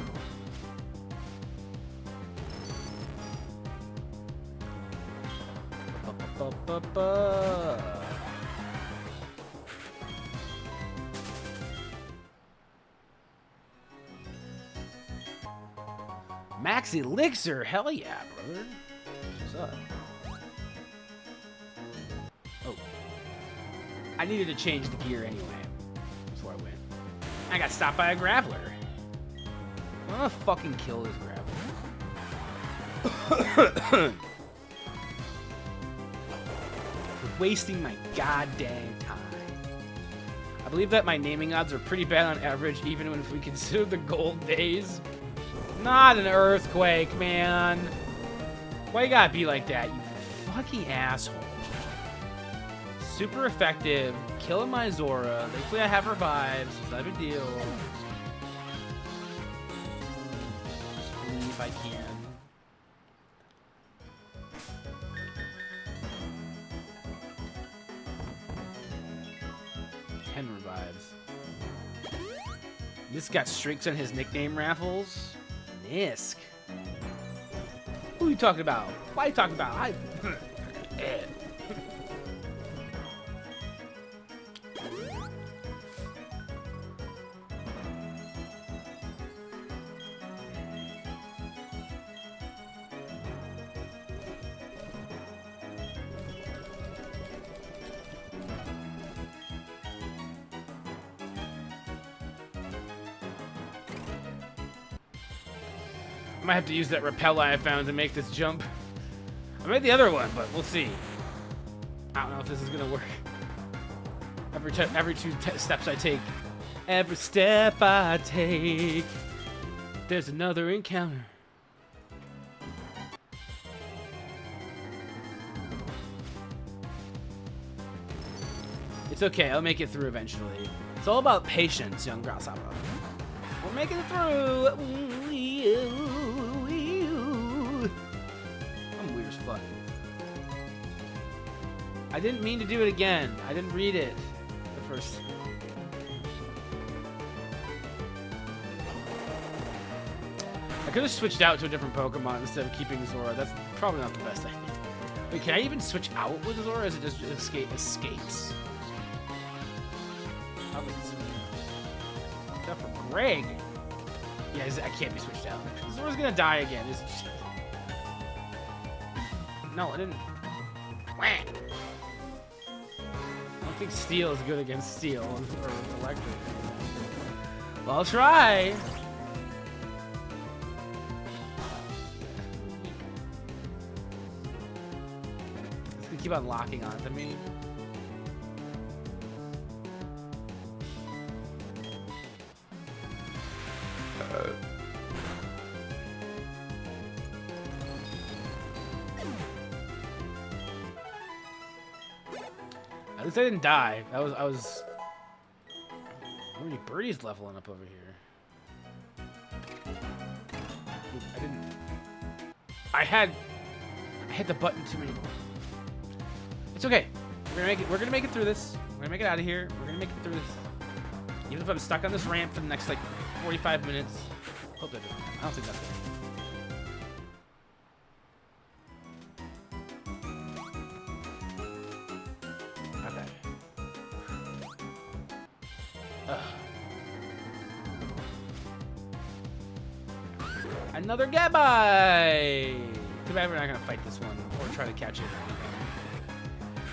Max Elixir? Hell yeah, brother. What's up? Oh. I needed to change the gear anyway. That's where I went. I got stopped by a Graveler. I'm gonna fucking kill this Graveler. Wasting my goddamn time. I believe that my naming odds are pretty bad on average, even if we consider the gold days. Not an earthquake, man. Why you gotta be like that, you fucking asshole? Super effective, killing my Zora. Thankfully I have revives, it's not a big deal. Just leave if I can. Revives. This got streaks on his nickname raffles. Nisk. Who are you talking about? Why are you talking about? I might have to use that repel I found to make this jump. I made the other one, but we'll see. I don't know if this is gonna work. Every two steps I take, every step I take, there's another encounter. It's okay, I'll make it through eventually. It's all about patience, young grasshopper. We're making it through. I'm weird as fuck. I didn't mean to do it again. I didn't read it the first. I could have switched out to a different Pokemon instead of keeping Zora. That's probably not the best idea. Wait, can I even switch out with Zora, or is it just escapes? Probably except for Greg. Yeah, I can't be switched out. Zora's gonna die again. No, I didn't. I don't think Steel is good against Steel or Electric. Well, I'll try. It's gonna keep on locking on to me. At least I didn't die. I was. How many birdies leveling up over here? I didn't. I hit the button too many. It's okay. We're gonna make it. We're gonna make it through this. We're gonna make it out of here. We're gonna make it through this. Even if I'm stuck on this ramp for the next like 45 minutes. Hope that doesn't happen. I don't think that's it. Another Gabai! Too bad we're not gonna fight this one or try to catch it.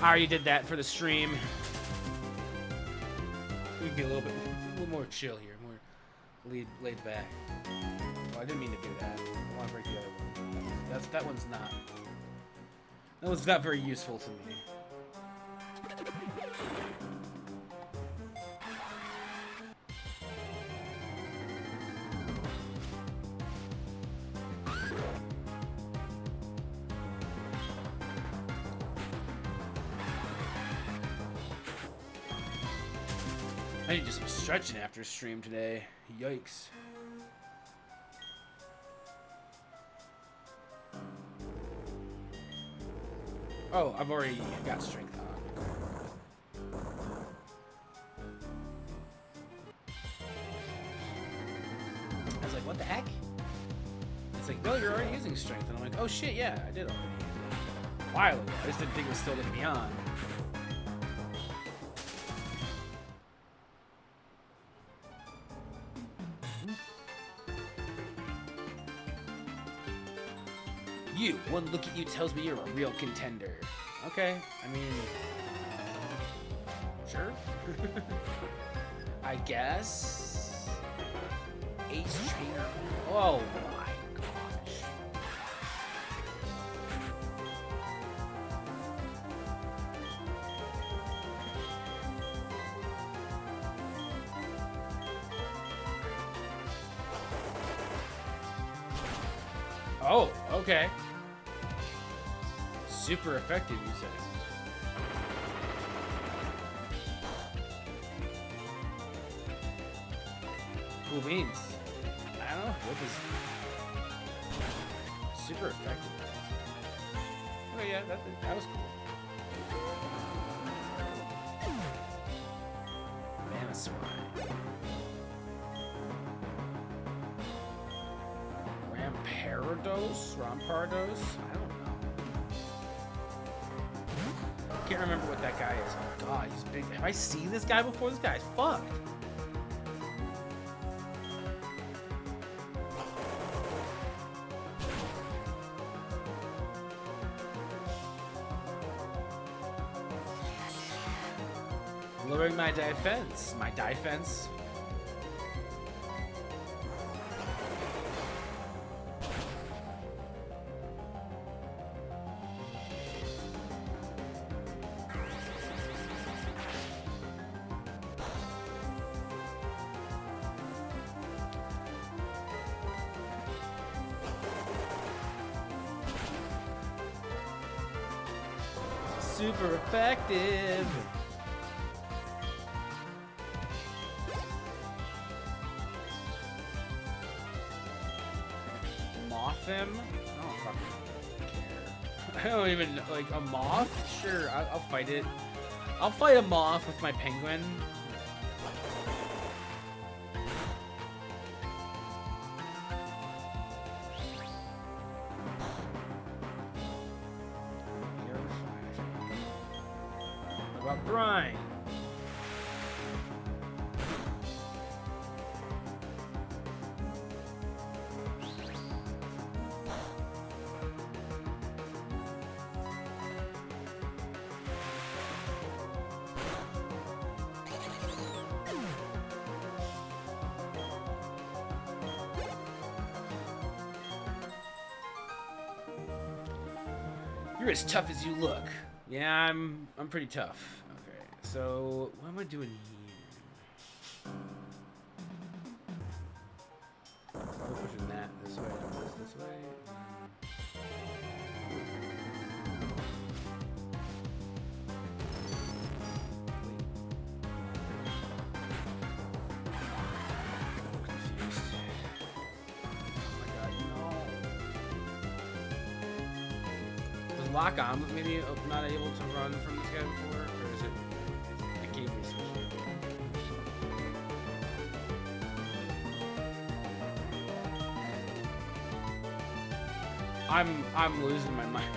I already did that for the stream. We can be a little more chill here, more laid back. Oh, I didn't mean to do that. I want to break the other one. That one's not. That one's not very useful to me. I need to do some stretching after stream today. Yikes. Oh, I've already got strength on. I was like, what the heck? It's like, no, you're already using strength. And I'm like, oh shit, yeah, I did already use it. A while ago. I just didn't think it was still going to be on. You, one look at you tells me you're a real contender. Okay, I mean, sure. I guess. Ace Trainer. Oh my gosh. Oh, okay. Super effective, you said. Cool beans. I don't know. Whip is super effective. Oh yeah, that was cool. Manaswine. Rampardos? Rampardos? I don't know. Can't remember what that guy is. Oh god, he's big. Have I seen this guy before? This guy's fucked. Lowering my defense. My defense. Super effective. Moth him? I don't fucking care. I don't even like a moth. Sure, I'll fight it. I'll fight a moth with my penguin. What about brine? You're as tough as you look. Yeah, I'm pretty tough. Okay, so what am I doing here? Probably pushing that this way, this way. Lock on, but maybe I'm not able to run from this guy before, or is it? It gave me switch. I'm losing my mind.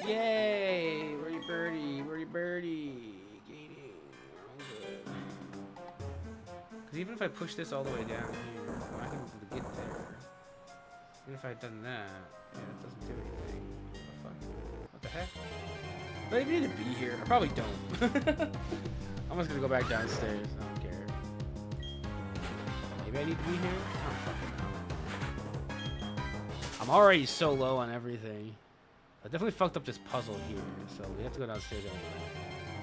Yay! Where you birdie? Where you birdie? Gaining. Because even if I push this all the way down here, I'm not going to be able to get there. Even if I had done that, yeah, it doesn't do anything. What the fuck? What the heck? Do I even need to be here? I probably don't. I'm just going to go back downstairs. I don't care. Maybe I need to be here? I don't fucking know. I'm already so low on everything. I definitely fucked up this puzzle here, so we have to go downstairs anyway.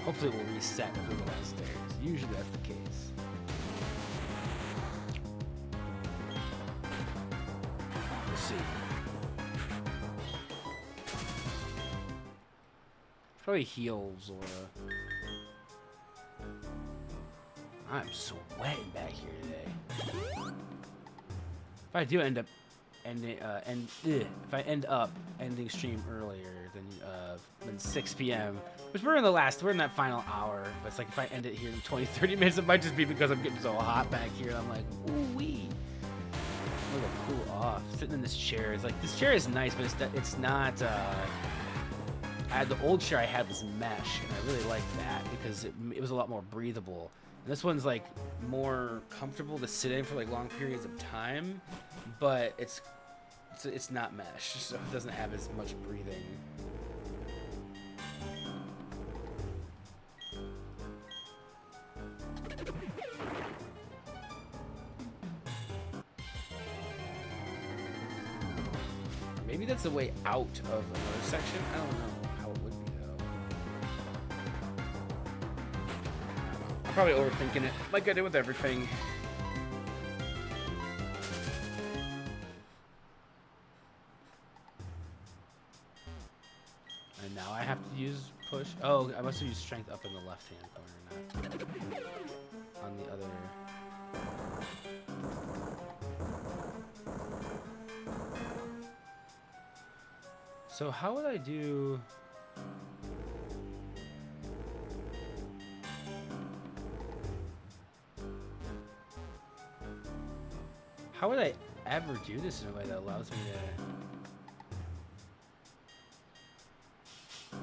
Hopefully it will reset if we go downstairs. Usually that's the case. We'll see. Probably heals or... I'm sweating back here today. If I do end up ending, if I end up ending stream earlier, than 6 p.m. Which we're in that final hour. But it's like if I end it here in 20, 30 minutes, it might just be because I'm getting so hot back here. And I'm like, ooh wee. I'm gonna cool off. Sitting in this chair is like, this chair is nice, but it's not. The old chair I had was mesh, and I really liked that because it was a lot more breathable. And this one's like more comfortable to sit in for like long periods of time, but it's not mesh, so it doesn't have as much breathing. Maybe that's the way out of another section. I don't know how it would be though. I'm probably overthinking it, like I did with everything. And now I have to use push. Oh, I must have used strength up in the left-hand corner, not on the other. So how would I do? How would I ever do this in a way that allows me to?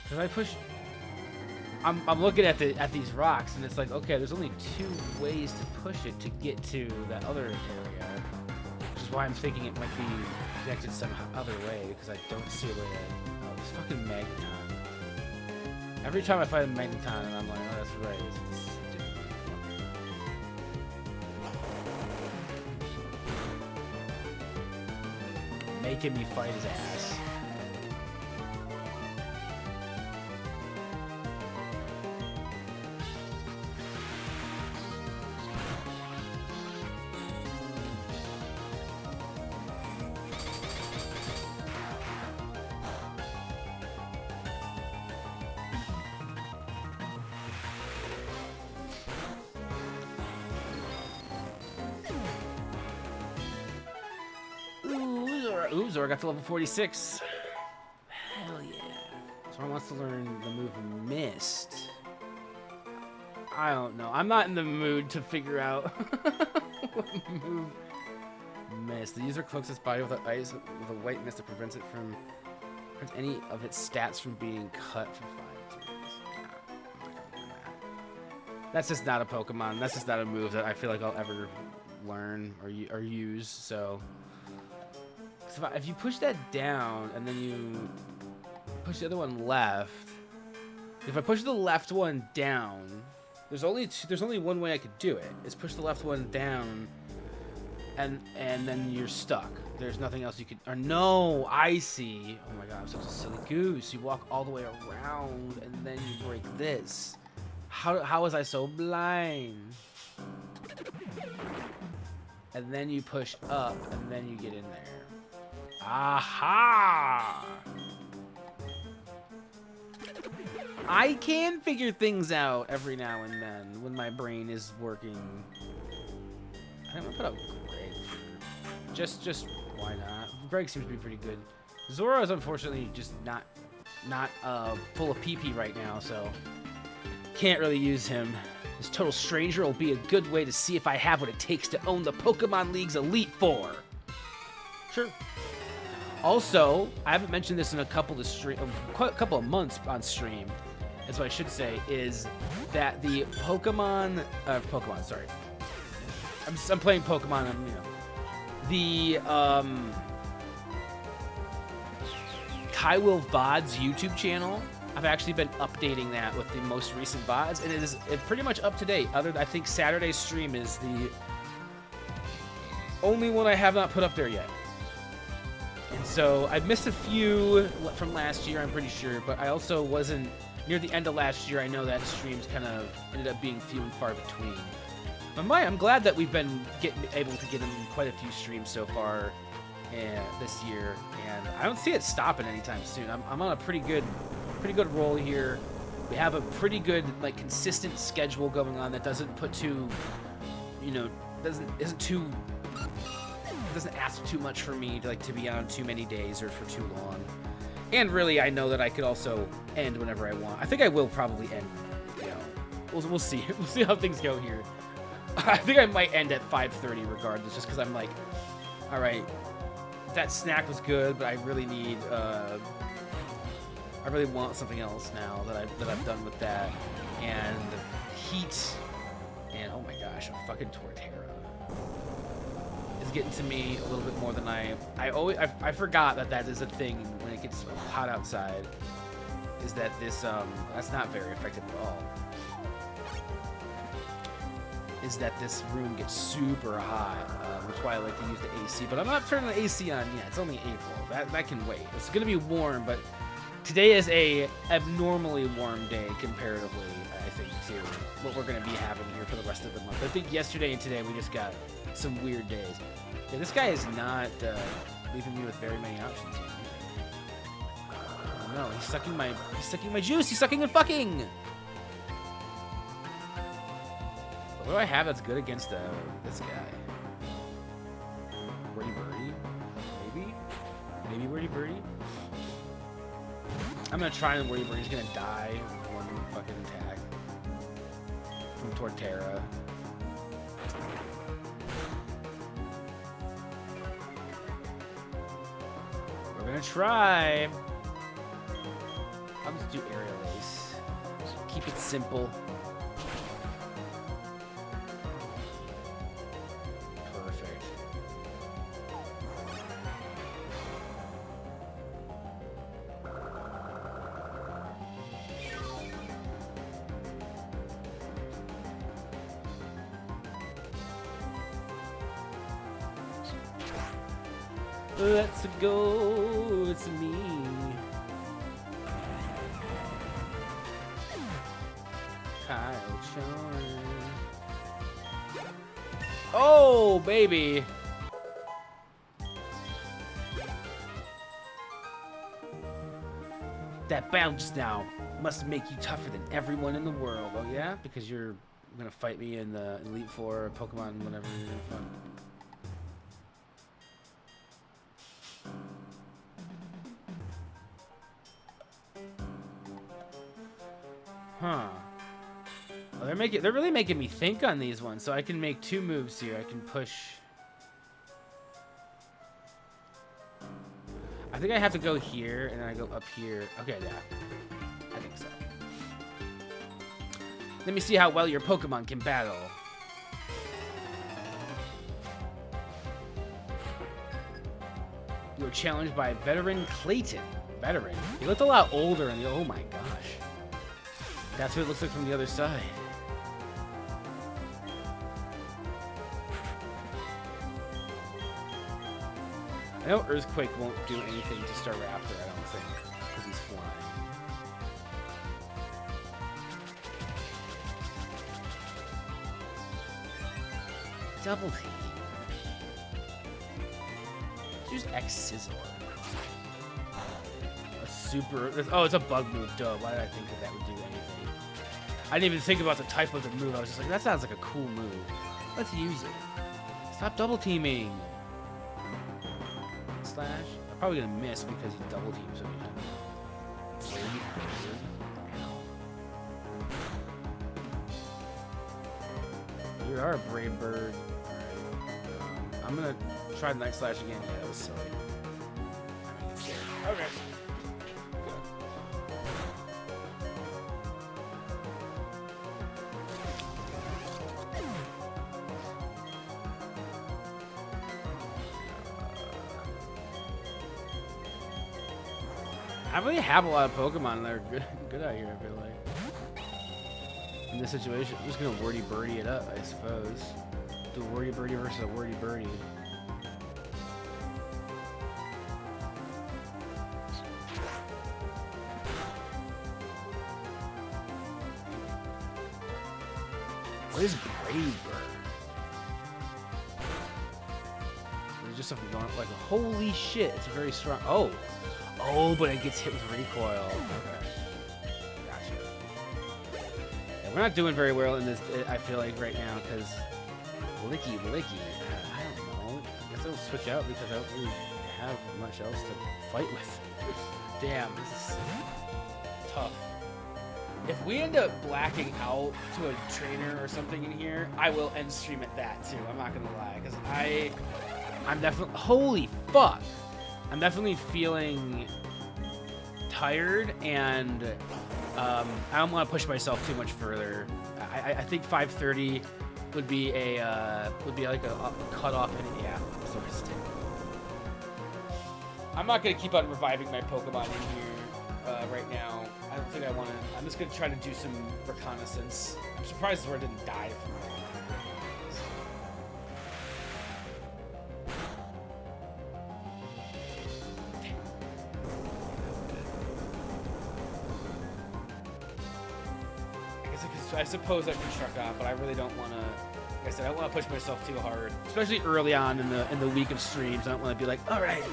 Because I push. I'm looking at these rocks, and it's like, okay, there's only 2 ways to push it to get to that other area. Why I'm thinking it might be connected some other way, because I don't see a way to. Oh, this fucking magneton. Every time I fight a magneton, and I'm like, oh, that's right. It's making me fight his ass. Ooh, Zora got to level 46. Hell yeah. Zora wants to learn the move Mist. I don't know. I'm not in the mood to figure out what move Mist. The user cloaks its body with a white mist that prevents any of its stats from being cut for 5 turns. That's just not a Pokemon. That's just not a move that I feel like I'll ever learn or use. So if you push that down and then you push the other one left, if I push the left one down, there's only one way I could do it. Is push the left one down, and then you're stuck. There's nothing else you could. Or no, I see. Oh my god, I'm such a silly goose. You walk all the way around and then you break this. How was I so blind? And then you push up and then you get in there. Aha! I can figure things out every now and then when my brain is working. I'm gonna put up Greg for just why not? Greg seems to be pretty good. Zora is unfortunately just not full of PP right now, so can't really use him. This total stranger will be a good way to see if I have what it takes to own the Pokemon League's Elite Four. Sure. Also, I haven't mentioned this in a couple of months on stream. That's what I should say, is that the Pokemon, sorry. I'm playing Pokemon, the Kaiwill VOD's YouTube channel. I've actually been updating that with the most recent VODs, and it's pretty much up to date. I think Saturday's stream is the only one I have not put up there yet. And so I've missed a few from last year, I'm pretty sure, but I also wasn't near the end of last year. I know that streams kind of ended up being few and far between. But I'm glad that we've been able to get in quite a few streams so far this year, and I don't see it stopping anytime soon. I'm on a pretty good roll here. We have a pretty good consistent schedule going on that doesn't put too, isn't too doesn't ask too much for me to be on too many days or for too long. And really, I know that I could also end whenever I want. I think I will probably end. You know, we'll see. We'll see how things go here. I think I might end at 5:30 regardless, just because I'm like, all right, that snack was good, but I really need. I really want something else now that I've done with that, and heat, and oh my gosh, a fucking Torterra is getting to me a little bit more than I forgot that is a thing when it gets hot outside. Is that this that's not very effective at all. Is that this room gets super hot, which is why I like to use the AC. But I'm not turning the AC on yet. It's only April. That can wait. It's gonna be warm, but today is a abnormally warm day comparatively, I think, to what we're gonna be having here for the rest of the month. I think yesterday and today we just got some weird days. Yeah, this guy is not leaving me with very many options here. Oh no, he's sucking my juice. He's sucking and fucking. What do I have that's good against this guy? Wordy Birdie? Maybe Wordy Birdie? I'm gonna try and Wordy Birdie's gonna die with one fucking attack from Torterra. We're gonna try. I'll just do Aerial Ace. Just keep it simple. Let's go, it's me. Kyle Charm. Oh, baby. That battle just now must make you tougher than everyone in the world. Oh, yeah? Because you're gonna fight me in the Elite Four, Pokemon, whatever you're gonna fight. Huh. Well, they're really making me think on these ones, so I can make two moves here. I can push. I think I have to go here, and then I go up here. Okay, yeah. I think so. Let me see how well your Pokemon can battle. You were challenged by veteran Clayton. Veteran? He looked a lot older, and oh my gosh. That's what it looks like from the other side. I know Earthquake won't do anything to Staraptor, I don't think, because he's flying. Double team. Use X Scissor. A super. Oh, it's a bug move. Duh. Why did I think that would do anything? I didn't even think about the type of the move. I was just like, that sounds like a cool move. Let's use it. Stop double teaming. Slash. I'm probably gonna miss because he double teams me. You are a brave bird. Alright. I'm gonna try the Night Slash again. Yeah, that was silly. Okay. I really have a lot of Pokemon that are good out here, I feel like. In this situation, I'm just gonna Wordy Birdie it up, I suppose. Do a Wordy Birdie versus a Wordy Birdie. What is Brave Bird? There's just something going on. Like, holy shit, it's a very strong. Oh! Oh, but it gets hit with recoil. Okay. Gotcha. Yeah, we're not doing very well in this, I feel like, right now, because Licky. I don't know. guess I'll switch out because I don't really have much else to fight with. Damn, this is tough. If we end up blacking out to a trainer or something in here, I will end stream at that too. I'm not gonna lie, because I'm definitely, holy fuck, I'm definitely feeling tired, and I don't want to push myself too much further. I think 5:30 would be like a cutoff, and yeah, so I'm not gonna keep on reviving my Pokemon in here right now. I don't think I want to. I'm just gonna try to do some reconnaissance. I'm surprised Zora didn't die from that. I suppose I can truck off, but I really don't want to. Like I said, I don't want to push myself too hard, especially early on in the week of streams. I don't want to be like, all right,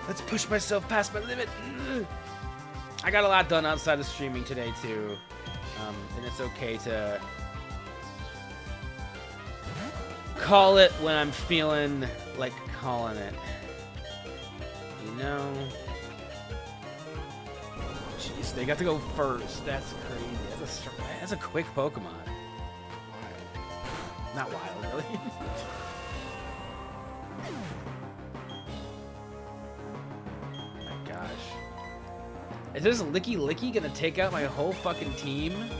let's push myself past my limit. I got a lot done outside of streaming today too, and it's okay to call it when I'm feeling like calling it. You know? Jeez, they got to go first. That's crazy. That's a quick Pokemon. Wild. Not wild, really. My gosh. Is this Licky Licky gonna take out my whole fucking team?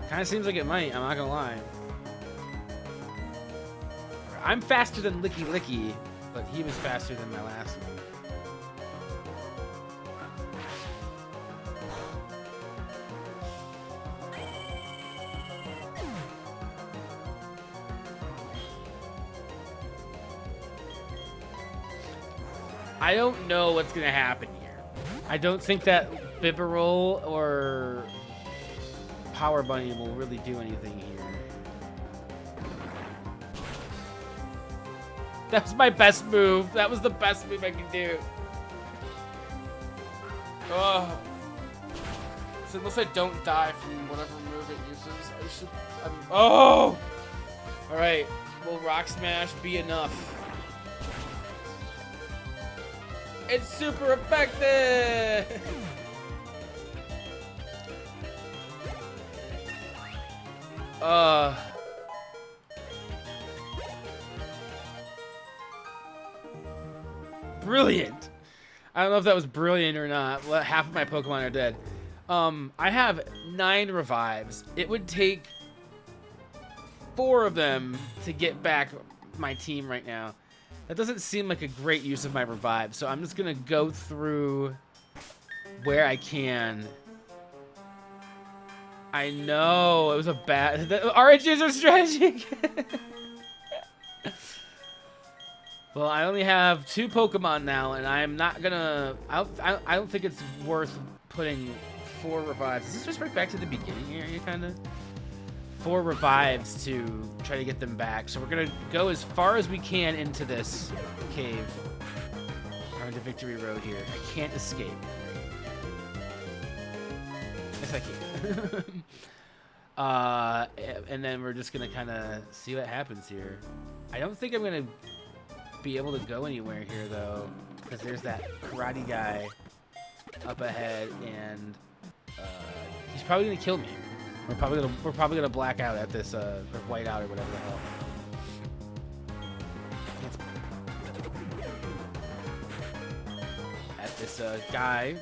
Kinda seems like it might, I'm not gonna lie. I'm faster than Licky Licky, but he was faster than my last one. I don't know what's gonna happen here. I don't think that Bibarel or Power Bunny will really do anything here. That was my best move. That was the best move I could do. Oh. So unless I don't die from whatever move it uses, I should. Oh! Alright. Will Rock Smash be enough? It's super effective! Brilliant! I don't know if that was brilliant or not. Well, half of my Pokemon are dead. I have 9 revives. It would take 4 of them to get back my team right now. That doesn't seem like a great use of my revive, so I'm just gonna go through where I can. I know, it was a bad... The RNGs are strategic! Well, I only have 2 Pokemon now, and I'm not gonna... I don't think it's worth putting 4 revives. Is this just right back to the beginning area, kinda? 4 revives to try to get them back. So we're gonna go as far as we can into this cave. Or into Victory Road here. I can't escape. Yes, I can. And then we're just gonna kind of see what happens here. I don't think I'm gonna be able to go anywhere here though, because there's that karate guy up ahead, and he's probably gonna kill me. We're probably gonna black out at this or white out or whatever the hell. At this guy.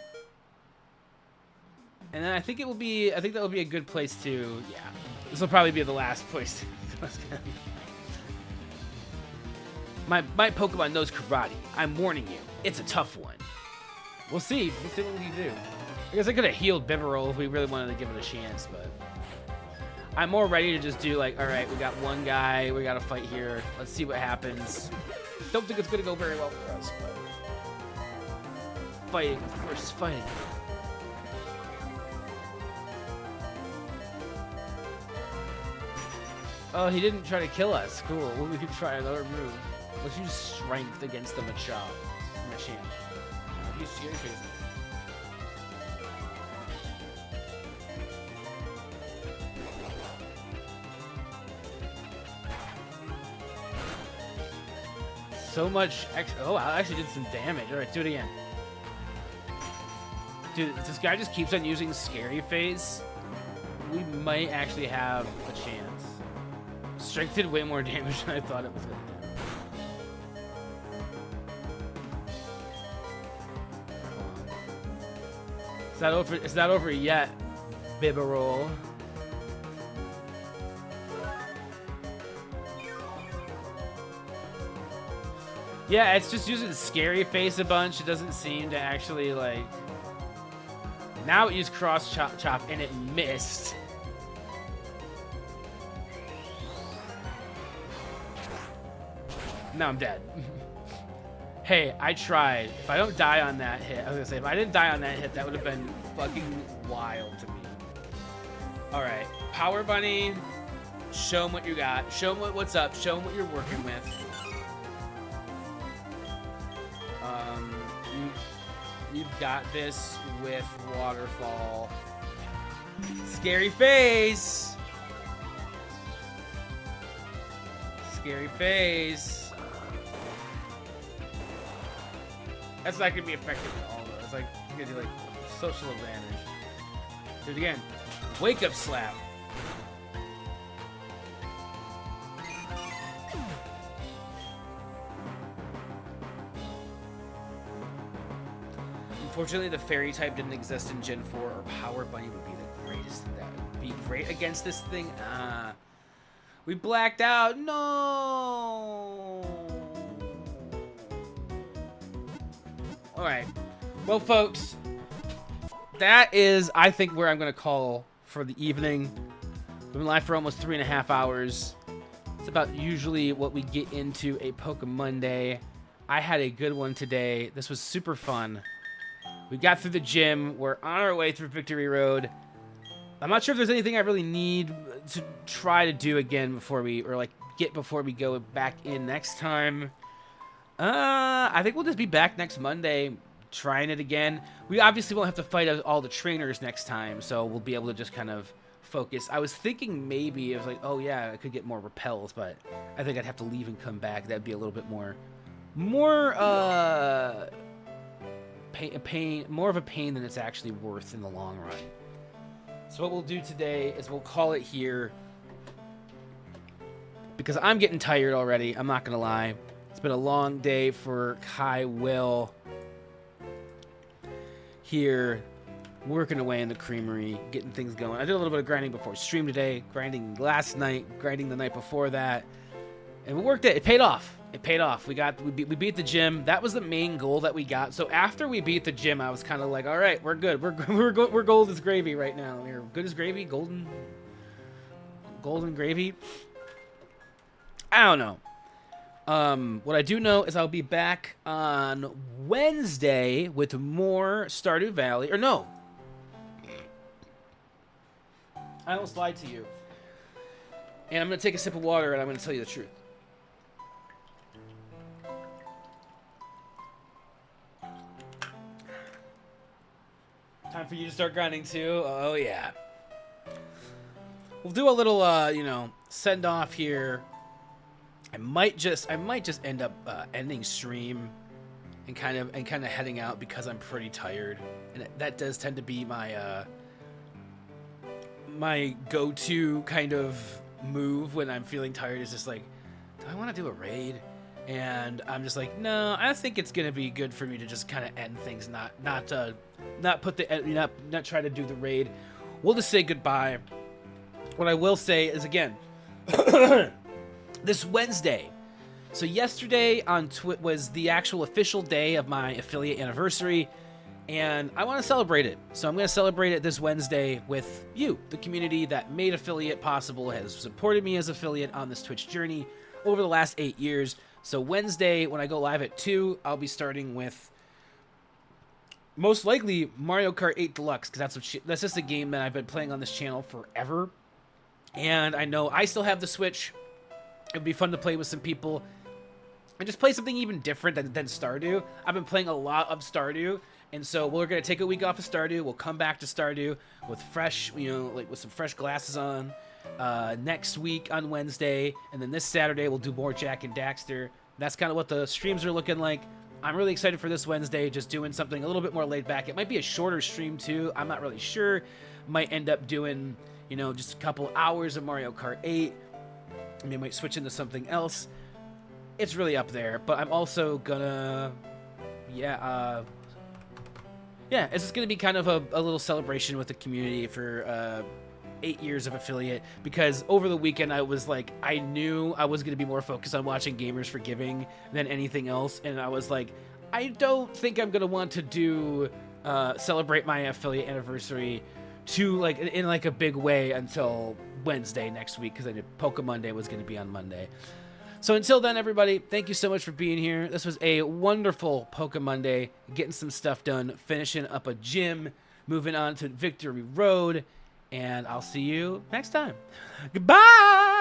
And then I think that will be a good place to, yeah. This will probably be the last place. My Pokemon knows karate. I'm warning you. It's a tough one. We'll see. We'll see what we can do. I guess I could have healed Bibarel if we really wanted to give it a chance, but I'm more ready to just do like, all right, we got one guy, we got to fight here. Let's see what happens. Don't think it's gonna go very well for us, but fighting, of course, fighting. Oh, he didn't try to kill us. Cool. Well, we could try another move. Let's use strength against the Machamp. Use Scary Face. so much oh, I actually did some damage. All right, do it again. Dude, if this guy just keeps on using Scary Face, we might actually have a chance. Strength did way more damage than I thought it was going to do. It's not over yet, Bibberol. Yeah, it's just using Scary Face a bunch. It doesn't seem to actually, like... Now it used Cross Chop and it missed. Now I'm dead. Hey, I tried. If I don't die on that hit, I was gonna say, if I didn't die on that hit, that would have been fucking wild to me. Alright, Power Bunny. Show them what you got. Show them what's up. Show them what you're working with. You've got this with Waterfall. Scary Face. Scary Face. That's not gonna be effective at all, though. It's like you gotta do like social advantage. Do it again. Wake Up Slap. Unfortunately, the fairy type didn't exist in Gen 4, or Power Bunny would be the greatest. That would be great against this thing. We blacked out. No. All right. Well, folks, that is, I think, where I'm going to call for the evening. We've been live for almost 3.5 hours. It's about usually what we get into a PokéMonday. I had a good one today. This was super fun. We got through the gym. We're on our way through Victory Road. I'm not sure if there's anything I really need to try to do again before we, or like before we go back in next time. I think we'll just be back next Monday trying it again. We obviously won't have to fight all the trainers next time, so we'll be able to just kind of focus. I was thinking maybe it was like, oh yeah, I could get more repels, but I think I'd have to leave and come back. That'd be a little bit more of a pain than it's actually worth in the long run. So what we'll do today is we'll call it here, because I'm getting tired already. I'm not gonna lie. It's been a long day for Kai Will here, working away in the creamery, getting things going. I did a little bit of grinding before stream today, grinding last night, grinding the night before that, and we worked it. It paid off. It paid off. We beat the gym. That was the main goal that we got. So after we beat the gym, I was kind of like, all right, we're good. We're gold as gravy right now. We're good as gravy. Golden gravy. I don't know. What I do know is I'll be back on Wednesday with more Stardew Valley. Or no. I almost lied to you. And I'm going to take a sip of water and I'm going to tell you the truth. Time for you to start grinding too. Oh yeah. We'll do a little, send off here. I might just end up ending stream and kind of heading out because I'm pretty tired, and that does tend to be my my go-to kind of move when I'm feeling tired. Is just like, do I want to do a raid? And I'm just like, no, I think it's gonna be good for me to just kind of end things, not try to do the raid. We'll just say goodbye. What I will say is, again, this Wednesday. So yesterday on Twitch was the actual official day of my affiliate anniversary, and I want to celebrate it. So I'm going to celebrate it this Wednesday with you, the community that made affiliate possible, has supported me as affiliate on this Twitch journey over the last 8 years. So Wednesday, when I go live at 2, I'll be starting with most likely Mario Kart 8 Deluxe, because that's just a game that I've been playing on this channel forever. And I know I still have the Switch. It would be fun to play with some people and just play something even different than Stardew. I've been playing a lot of Stardew, and so we're going to take a week off of Stardew. We'll come back to Stardew with fresh, with some fresh glasses on next week on Wednesday. And then this Saturday, we'll do more Jack and Daxter. that's kind of what the streams are looking like. I'm really excited for this Wednesday, just doing something a little bit more laid back. It might be a shorter stream too. I'm not really sure. Might end up doing, you know, just a couple hours of Mario Kart 8. I mean, might switch into something else. It's really up there. But I'm also gonna, it's just gonna be kind of a little celebration with the community for 8 years of affiliate, because over the weekend I was like, I knew I was going to be more focused on watching Gamers for Giving than anything else, and I was like, I don't think I'm going to want to do celebrate my affiliate anniversary in a big way until Wednesday next week, because I knew PokéMonday was going to be on Monday. So until then, everybody, thank you so much for being here. This was a wonderful PokéMonday, getting some stuff done, finishing up a gym, moving on to Victory Road. And I'll see you next time. Goodbye!